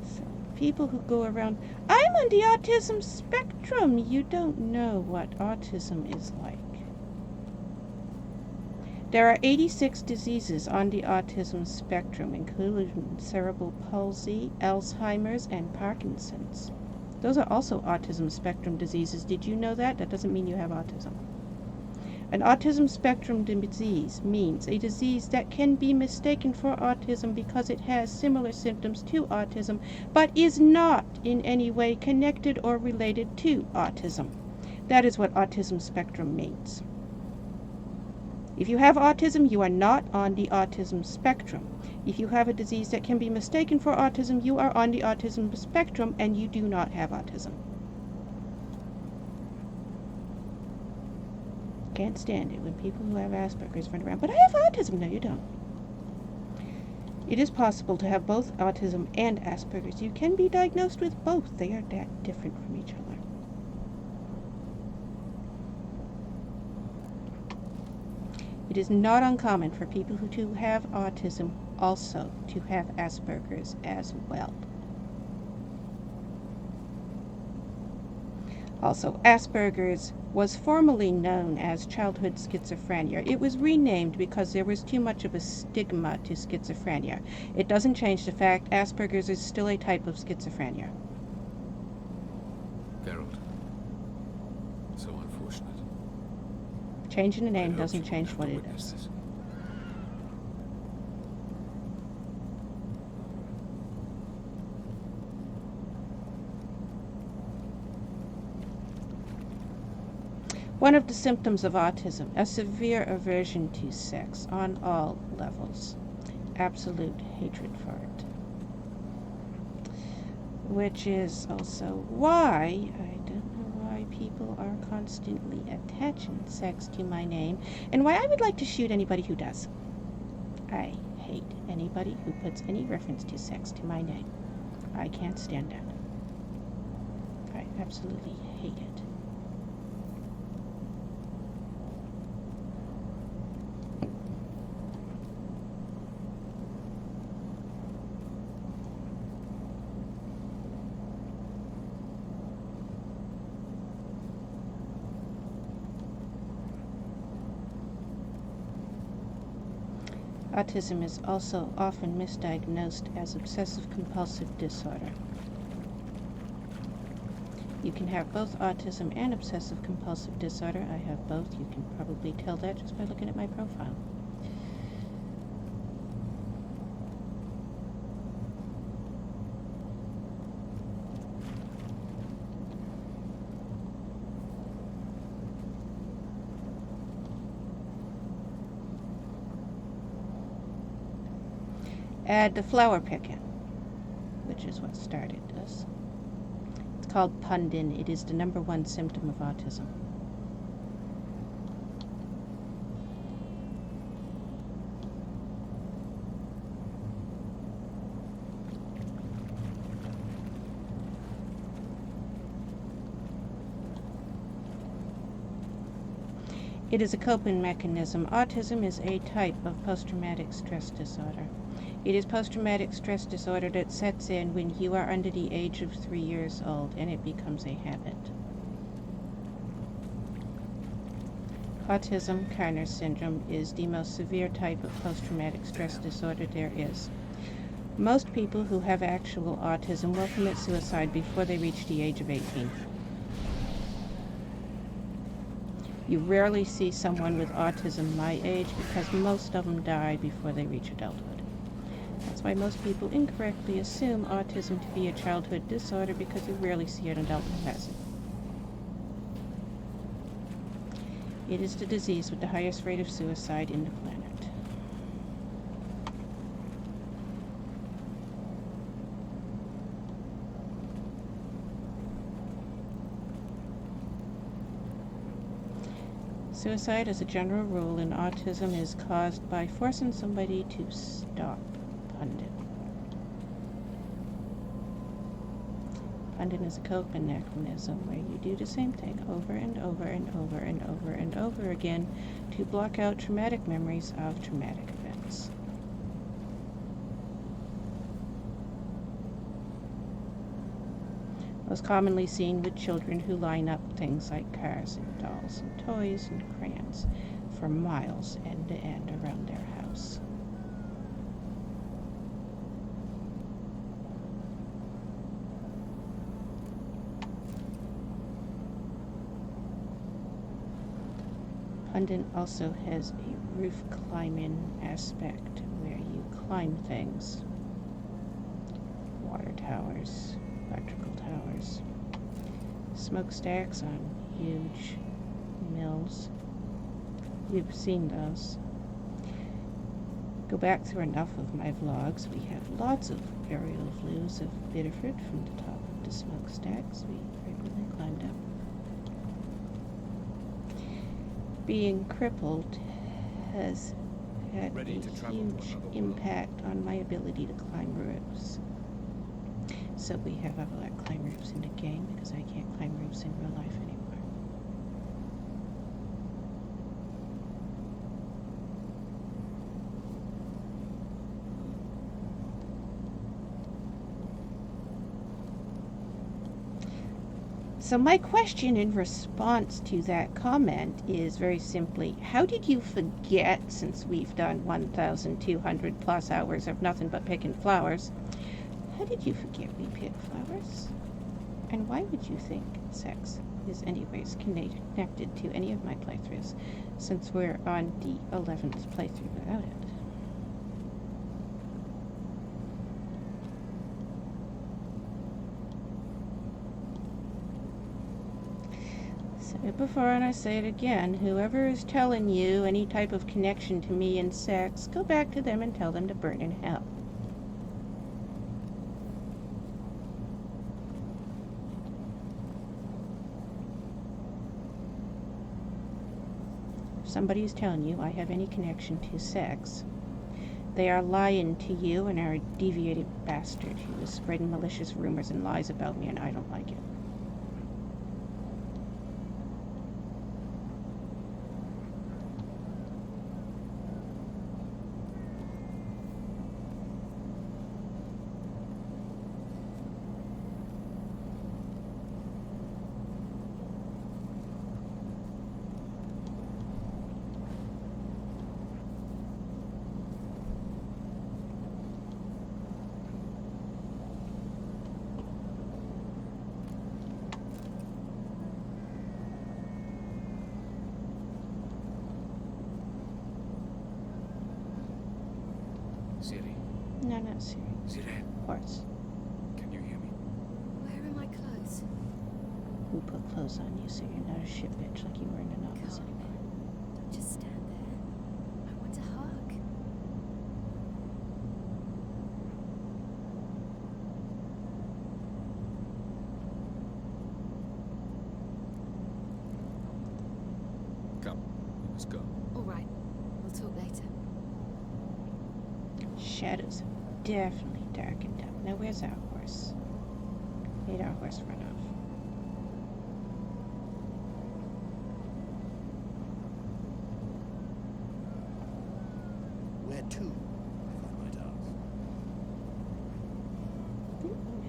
So, people who go around, I'm on the autism spectrum. You don't know what autism is like. There are 86 diseases on the autism spectrum, including cerebral palsy, Alzheimer's, and Parkinson's. Those are also autism spectrum diseases. Did you know that? That doesn't mean you have autism. An autism spectrum disease means a disease that can be mistaken for autism because it has similar symptoms to autism, but is not in any way connected or related to autism. That is what autism spectrum means. If you have autism, you are not on the autism spectrum. If you have a disease that can be mistaken for autism, you are on the autism spectrum and you do not have autism. Can't stand it when people who have Asperger's run around, but I have autism. No, you don't. It is possible to have both autism and Asperger's. You can be diagnosed with both. They are that different from each other. It is not uncommon for people who do have autism also to have Asperger's as well. Also, Asperger's was formerly known as childhood schizophrenia. It was renamed because there was too much of a stigma to schizophrenia. It doesn't change the fact Asperger's is still a type of schizophrenia. Geralt. So unfortunate. Changing the I name hoped doesn't you change wouldn't what have it to witness is. this. One of the symptoms of autism, a severe aversion to sex on all levels. Absolute hatred for it. Which is also why, I don't know why people are constantly attaching sex to my name, and why I would like to shoot anybody who does. I hate anybody who puts any reference to sex to my name. I can't stand that. I absolutely hate it. Autism is also often misdiagnosed as obsessive-compulsive disorder. You can have both autism and obsessive-compulsive disorder. I have both. You can probably tell that just by looking at my profile. Add the flower picking, which is what started this. It's called pundin. It is the #1 symptom of autism. It is a coping mechanism. Autism is a type of post-traumatic stress disorder. It is post-traumatic stress disorder that sets in when you are under the age of 3 years old and it becomes a habit. Autism, Carner syndrome, is the most severe type of post-traumatic stress disorder there is. Most people who have actual autism will commit suicide before they reach the age of 18. You rarely see someone with autism my age because most of them die before they reach adulthood. That's why most people incorrectly assume autism to be a childhood disorder because you rarely see an adult who has it. It is the disease with the highest rate of suicide in the planet. Suicide, as a general rule, in autism is caused by forcing somebody to stop. Pundin. Pundin is a coping mechanism where you do the same thing over and over and over and over and over again to block out traumatic memories of traumatic events. Most commonly seen with children who line up things like cars and dolls and toys and crayons for miles end to end around their house. Pundin also has a roof climbing aspect where you climb things. Water towers, electrical towers, smokestacks on huge mills. You've seen those. Go back through enough of my vlogs. We have lots of aerial views of Biddeford from the top of the smokestacks. We frequently climbed up. Being crippled has had a huge impact on my ability to climb roofs. So we have Avallac'h climb roofs in the game because I can't climb roofs in real life anymore. So my question in response to that comment is very simply, how did you forget, since we've done 1,200 plus hours of nothing but picking flowers, how did you forget we pick flowers? And why would you think sex is anyways connected to any of my playthroughs, since we're on the 11th playthrough without it? Said it before and I say it again, whoever is telling you any type of connection to me and sex, go back to them and tell them to burn in hell. If somebody is telling you I have any connection to sex, they are lying to you and are a deviated bastard who is spreading malicious rumors and lies about me, and I don't like it. not serious. Siren, Horse. can you hear me? Where are my clothes? Who put clothes on you so you're not a shit bitch like you were in an office Come. anymore? Don't just stand there. I want a hug. Come, we must go. All right. We'll talk later. Shadows have definitely darkened up. Now where's our horse? Made our horse run off. Where to, if I might ask?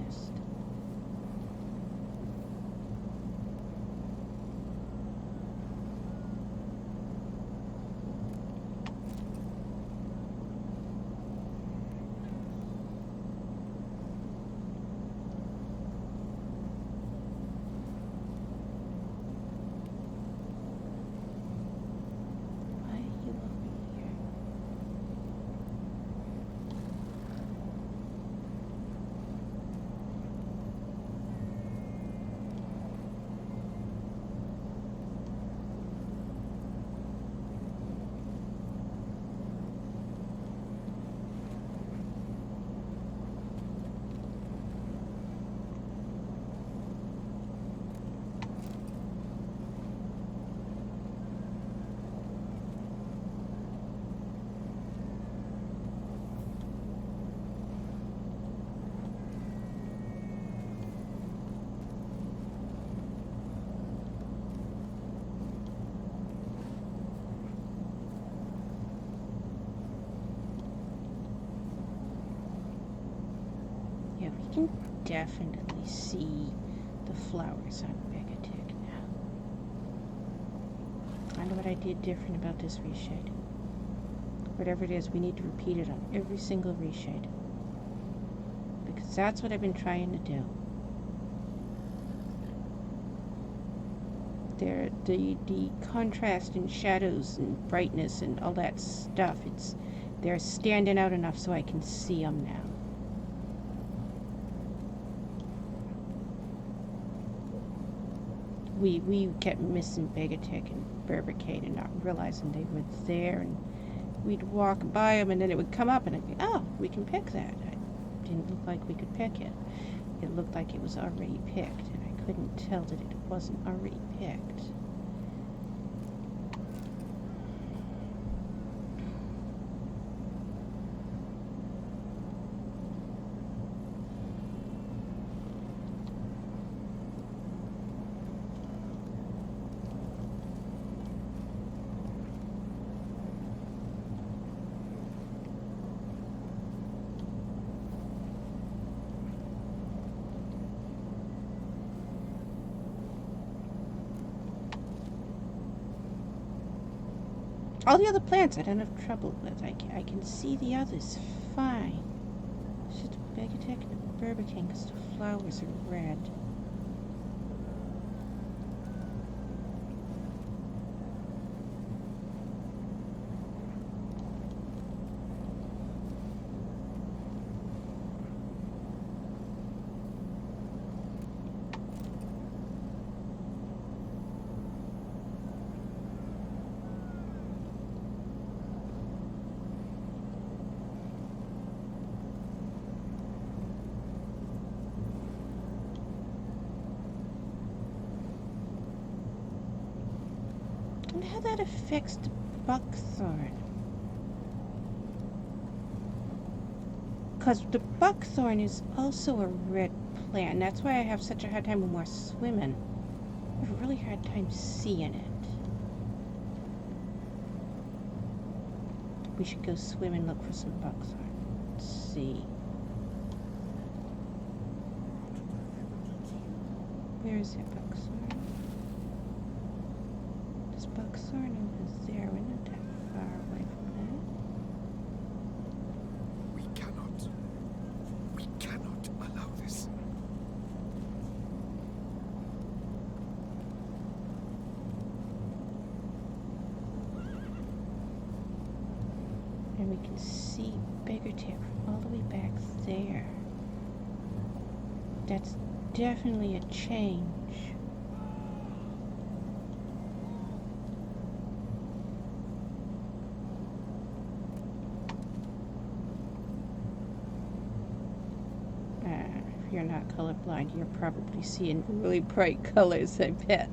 Missed. Why are you over here? Yeah, we can definitely see the flowers on Avallac'h now. I know what I did different about this reshade. Whatever it is, we need to repeat it on every single reshade. Because that's what I've been trying to do. The contrast in shadows and brightness and all that stuff, they're standing out enough so I can see them now. We kept missing Avallac'h and Avallac'h and not realizing they were there, and we'd walk by them and then it would come up and I'd be, oh, we can pick that. It didn't look like we could pick it. It looked like it was already picked, and I couldn't tell that it wasn't already picked. All the other plants I don't have trouble with. I can see the others fine. It's just Avallac'h and Avallac'h because the flowers are red. And how that affects the buckthorn. Because the buckthorn is also a red plant. That's why I have such a hard time when we're swimming. I have a really hard time seeing it. We should go swim and look for some buckthorn. Let's see. Where is that buckthorn? There's buckthorn over there. We're not that far away from We cannot allow this. that. And we can see see Biggertick from all the way back there. That's definitely a change. If you're not colorblind, you're probably seeing really bright colors, I bet.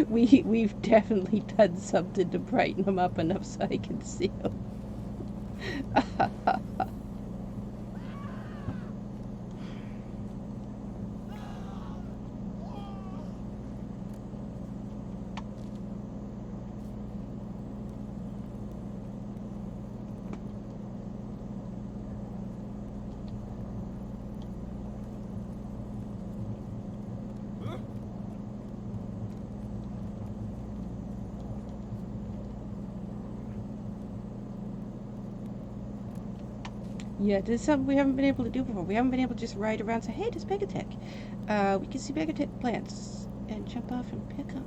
We've definitely done something to brighten them up enough so I can see them. Yeah, this is something we haven't been able to do before. We haven't been able to just ride around and say, hey, there's Megatech. We can see Megatech plants and jump off and pick them.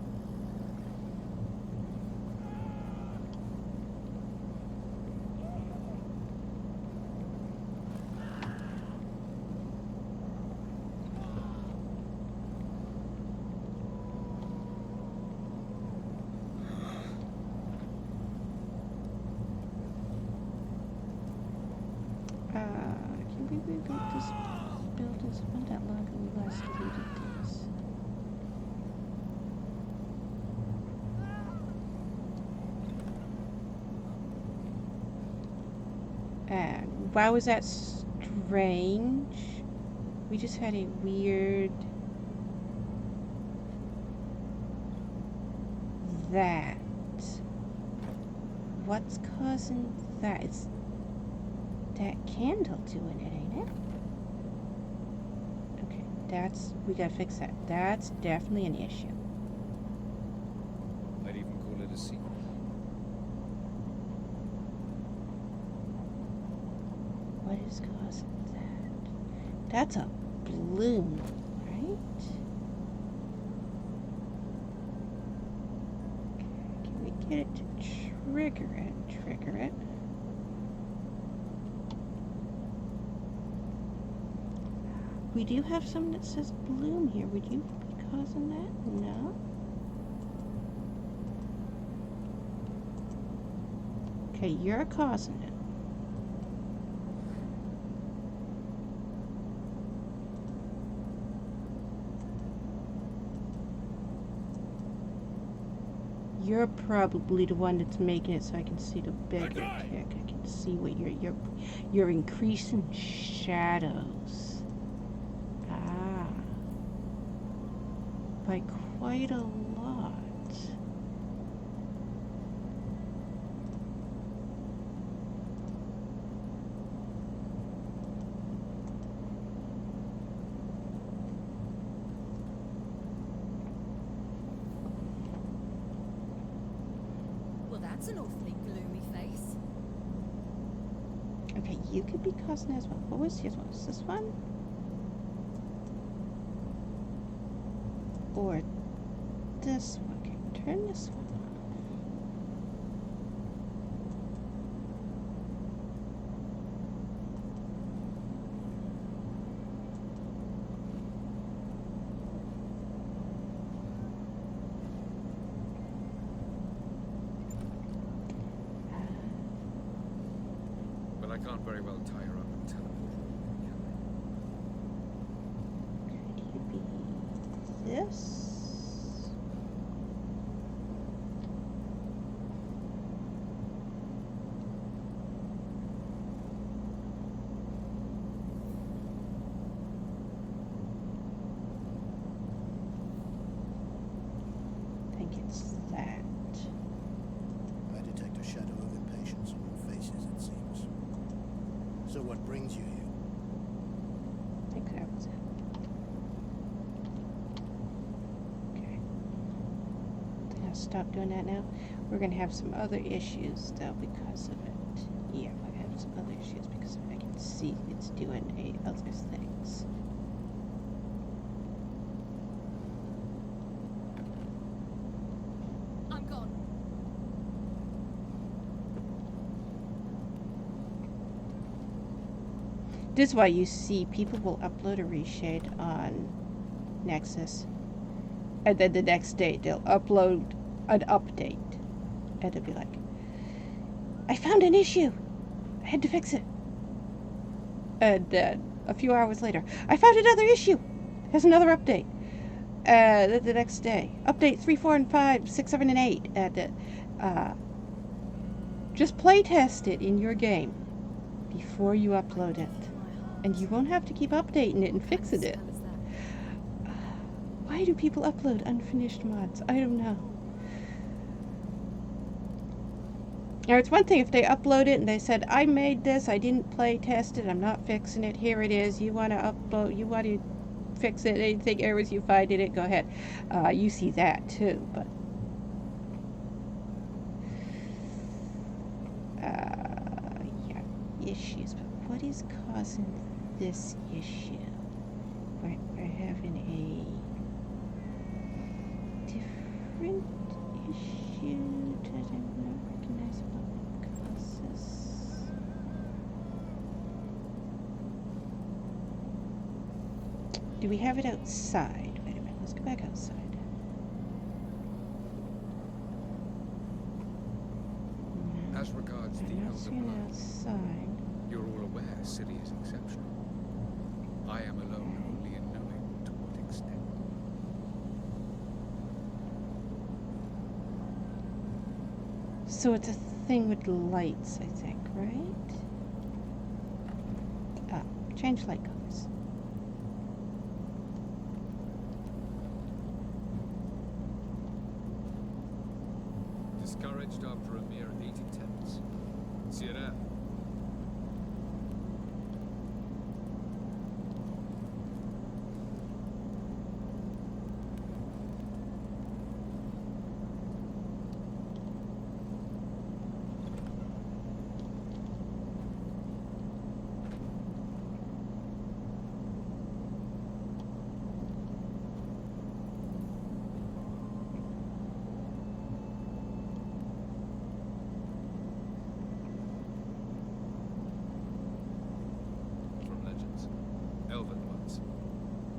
Can we rebuild this building? It's been that long ago we last deleted this. And why was that strange? We just had a weird... that. What's causing that? It's that candle doing it, ain't it? Okay, we gotta fix that. That's definitely an issue. I'd even call it a secret. What is causing that? That's a bloom, right? Can we get it to trigger it? Trigger it. We do have something that says bloom here. Would you be causing that? No? Okay, you're causing it. You're probably the one that's making it so I can see the bigger kick. I can see what you're increasing shadows. By quite a lot. Well, that's an awfully gloomy face. Okay, you could be causing as well. What was his one? Was this one? Or this one. Okay, turn this one off. But I can't very well tie her up and teleport her, can Could you be this? I think it's that. I detect a shadow of impatience on your faces, it seems. So what brings you here? I think that was it. Okay. I think I'll stop doing that now. We're gonna have some other issues though because of it. Yeah, we're gonna have some other issues because I can see it's doing other things. I'm gone. This is why you see people will upload a reshade on Nexus, and then the next day they'll upload an update, and they'll be like, I found an issue, I had to fix it. And then a few hours later, I found another issue, here's another update. Then the next day, update 3, 4, and 5, 6, 7, and 8. And just play test it in your game before you upload it. And you won't have to keep updating it and fixing it. Why do people upload unfinished mods? I don't know. Now, it's one thing if they upload it and they said, I made this, I didn't play test it, I'm not fixing it, here it is, you want to upload, you want to fix it, anything errors you find in it, go ahead. You see that too, but yeah, issues. But what is causing this issue? We're having a different issue that I'm not recognizable causes. Do we have it outside? Wait a minute, let's go back outside. As regards the I'm not Elder seeing Blood, outside. you're all aware City is exceptional. I am alone only in knowing to what extent. So it's a thing with lights, I think, right? Change light colors. Discouraged after a mere 80 attempts. See you there. From legends. Elven ones.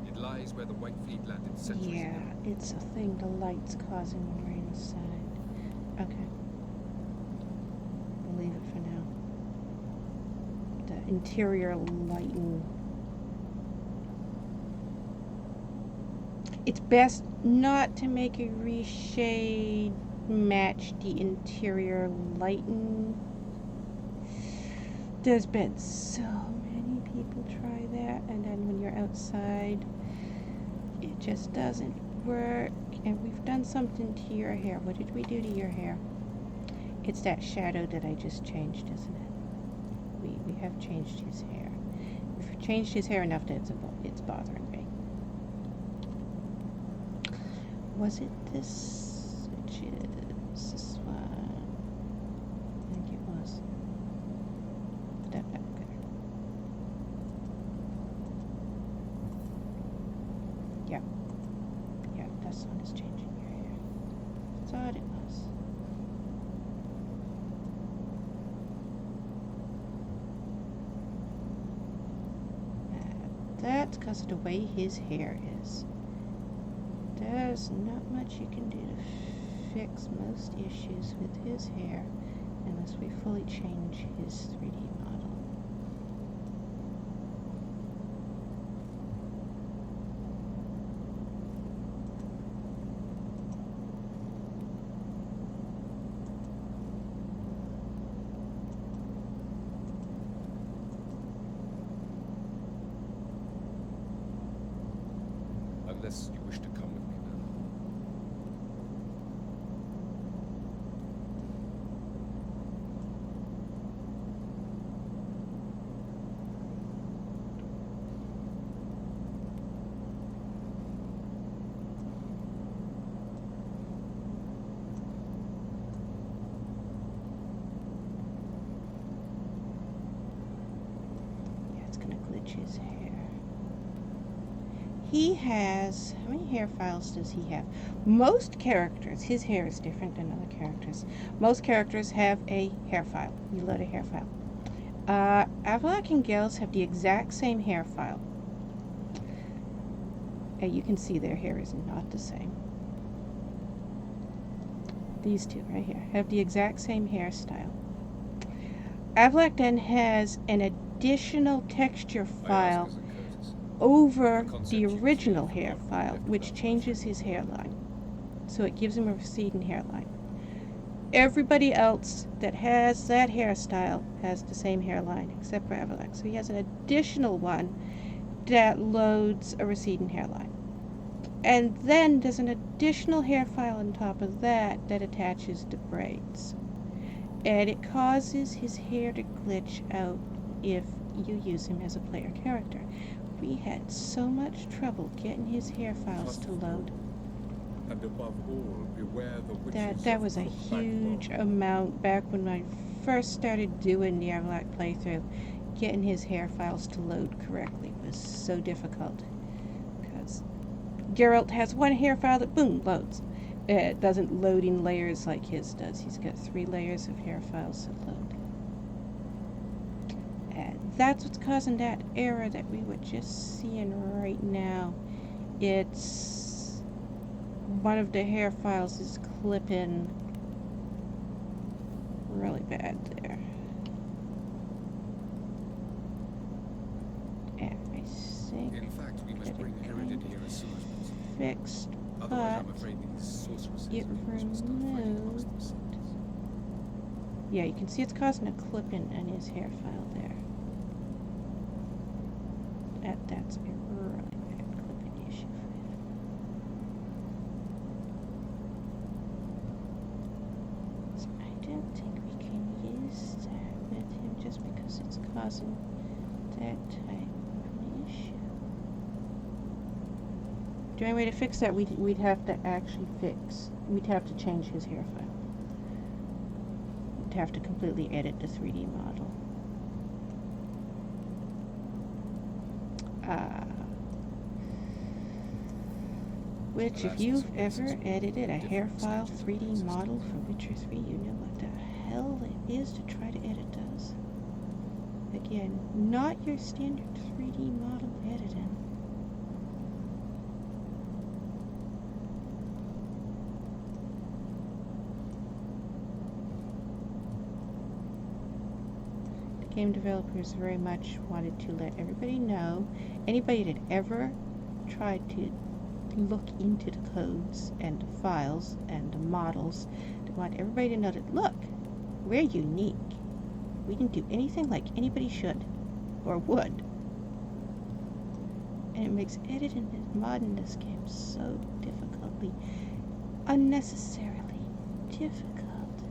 It lies where the White Fleet landed centuries Yeah, ago. it's a thing the light's causing when we're inside. Okay. We'll leave it for now. The interior lighting. It's best not to make a reshade match the interior lighting. There's been so many people try that, and then when you're outside, it just doesn't work. And we've done something to your hair. What did we do to your hair? It's that shadow that I just changed, isn't it? We have changed his hair. We've changed his hair enough that it's bothering me. Was it this? Which is this one? I think it was. Put that back there. Yeah. Yeah, that's the one that's changing your hair. Thought it was. That's because of the way his hair is. There's not much you can do to fix most issues with his hair unless we fully change his 3D model. Unless you wish to come with me now. Yeah, it's gonna glitch his hair. He has, how many hair files does he have? Most characters, his hair is different than other characters. Most characters have a hair file. You load a hair file. Avallac'h and Gales have the exact same hair file. And you can see their hair is not the same. These two right here have the exact same hairstyle. Avallac'h then has an additional texture file over the original hair file, which changes his hairline. So it gives him a receding hairline. Everybody else that has that hairstyle has the same hairline except for Avallac'h. So he has an additional one that loads a receding hairline. And then there's an additional hair file on top of that that attaches the braids. And it causes his hair to glitch out if you use him as a player character. We had so much trouble getting his hair files to load. And above all, beware the witches That of was a Crookback huge Road. amount back when I first started doing the Avallac'h playthrough. Getting his hair files to load correctly was so difficult. Because Geralt has one hair file that, boom, loads. It doesn't load in layers like his does. He's got 3 layers of hair files that load. And that's what's causing that error that we were just seeing right now. It's one of the hair files is clipping really bad there. And I think In fact, we must that bring it Herodin kind here as soon as possible. of fixed, Otherwise, I'm but afraid these sorceresses it and witches will start fighting amongst removed. themselves. Yeah, you can see it's causing a clipping on his hair file there. That's a really bad clipping issue for him. So I don't think we can use that with him just because it's causing that type of an issue. The only way to fix that, we'd have to actually we'd have to change his hair file. We'd have to completely edit the 3D model. Which, if you've ever edited a hair file 3D model for Witcher 3, you know what the hell it is to try to edit those. Again, not your standard 3D model editing. The game developers very much wanted to let everybody know, anybody that ever tried to look into the codes and the files and the models, they want everybody to know that, look, we're unique. We didn't do anything like anybody should or would. And it makes editing and modding this game so difficultly, unnecessarily difficult.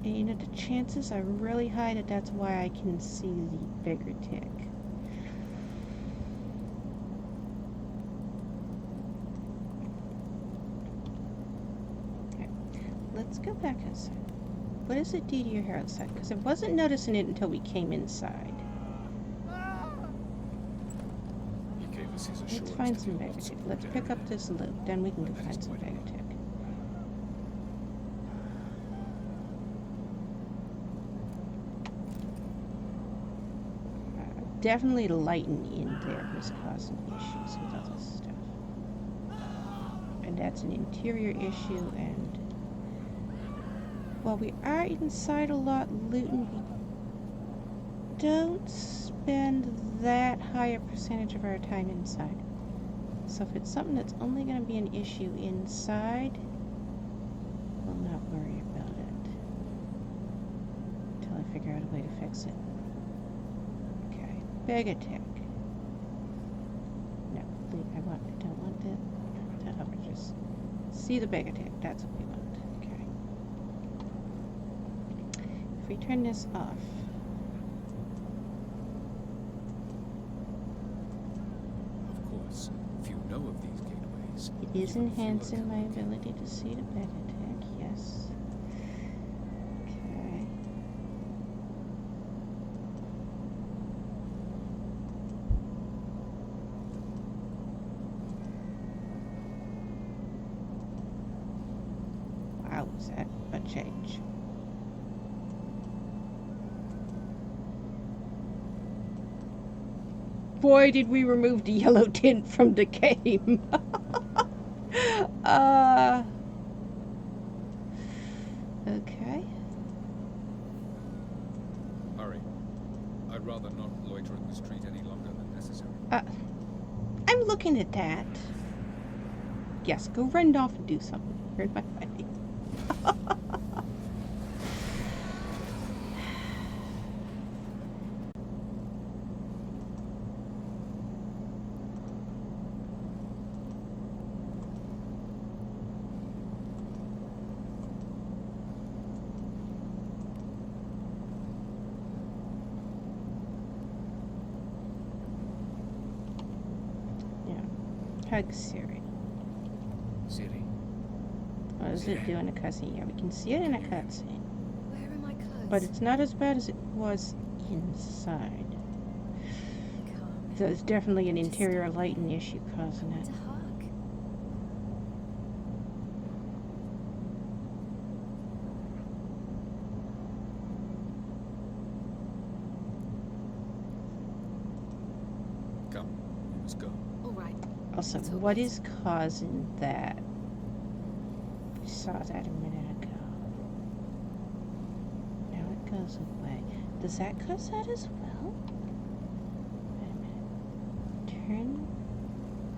And you know, the chances are really high that that's why I can see the bigger tick. Let's go back outside. What does it do to your hair outside? Because I wasn't noticing it until we came inside. He gave us his Let's assurance find that some he'll not Vegatick. support Let's pick up Herodin. this loot. Then we can go find some Vegatick. Definitely the lighting in there was causing issues with other stuff. And that's an interior issue, and while we are inside a lot looting, we don't spend that high a percentage of our time inside. So if it's something that's only going to be an issue inside, we'll not worry about it until I figure out a way to fix it. Okay, Vegatick. No, I don't want that. I want to just see the Vegatick. That's what we want. Okay. If we turn this off, Of course, if you know of these gateways, it is even fewer enhancing can my look in. ability to see the Vegatick. Yes. Okay. Wow, was that a change? boy, did we remove the yellow tint from the game. Okay. Hurry. I'd rather not loiter in the street any longer than necessary. I'm looking at that. Yes, go run off and do something. You're in my way. Hug Siri. Siri. What is it doing a cutscene? Yeah, we can see it in a cutscene. Where are my clothes? But it's not as bad as it was inside. Calm. There's definitely an interior lighting issue causing It's it. a hug. Come. We must go. All right. Also, It's all what right. is causing that? We saw that a minute ago. Now it goes away. Does that cause that as well? Wait a minute.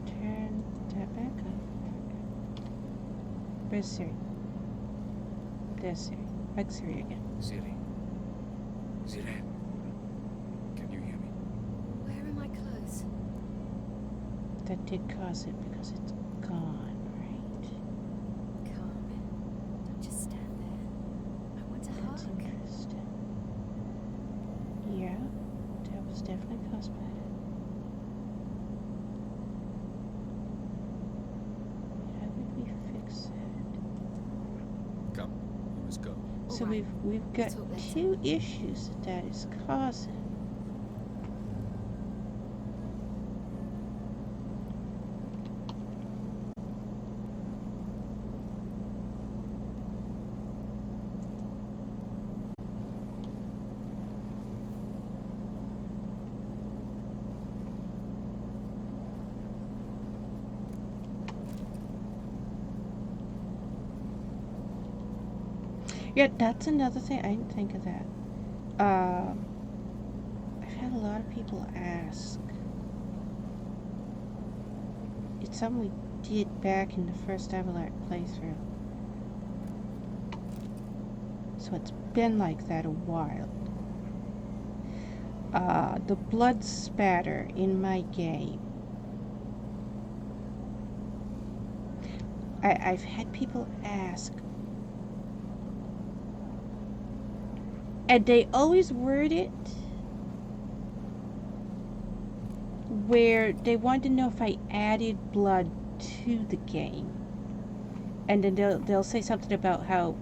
Turn that back up. Where's Siri? There's Siri. Hug Siri again. Siri. Siri. Can you hear me? Where are my clothes? That did cause it because it's gone, right? Calm. Don't just stand there. I want a That's hug. interesting. Yeah, that was definitely caused by it. How would we fix it? Come. We must go. So All right. we've got talk later. two issues that is causing. Yeah, that's another thing. I didn't think of that. I've had a lot of people ask. It's something we did back in the first Avallac'h playthrough. So it's been like that a while. The blood spatter in my game. I've had people ask, and they always word it where they want to know if I added blood to the game. And then they'll say something about how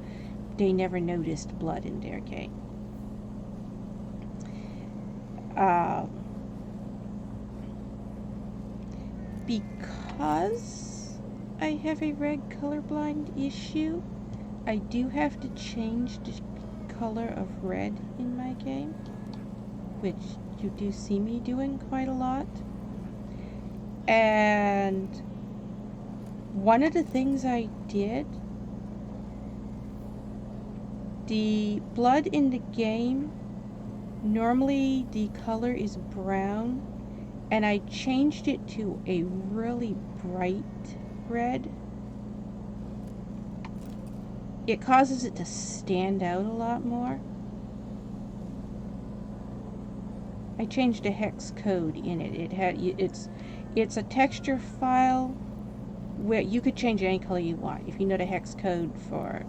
they never noticed blood in their game. Because I have a red colorblind issue, I do have to change the color of red in my game, which you do see me doing quite a lot. And one of the things I did, the blood in the game, normally the color is brown, and I changed it to a really bright red. It causes it to stand out a lot more. I changed a hex code in it. It's a texture file where you could change any color you want. If you know the hex code for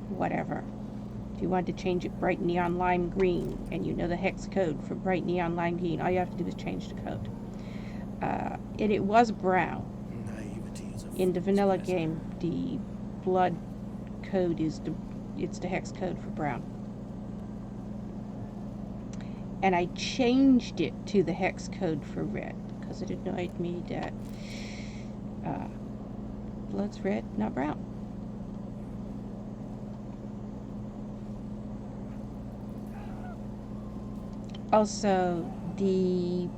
whatever. If you want to change it bright neon lime green and you know the hex code for bright neon lime green, all you have to do is change the code. And it was brown. Naivety is a In the fool's vanilla lesson. game, the blood code is it's the hex code for brown. And I changed it to the hex code for red because it annoyed me that blood's red, not brown. Also, the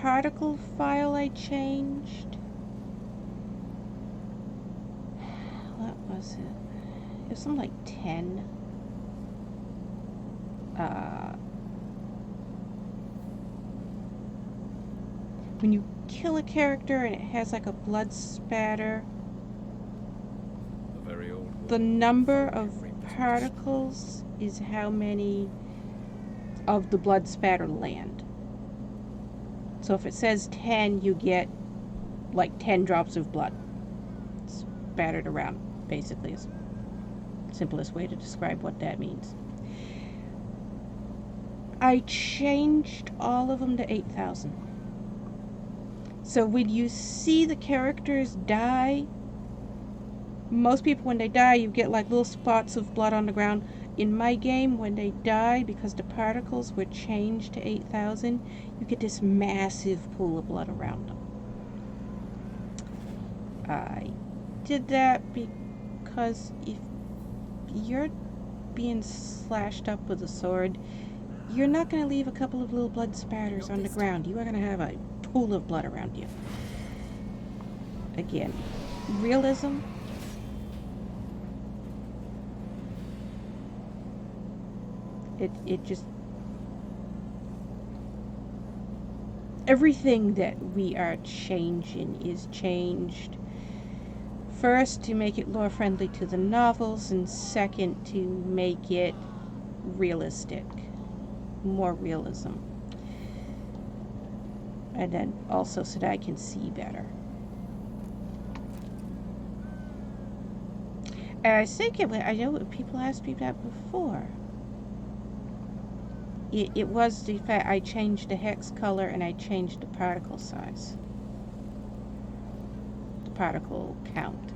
particle file I changed. What was it? It was something like 10. When you kill a character and it has like a blood spatter, A very old the woman number found of you raped us. particles is how many of the blood spatter land. So if it says 10, you get like 10 drops of blood spattered around, basically is the simplest way to describe what that means. I changed all of them to 8,000. So when you see the characters die, most people when they die, you get like little spots of blood on the ground. In my game, when they die, because the particles were changed to 8,000, you get this massive pool of blood around them. I did that because if you're being slashed up with a sword, you're not going to leave a couple of little blood spatters on the ground. You are going to have a pool of blood around you. Again, realism. It just... Everything that we are changing is changed. First, to make it lore friendly to the novels, and second, to make it realistic. More realism. And then also so that I can see better. And I think I know people asked me that before. It was the fact I changed the hex color and I changed the particle size. The particle count.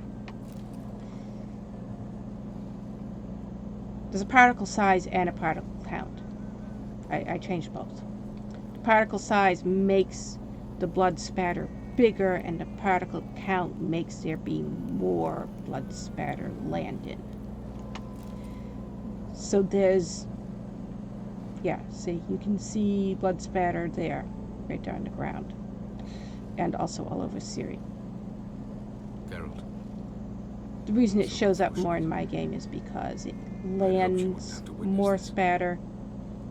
There's a particle size and a particle count. I changed both. The particle size makes the blood spatter bigger, and the particle count makes there be more blood spatter landed. So there's, yeah, see, you can see blood spatter there, right there on the ground, and also all over Siri. Geralt, The reason it shows up more in my game is because it lands more spatter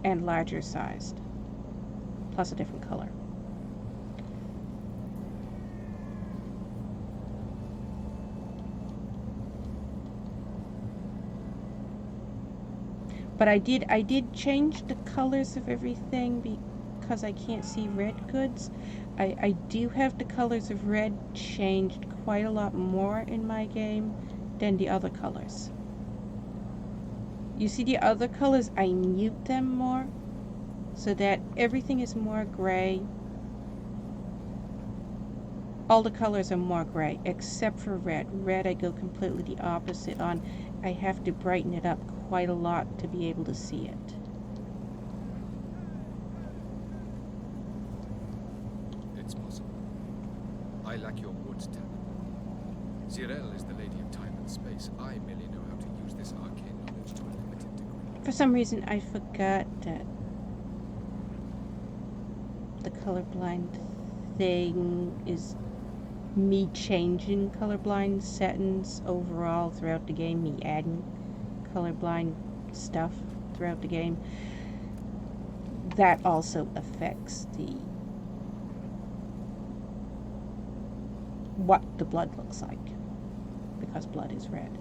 and larger sized, plus a different color. But I did change the colors of everything because I can't see red goods. I do have the colors of red changed quite a lot more in my game than the other colors. You see the other colors, I mute them more so that everything is more gray. All the colors are more gray except for red. Red I go completely the opposite on. I have to brighten it up quite a lot to be able to see it. it's possible. I lack your woods talent. Zirel is the lady of time and space. I merely know how to use this arcane knowledge to a limited degree. For some reason I forgot that the colorblind thing is me changing colorblind settings overall throughout the game, me adding colorblind stuff throughout the game. That also affects what the blood looks like, because blood is red.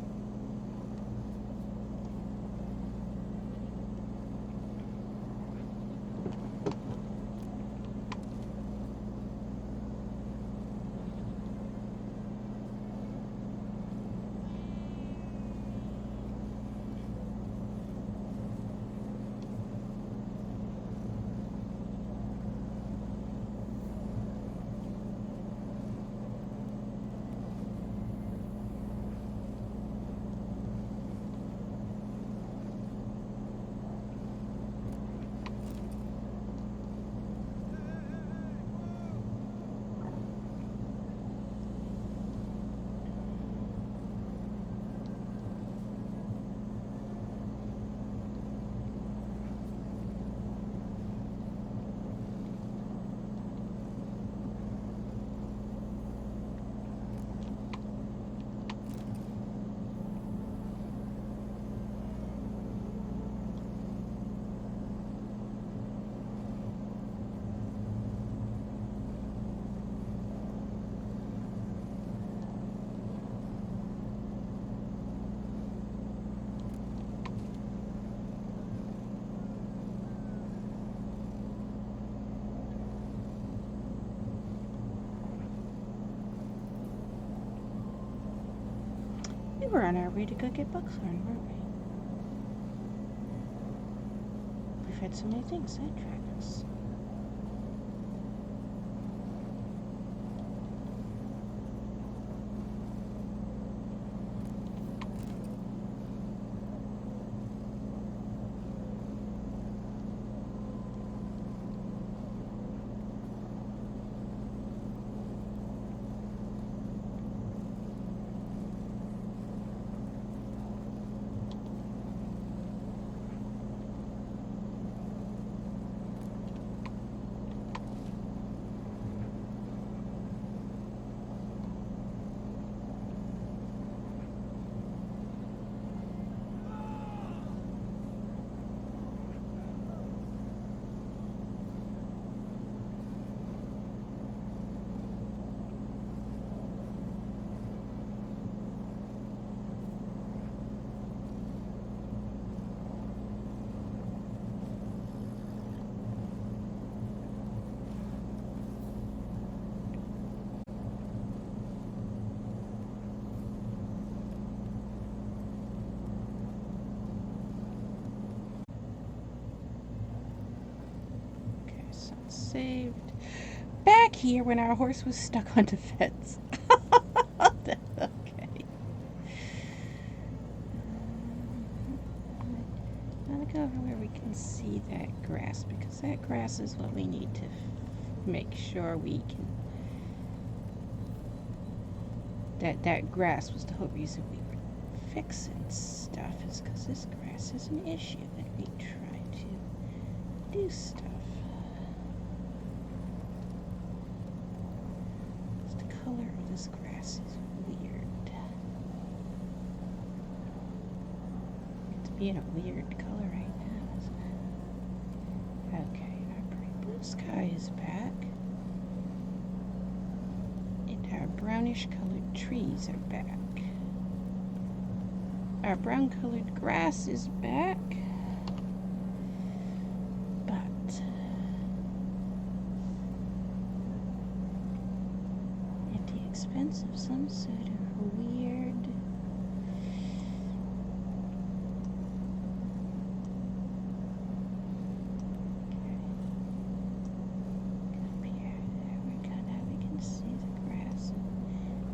We were on our way to go get buckthorn, weren't we? We've had so many things sidetrack us. Saved. Back here when our horse was stuck on the fence. Okay. Now to go over where we can see that grass, because that grass is what we need to make sure we can. That grass was the whole reason we were fixing stuff, is because this grass is an issue that we try to do stuff. This grass is weird. It's being a weird color right now, isn't it? Okay, our bright blue sky is back. And our brownish colored trees are back. Our brown colored grass is back. Of some sort of weird up here. There we go. Now we can see the grass.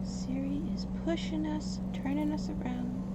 Siri is pushing us, turning us around.